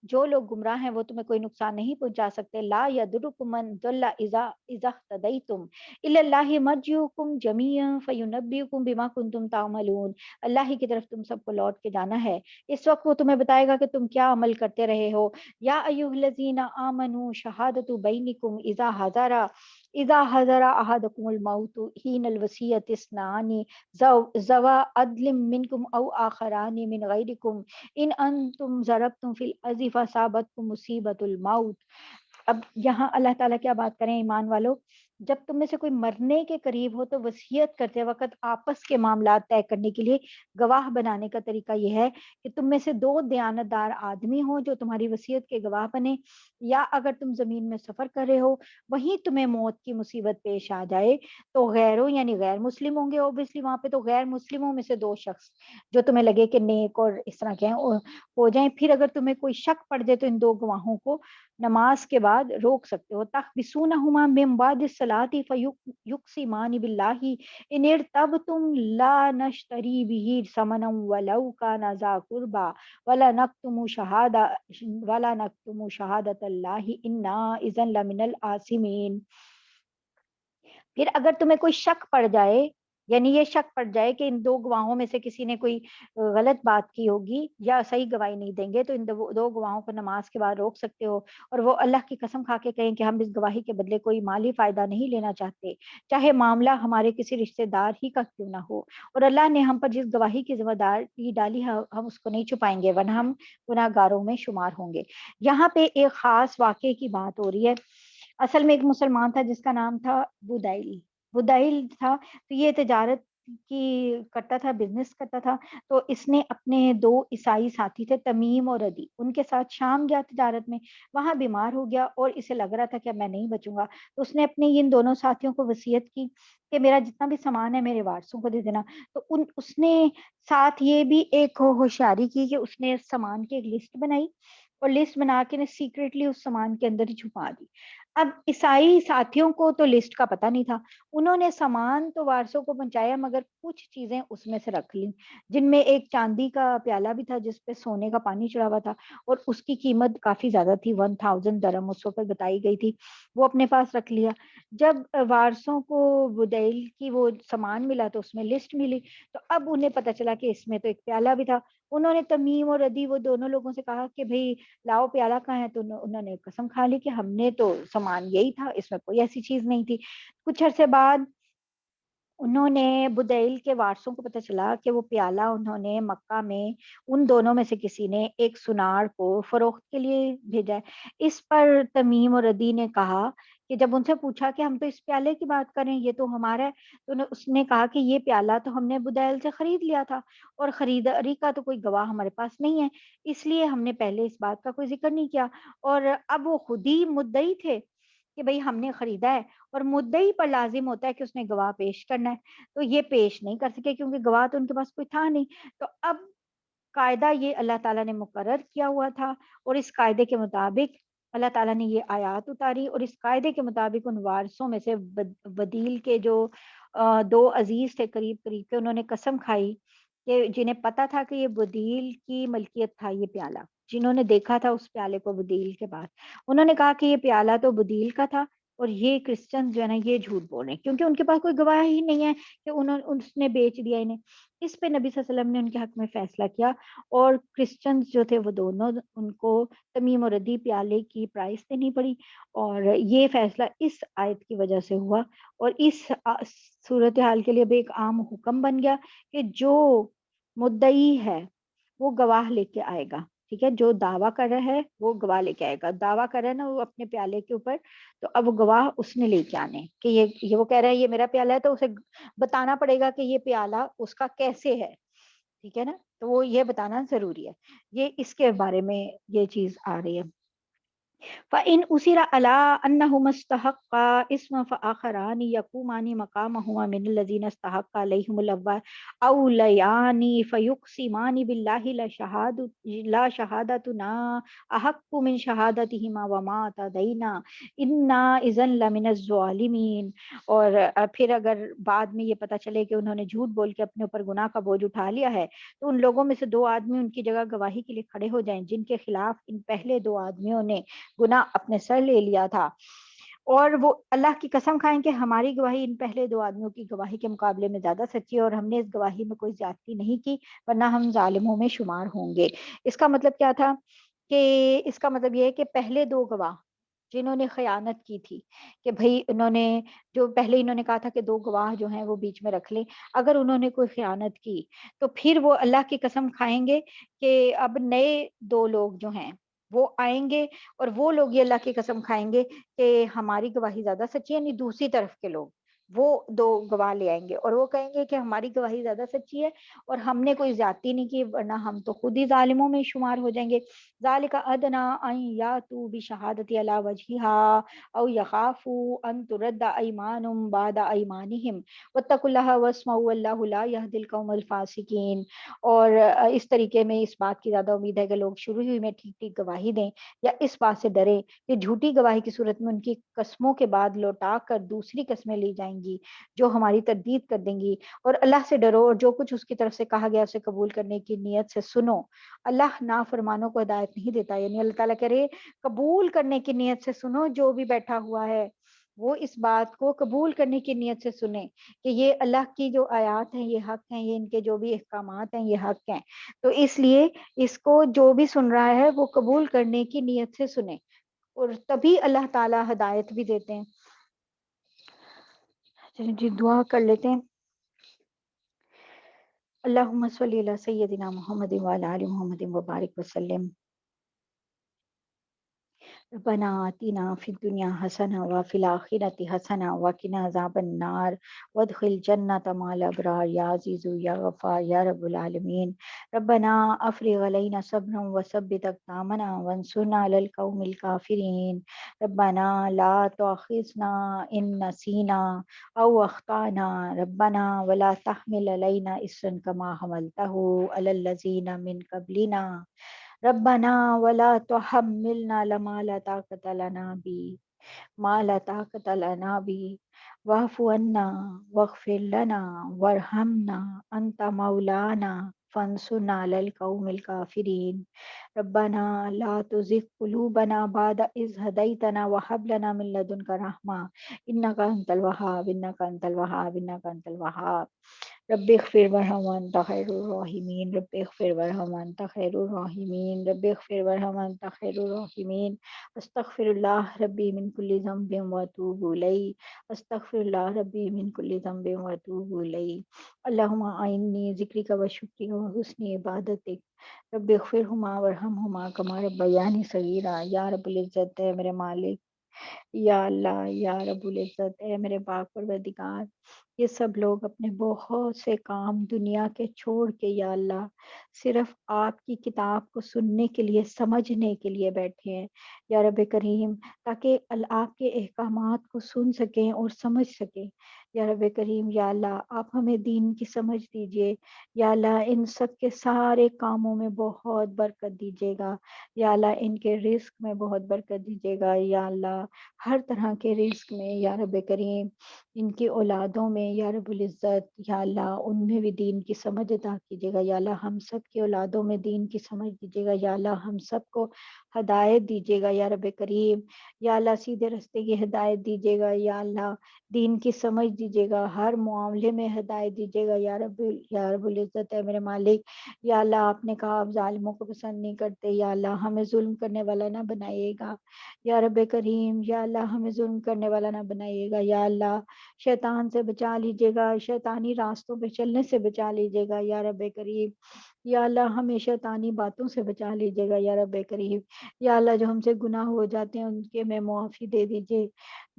جو لوگ گمراہ ہیں وہ تمہیں کوئی نقصان نہیں پہنچا سکتے۔ لا یضرکم من ضل اذا اهتدیتم الی اللہ مرجعکم جمیعا فینبئکم بما کنتم تعملون، اللہ ہی کی طرف تم سب کو لوٹ کے جانا ہے، اس وقت وہ تمہیں بتائے گا کہ تم کیا عمل کرتے رہے ہو۔ یا ایھا الذین آمنوا شہادۃ بینکم اذا حضر احدکم الموت حین الوصیۃ اثنان ذوی عدل منکم او آخران من غیرکم ان انتم ضربتم فی الارض فاصابتکم مصیبۃ الموت۔ اب یہاں اللہ تعالیٰ کیا بات کریں، ایمان والو، جب تم میں سے کوئی مرنے کے قریب ہو تو وصیت کرتے وقت آپس کے معاملات طے کرنے کے لیے گواہ بنانے کا طریقہ یہ ہے کہ تم میں سے دو دیانتدار آدمی ہوں جو تمہاری وصیت کے گواہ بنے، یا اگر تم زمین میں سفر کر رہے ہو وہیں تمہیں موت کی مصیبت پیش آ جائے تو غیروں یعنی غیر مسلم ہوں گے، اوبیسلی وہاں پہ تو غیر مسلموں میں سے دو شخص جو تمہیں لگے کہ نیک اور اس طرح کے ہیں ہو جائیں، پھر اگر تمہیں کوئی شک پڑ جائے تو ان دو گواہوں کو نماز کے بعد روک سکتے ہو۔ تحبسونہما من بعد الصلاۃ فیقسمان باللہ ان ارتبتم لا نشتری بہ ثمنا ولو کان ذا قربی ولا نکتم شہادۃ اللہ انا اذا لمن الآثمین۔ پھر اگر تمہیں کوئی شک پڑ جائے، یعنی یہ شک پڑ جائے کہ ان دو گواہوں میں سے کسی نے کوئی غلط بات کی ہوگی یا صحیح گواہی نہیں دیں گے، تو ان دو گواہوں کو نماز کے بعد روک سکتے ہو، اور وہ اللہ کی قسم کھا کے کہیں کہ ہم اس گواہی کے بدلے کوئی مالی فائدہ نہیں لینا چاہتے، چاہے معاملہ ہمارے کسی رشتہ دار ہی کا کیوں نہ ہو، اور اللہ نے ہم پر جس گواہی کی ذمہ داری ڈالی ہے ہم اس کو نہیں چھپائیں گے ورنہ ہم گناہ گاروں میں شمار ہوں گے۔ یہاں پہ ایک خاص واقعے کی بات ہو رہی ہے۔ اصل میں ایک مسلمان تھا جس کا نام تھا بدائل تھا، تو یہ تجارت کی کرتا تھا، بزنس کرتا تھا، تو اس نے اپنے دو عیسائی ساتھی تھے تمیم اور ردی، ان کے ساتھ شام گیا تجارت میں، وہاں بیمار ہو گیا اور اسے لگ رہا تھا کہ اب میں نہیں بچوں گا، تو اس نے اپنے ان دونوں ساتھیوں کو وصیت کی کہ میرا جتنا بھی سامان ہے میرے وارثوں کو دے دینا، تو اس نے ساتھ یہ بھی ایک ہوشیاری کی کہ اس نے سامان کی ایک لسٹ بنائی اور لسٹ بنا کے سیکریٹلی اس سامان کے اندر ہی چھپا دی۔ اب عیسائی ساتھیوں کو تو لسٹ کا پتہ نہیں تھا، انہوں نے سامان تو وارثوں کو پہنچایا مگر کچھ چیزیں اس میں سے رکھ لیں، جن میں ایک چاندی کا پیالہ بھی تھا جس پہ سونے کا پانی چڑھا ہوا تھا اور اس کی قیمت کافی زیادہ تھی، 1000 درہم اس وقت بتائی گئی تھی، وہ اپنے پاس رکھ لیا۔ جب وارثوں کو بدیل کی وہ سامان ملا تو اس میں لسٹ ملی، تو اب انہیں پتہ چلا کہ اس میں تو ایک پیالہ بھی تھا، انہوں نے تمیم اور ردی وہ دونوں لوگوں سے کہا کہ بھئی لاؤ پیالہ کہاں ہے، تو انہوں نے قسم کھا لی کہ ہم نے تو سامان یہی تھا، اس میں کوئی ایسی چیز نہیں تھی۔ کچھ عرصے بعد انہوں نے بدیل کے وارثوں کو پتہ چلا کہ وہ پیالہ انہوں نے مکہ میں ان دونوں میں سے کسی نے ایک سنار کو فروخت کے لیے بھیجا ہے۔ اس پر تمیم اور ردی نے کہا کہ جب ان سے پوچھا کہ ہم تو اس پیالے کی بات کریں، یہ تو ہمارا ہے، تو اس نے کہا کہ یہ پیالہ تو ہم نے بدیل سے خرید لیا تھا اور خریداری کا تو کوئی گواہ ہمارے پاس نہیں ہے، اس لیے ہم نے پہلے اس بات کا کوئی ذکر نہیں کیا، اور اب وہ خود ہی مدعی تھے کہ بھئی ہم نے خریدا ہے، اور مدعی پر لازم ہوتا ہے کہ اس نے گواہ پیش کرنا ہے، تو یہ پیش نہیں کر سکے کیونکہ گواہ تو ان کے پاس کوئی تھا نہیں، تو اب قاعدہ یہ اللہ تعالیٰ نے مقرر کیا ہوا تھا، اور اس قاعدے کے مطابق اللہ تعالیٰ نے یہ آیات اتاری اور اس قاعدے کے مطابق ان وارثوں میں سے بدیل کے جو دو عزیز تھے قریب قریب کے، انہوں نے قسم کھائی کہ جنہیں پتا تھا کہ یہ بدیل کی ملکیت تھا یہ پیالہ، جنہوں نے دیکھا تھا اس پیالے کو بدیل کے بعد، انہوں نے کہا کہ یہ پیالہ تو بدیل کا تھا اور یہ کرسچن جو ہے نا یہ جھوٹ بول رہے ہیں، کیونکہ ان کے پاس کوئی گواہ ہی نہیں ہے کہ اس نے بیچ دیا انہیں۔ اس پہ نبی صلی اللہ علیہ وسلم نے ان کے حق میں فیصلہ کیا، اور کرسچنز جو تھے وہ دونوں ان کو تمیم اور ردی پیالے کی پرائس دینی پڑی، اور یہ فیصلہ اس آیت کی وجہ سے ہوا، اور اس صورتحال کے لیے بھی ایک عام حکم بن گیا کہ جو مدعی ہے وہ گواہ لے کے آئے گا، ٹھیک ہے، جو دعویٰ کر رہا ہے وہ گواہ لے کے آئے گا، دعویٰ کر رہا ہے نا وہ اپنے پیالے کے اوپر، تو اب وہ گواہ اس نے لے کے آنے کہ یہ وہ کہہ رہا ہے یہ میرا پیالہ ہے، تو اسے بتانا پڑے گا کہ یہ پیالہ اس کا کیسے ہے، ٹھیک ہے نا، تو وہ یہ بتانا ضروری ہے، یہ اس کے بارے میں یہ چیز آ رہی ہے۔ فَإِنْ أُثِرَ عَلَىٰ أَنَّهُمَا اسْتَحَقَّا إِثْمًا فَآخَرَانِ يَقُومَانِ مَقَامَهُمَا مِنَ الَّذِينَ اسْتَحَقَّ عَلَيْهِمُ الْأَوْلَيَانِ فَيُقْسِمَانِ بِاللَّهِ لَا شَهَادَتُنَا أَحَقُّ مِنْ شَهَادَتِهِمَا وَمَا اعْتَدَيْنَا إِنَّا إِذًا لَّمِنَ الظَّالِمِينَ۔ اور پھر اگر بعد میں یہ پتہ چلے کہ انہوں نے جھوٹ بول کے اپنے اوپر گناہ کا بوجھ اٹھا لیا ہے، تو ان لوگوں میں سے دو آدمی ان کی جگہ گواہی کے لیے کھڑے ہو جائیں جن کے خلاف ان پہلے دو آدمیوں نے گناہ اپنے سر لے لیا تھا، اور وہ اللہ کی قسم کھائیں کہ ہماری گواہی ان پہلے دو آدمیوں کی گواہی کے مقابلے میں زیادہ سچی ہے اور ہم نے اس گواہی میں کوئی زیادتی نہیں کی ورنہ ہم ظالموں میں شمار ہوں گے۔ اس کا مطلب کیا تھا کہ اس کا مطلب یہ ہے کہ پہلے دو گواہ جنہوں نے خیانت کی تھی کہ بھئی انہوں نے جو پہلے انہوں نے کہا تھا کہ دو گواہ جو ہیں وہ بیچ میں رکھ لیں، اگر انہوں نے کوئی خیانت کی تو پھر وہ اللہ کی قسم کھائیں گے کہ اب نئے دو لوگ جو ہیں وہ آئیں گے اور وہ لوگ یہ اللہ کی قسم کھائیں گے کہ ہماری گواہی زیادہ سچی ہے، یعنی دوسری طرف کے لوگ وہ دو گواہ لے آئیں گے اور وہ کہیں گے کہ ہماری گواہی زیادہ سچی ہے اور ہم نے کوئی زیادتی نہیں کی ورنہ ہم تو خود ہی ظالموں میں شمار ہو جائیں گے۔ ذالک ادنی ان یاتوا بشہادۃ علی وجہہا او یخافوا ان ترد ایمان بعد ایمانہم واتقوا اللہ واسمعوا واللہ لا یہدی القوم الفاسقین۔ اور اس طریقے میں اس بات کی زیادہ امید ہے کہ لوگ شروع ہی میں ٹھیک ٹھیک گواہی دیں یا اس بات سے ڈریں کہ جھوٹی گواہی کی صورت میں ان کی قسموں کے بعد لوٹا کر دوسری قسمیں لی جائیں گی جو ہماری تردید کر دیں گی، اور اللہ سے ڈرو اور جو کچھ اس کی طرف سے کہا گیا اسے قبول کرنے کی نیت سے سنو۔ اللہ نافرمانوں کو ہدایت نہیں دیتا، یعنی اللہ تعالیٰ کہہ رہے قبول کرنے کی نیت سے سنو، جو بھی بیٹھا ہوا ہے وہ اس بات کو قبول کرنے کی نیت سے سنیں کہ یہ اللہ کی جو آیات ہیں یہ حق ہیں، یہ ان کے جو بھی احکامات ہیں یہ حق ہیں، تو اس لیے اس کو جو بھی سن رہا ہے وہ قبول کرنے کی نیت سے سنیں، اور تبھی اللہ تعالیٰ ہدایت بھی دیتے ہیں۔ چلیں جی دعا کر لیتے ہیں۔ اللہم صلی علی سیدنا محمد وعلی آل محمد وبارک وسلم۔ ربنا آتنا فی الدنیا حسنہ وفی الآخرۃ حسنہ وقنا عذاب النار وادخل جنۃ مع الابرار یا عزیز یا غفار یا رب العالمین۔ ربنا افرغ علینا صبرا وثبت اقدامنا وانصرنا علی القوم الکافرین۔ ربنا لا تؤاخذنا ان نسینا او اخطانا ربنا ولا تحمل علینا اصرا کما حملته علی الذین من قبلنا ربنا ولا تحملنا لما لا طاقة لنا به ما لا طاقة لنا به واعف عنا واغفر لنا وارحمنا أنت مولانا فانصرنا على القوم الكافرين۔ ربنا لا تزغ قلوبنا بعد إذ هديتنا وهب لنا من لدنك رحمة إنك أنت الوهاب إنك أنت الوهاب إنك أنت الوهاب۔ رب اغفر وارحم وانت خیر الراحمین، رب اغفر وارحم وانت خیر الراحمین، رب اغفر وارحم وانت خیر الراحمین۔ استغفر اللہ ربی من کل ذنب واتوب الیہ، استغفر اللہ ربی من کل ذنب واتوب الیہ۔ اللہم اعنی ذکرک و شکرک و حسن عبادتک، رب اغفرہما وارحمہما کما ربیانی صغیرا۔ یا رب العزت ہے میرے مالک، یا اللہ یا رب العزت اے میرے پاک پروردگار، یہ سب لوگ اپنے بہت سے کام دنیا کے چھوڑ کے یا اللہ صرف آپ کی کتاب کو سننے کے لیے سمجھنے کے لیے بیٹھے ہیں یا رب کریم، تاکہ آپ کے احکامات کو سن سکیں اور سمجھ سکیں۔ یا رب کریم یا اللہ آپ ہمیں دین کی سمجھ دیجیے، یا اللہ ان سب کے سارے کاموں میں بہت برکت دیجیے گا، یا اللہ ان کے رزق میں بہت برکت دیجیے گا، یا اللہ ہر طرح کے رزق میں یا رب کریم، ان کی اولادوں میں یا رب العزت یا اللہ ان میں بھی دین کی سمجھ عطا کیجیے گا، یا اللہ ہم سب کی اولادوں میں دین کی سمجھ دیجیے گا، یا اللہ ہم سب کو ہدایت دیجیے گا یا رب کریم، یا اللہ سیدھے راستے کی ہدایت دیجیے گا، یا اللہ دین کی سمجھ دیجیے گا، ہر معاملے میں ہدایت دیجیے گا یا رب العزت ہے میرے مالک، یا اللہ آپ نے کہا آپ ظالموں کو پسند نہیں کرتے، یا اللہ ہمیں ظلم کرنے والا نہ بنائیے گا یا رب کریم، یا اللہ ہمیں ظلم کرنے والا نہ بنائیے گا، یا اللہ شیطان سے بچا لیجیے گا، شیطانی راستوں پہ چلنے سے بچا لیجیے گا یا رب کریم، یا اللہ ہمیں شیطانی باتوں سے بچا لیجیے گا یا رب کریم، یا اللہ جو ہم سے گناہ ہو جاتے ہیں ان کے میں معافی دے دیجیے،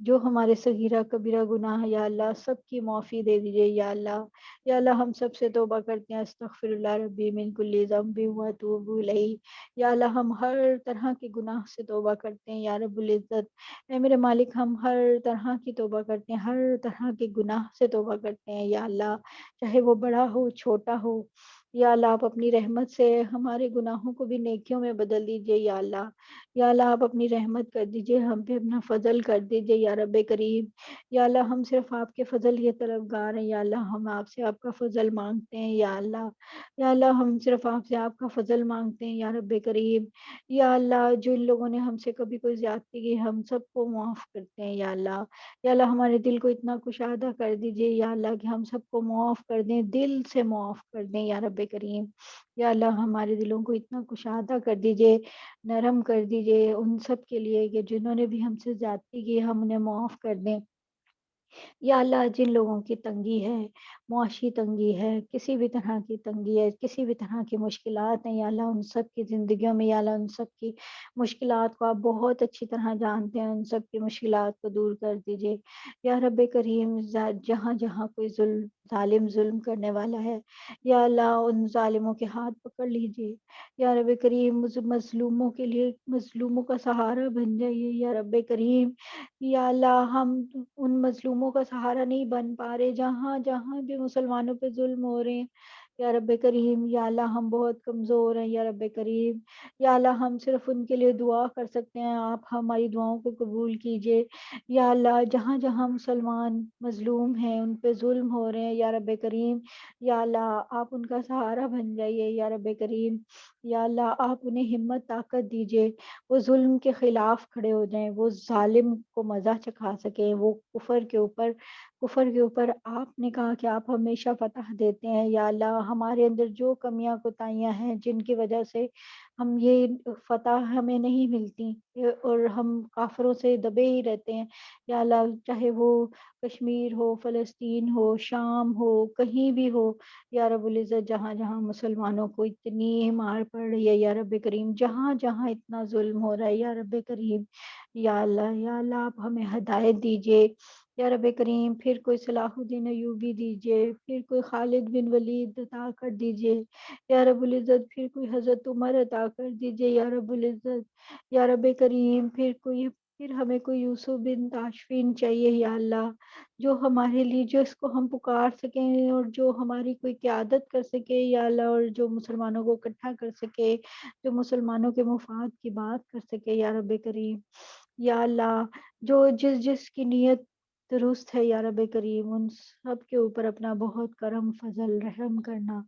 جو ہمارے صغیرہ کبیرہ گناہ ہے یا اللہ سب کی معافی دے دیجیے یا اللہ، یا اللہ ہم سب سے توبہ کرتے ہیں، استغفر اللہ ربی من کل ذنب و اتوب الیہ، یا اللہ ہم ہر طرح کے گناہ سے توبہ کرتے ہیں یا رب العزت، اے میرے مالک ہم ہر طرح کی توبہ کرتے ہیں، ہر طرح کے گناہ سے توبہ کرتے ہیں یا اللہ، چاہے وہ بڑا ہو چھوٹا ہو، یا اللہ آپ اپنی رحمت سے ہمارے گناہوں کو بھی نیکیوں میں بدل دیجیے یا اللہ، یا اللہ آپ اپنی رحمت کر دیجیے، ہم پہ اپنا فضل کر دیجیے یا رب کریم، یا اللہ ہم صرف آپ کے فضل کے طلبگار ہیں یا اللہ، ہم آپ سے آپ کا فضل مانگتے ہیں یا اللہ، یا اللہ ہم صرف آپ سے آپ کا فضل مانگتے ہیں یا رب کریم، یا اللہ جن لوگوں نے ہم سے کبھی کوئی زیادتی کی ہم سب کو معاف کرتے ہیں یا اللہ، یا اللہ ہمارے دل کو اتنا کشادہ کر دیجیے یا اللہ کہ ہم سب کو معاف کر دیں، دل سے معاف کر دیں یا رب کریم، یا اللہ ہمارے دلوں کو اتنا کشادہ کر دیجیے، نرم کر دیجیے ان سب کے لیے کہ جنہوں نے بھی ہم سے زیادتی کی ہم انہیں معاف کر دیں، یا اللہ جن لوگوں کی تنگی ہے، معاشی تنگی ہے، کسی بھی طرح کی تنگی ہے، کسی بھی طرح کی مشکلات ہیں یا اللہ ان سب کی زندگیوں میں، یا اللہ ان سب کی مشکلات کو آپ بہت اچھی طرح جانتے ہیں، ان سب کی مشکلات کو دور کر دیجیے یا رب کریم، جہاں جہاں کوئی ظالم ظلم کرنے والا ہے یا اللہ ان ظالموں کے ہاتھ پکڑ لیجیے یا رب کریم، مظلوموں کے لیے مظلوموں کا سہارا بن جائیے یا رب کریم، یا اللہ ہم ان مظلوموں کا سہارا نہیں بن پا رہے جہاں جہاں بھی مسلمانوں پہ ظلم ہو رہے ہیں یا رب کریم، یا اللہ ہم بہت کمزور ہیں یا رب کریم، یا اللہ ہم صرف ان کے لیے دعا کر سکتے ہیں، آپ ہماری دعاؤں کو قبول کیجیے یا اللہ، جہاں جہاں مسلمان مظلوم ہیں ان پہ ظلم ہو رہے ہیں یا رب کریم، یا اللہ آپ ان کا سہارا بن جائیے یا رب کریم، یا اللہ آپ انہیں ہمت طاقت دیجیے، وہ ظلم کے خلاف کھڑے ہو جائیں، وہ ظالم کو مزہ چکھا سکیں، وہ کفر کے اوپر آپ نے کہا کہ آپ ہمیشہ فتح دیتے ہیں یا اللہ، ہمارے اندر جو کمیاں کوتاہیاں ہیں جن کی وجہ سے ہم یہ فتح ہمیں نہیں ملتی اور ہم کافروں سے دبے ہی رہتے ہیں یا اللہ، چاہے وہ کشمیر ہو، فلسطین ہو، شام ہو، کہیں بھی ہو یا رب العزت، جہاں جہاں مسلمانوں کو اتنی مار پڑ رہی ہے یا رب کریم، جہاں جہاں اتنا ظلم ہو رہا ہے یا رب کریم، یا اللہ آپ ہمیں ہدایت دیجیے یا رب کریم، پھر کوئی صلاح الدین ایوبی دیجیے، پھر کوئی خالد بن ولید عطا کر دیجیے یا رب العزت، پھر کوئی حضرت عمر عطا کر دیجیے یا رب العزت یا رب کریم، پھر ہمیں کوئی یوسف بن تاشفین چاہیے یا اللہ، جو ہمارے لیے، جو اس کو ہم پکار سکیں اور جو ہماری کوئی قیادت کر سکے یا اللہ، اور جو مسلمانوں کو اکٹھا کر سکے، جو مسلمانوں کے مفاد کی بات کر سکے یا رب کریم، یا اللہ جو جس جس کی نیت درست ہے یا رب کریم، ان سب کے اوپر اپنا بہت کرم فضل رحم کرنا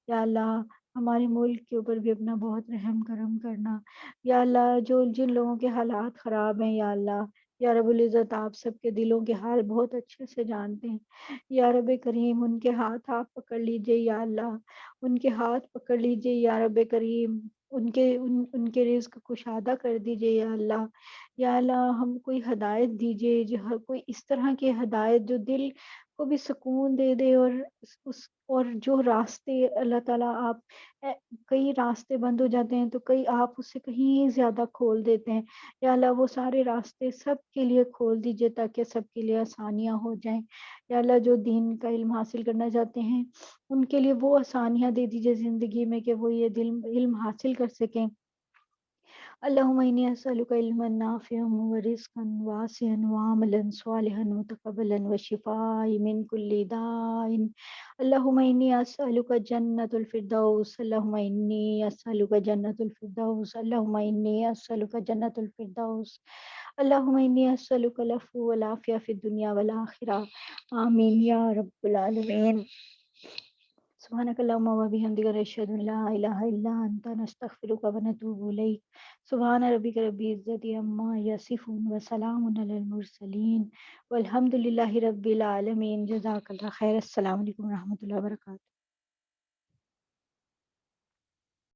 یا اللہ، ہمارے ملک کے اوپر بھی اپنا بہت رحم کرم کرنا یا اللہ، جو جن لوگوں کے حالات خراب ہیں یا اللہ، یا رب العزت آپ سب کے دلوں کے حال بہت اچھے سے جانتے ہیں یا رب کریم، ان کے ہاتھ آپ پکڑ لیجئے یا اللہ، ان کے ہاتھ پکڑ لیجئے یا رب کریم، ان کے رزق کشادہ کر دیجئے یا اللہ، یا اللہ ہم کوئی ہدایت دیجئے، جو ہر کوئی اس طرح کی ہدایت جو دل کو بھی سکون دے دے، اور اس اور جو راستے اللہ تعالیٰ آپ، کئی راستے بند ہو جاتے ہیں تو کئی آپ اس سے کہیں زیادہ کھول دیتے ہیں یا اللہ، وہ سارے راستے سب کے لیے کھول دیجئے تاکہ سب کے لیے آسانیاں ہو جائیں یا اللہ، جو دین کا علم حاصل کرنا چاہتے ہیں ان کے لیے وہ آسانیاں دے دیجئے زندگی میں کہ وہ یہ علم حاصل کر سکیں اللهم إني أسألك علما نافعا ورزقا واسعا وعملا صالحا متقبلا وشفاء من كل داء. اللهم إني أسألك جنة الفردوس. اللهم إني أسألك جنة الفردوس. اللهم إني أسألك جنة الفردوس. اللهم إني أسألك العفو والعافية في الدنيا والآخرة. آمين يا رب العالمين. سبحانك اللهم وبحمدك نشهد أن لا إله إلا أنت نستغفرك ونتوب إليك. سبحان ربك رب العزة عما يصفون وسلام على المرسلين والحمد لله رب العالمين. جزاك اللہ خیر. السلام علیکم ورحمۃ اللہ وبرکاتہ.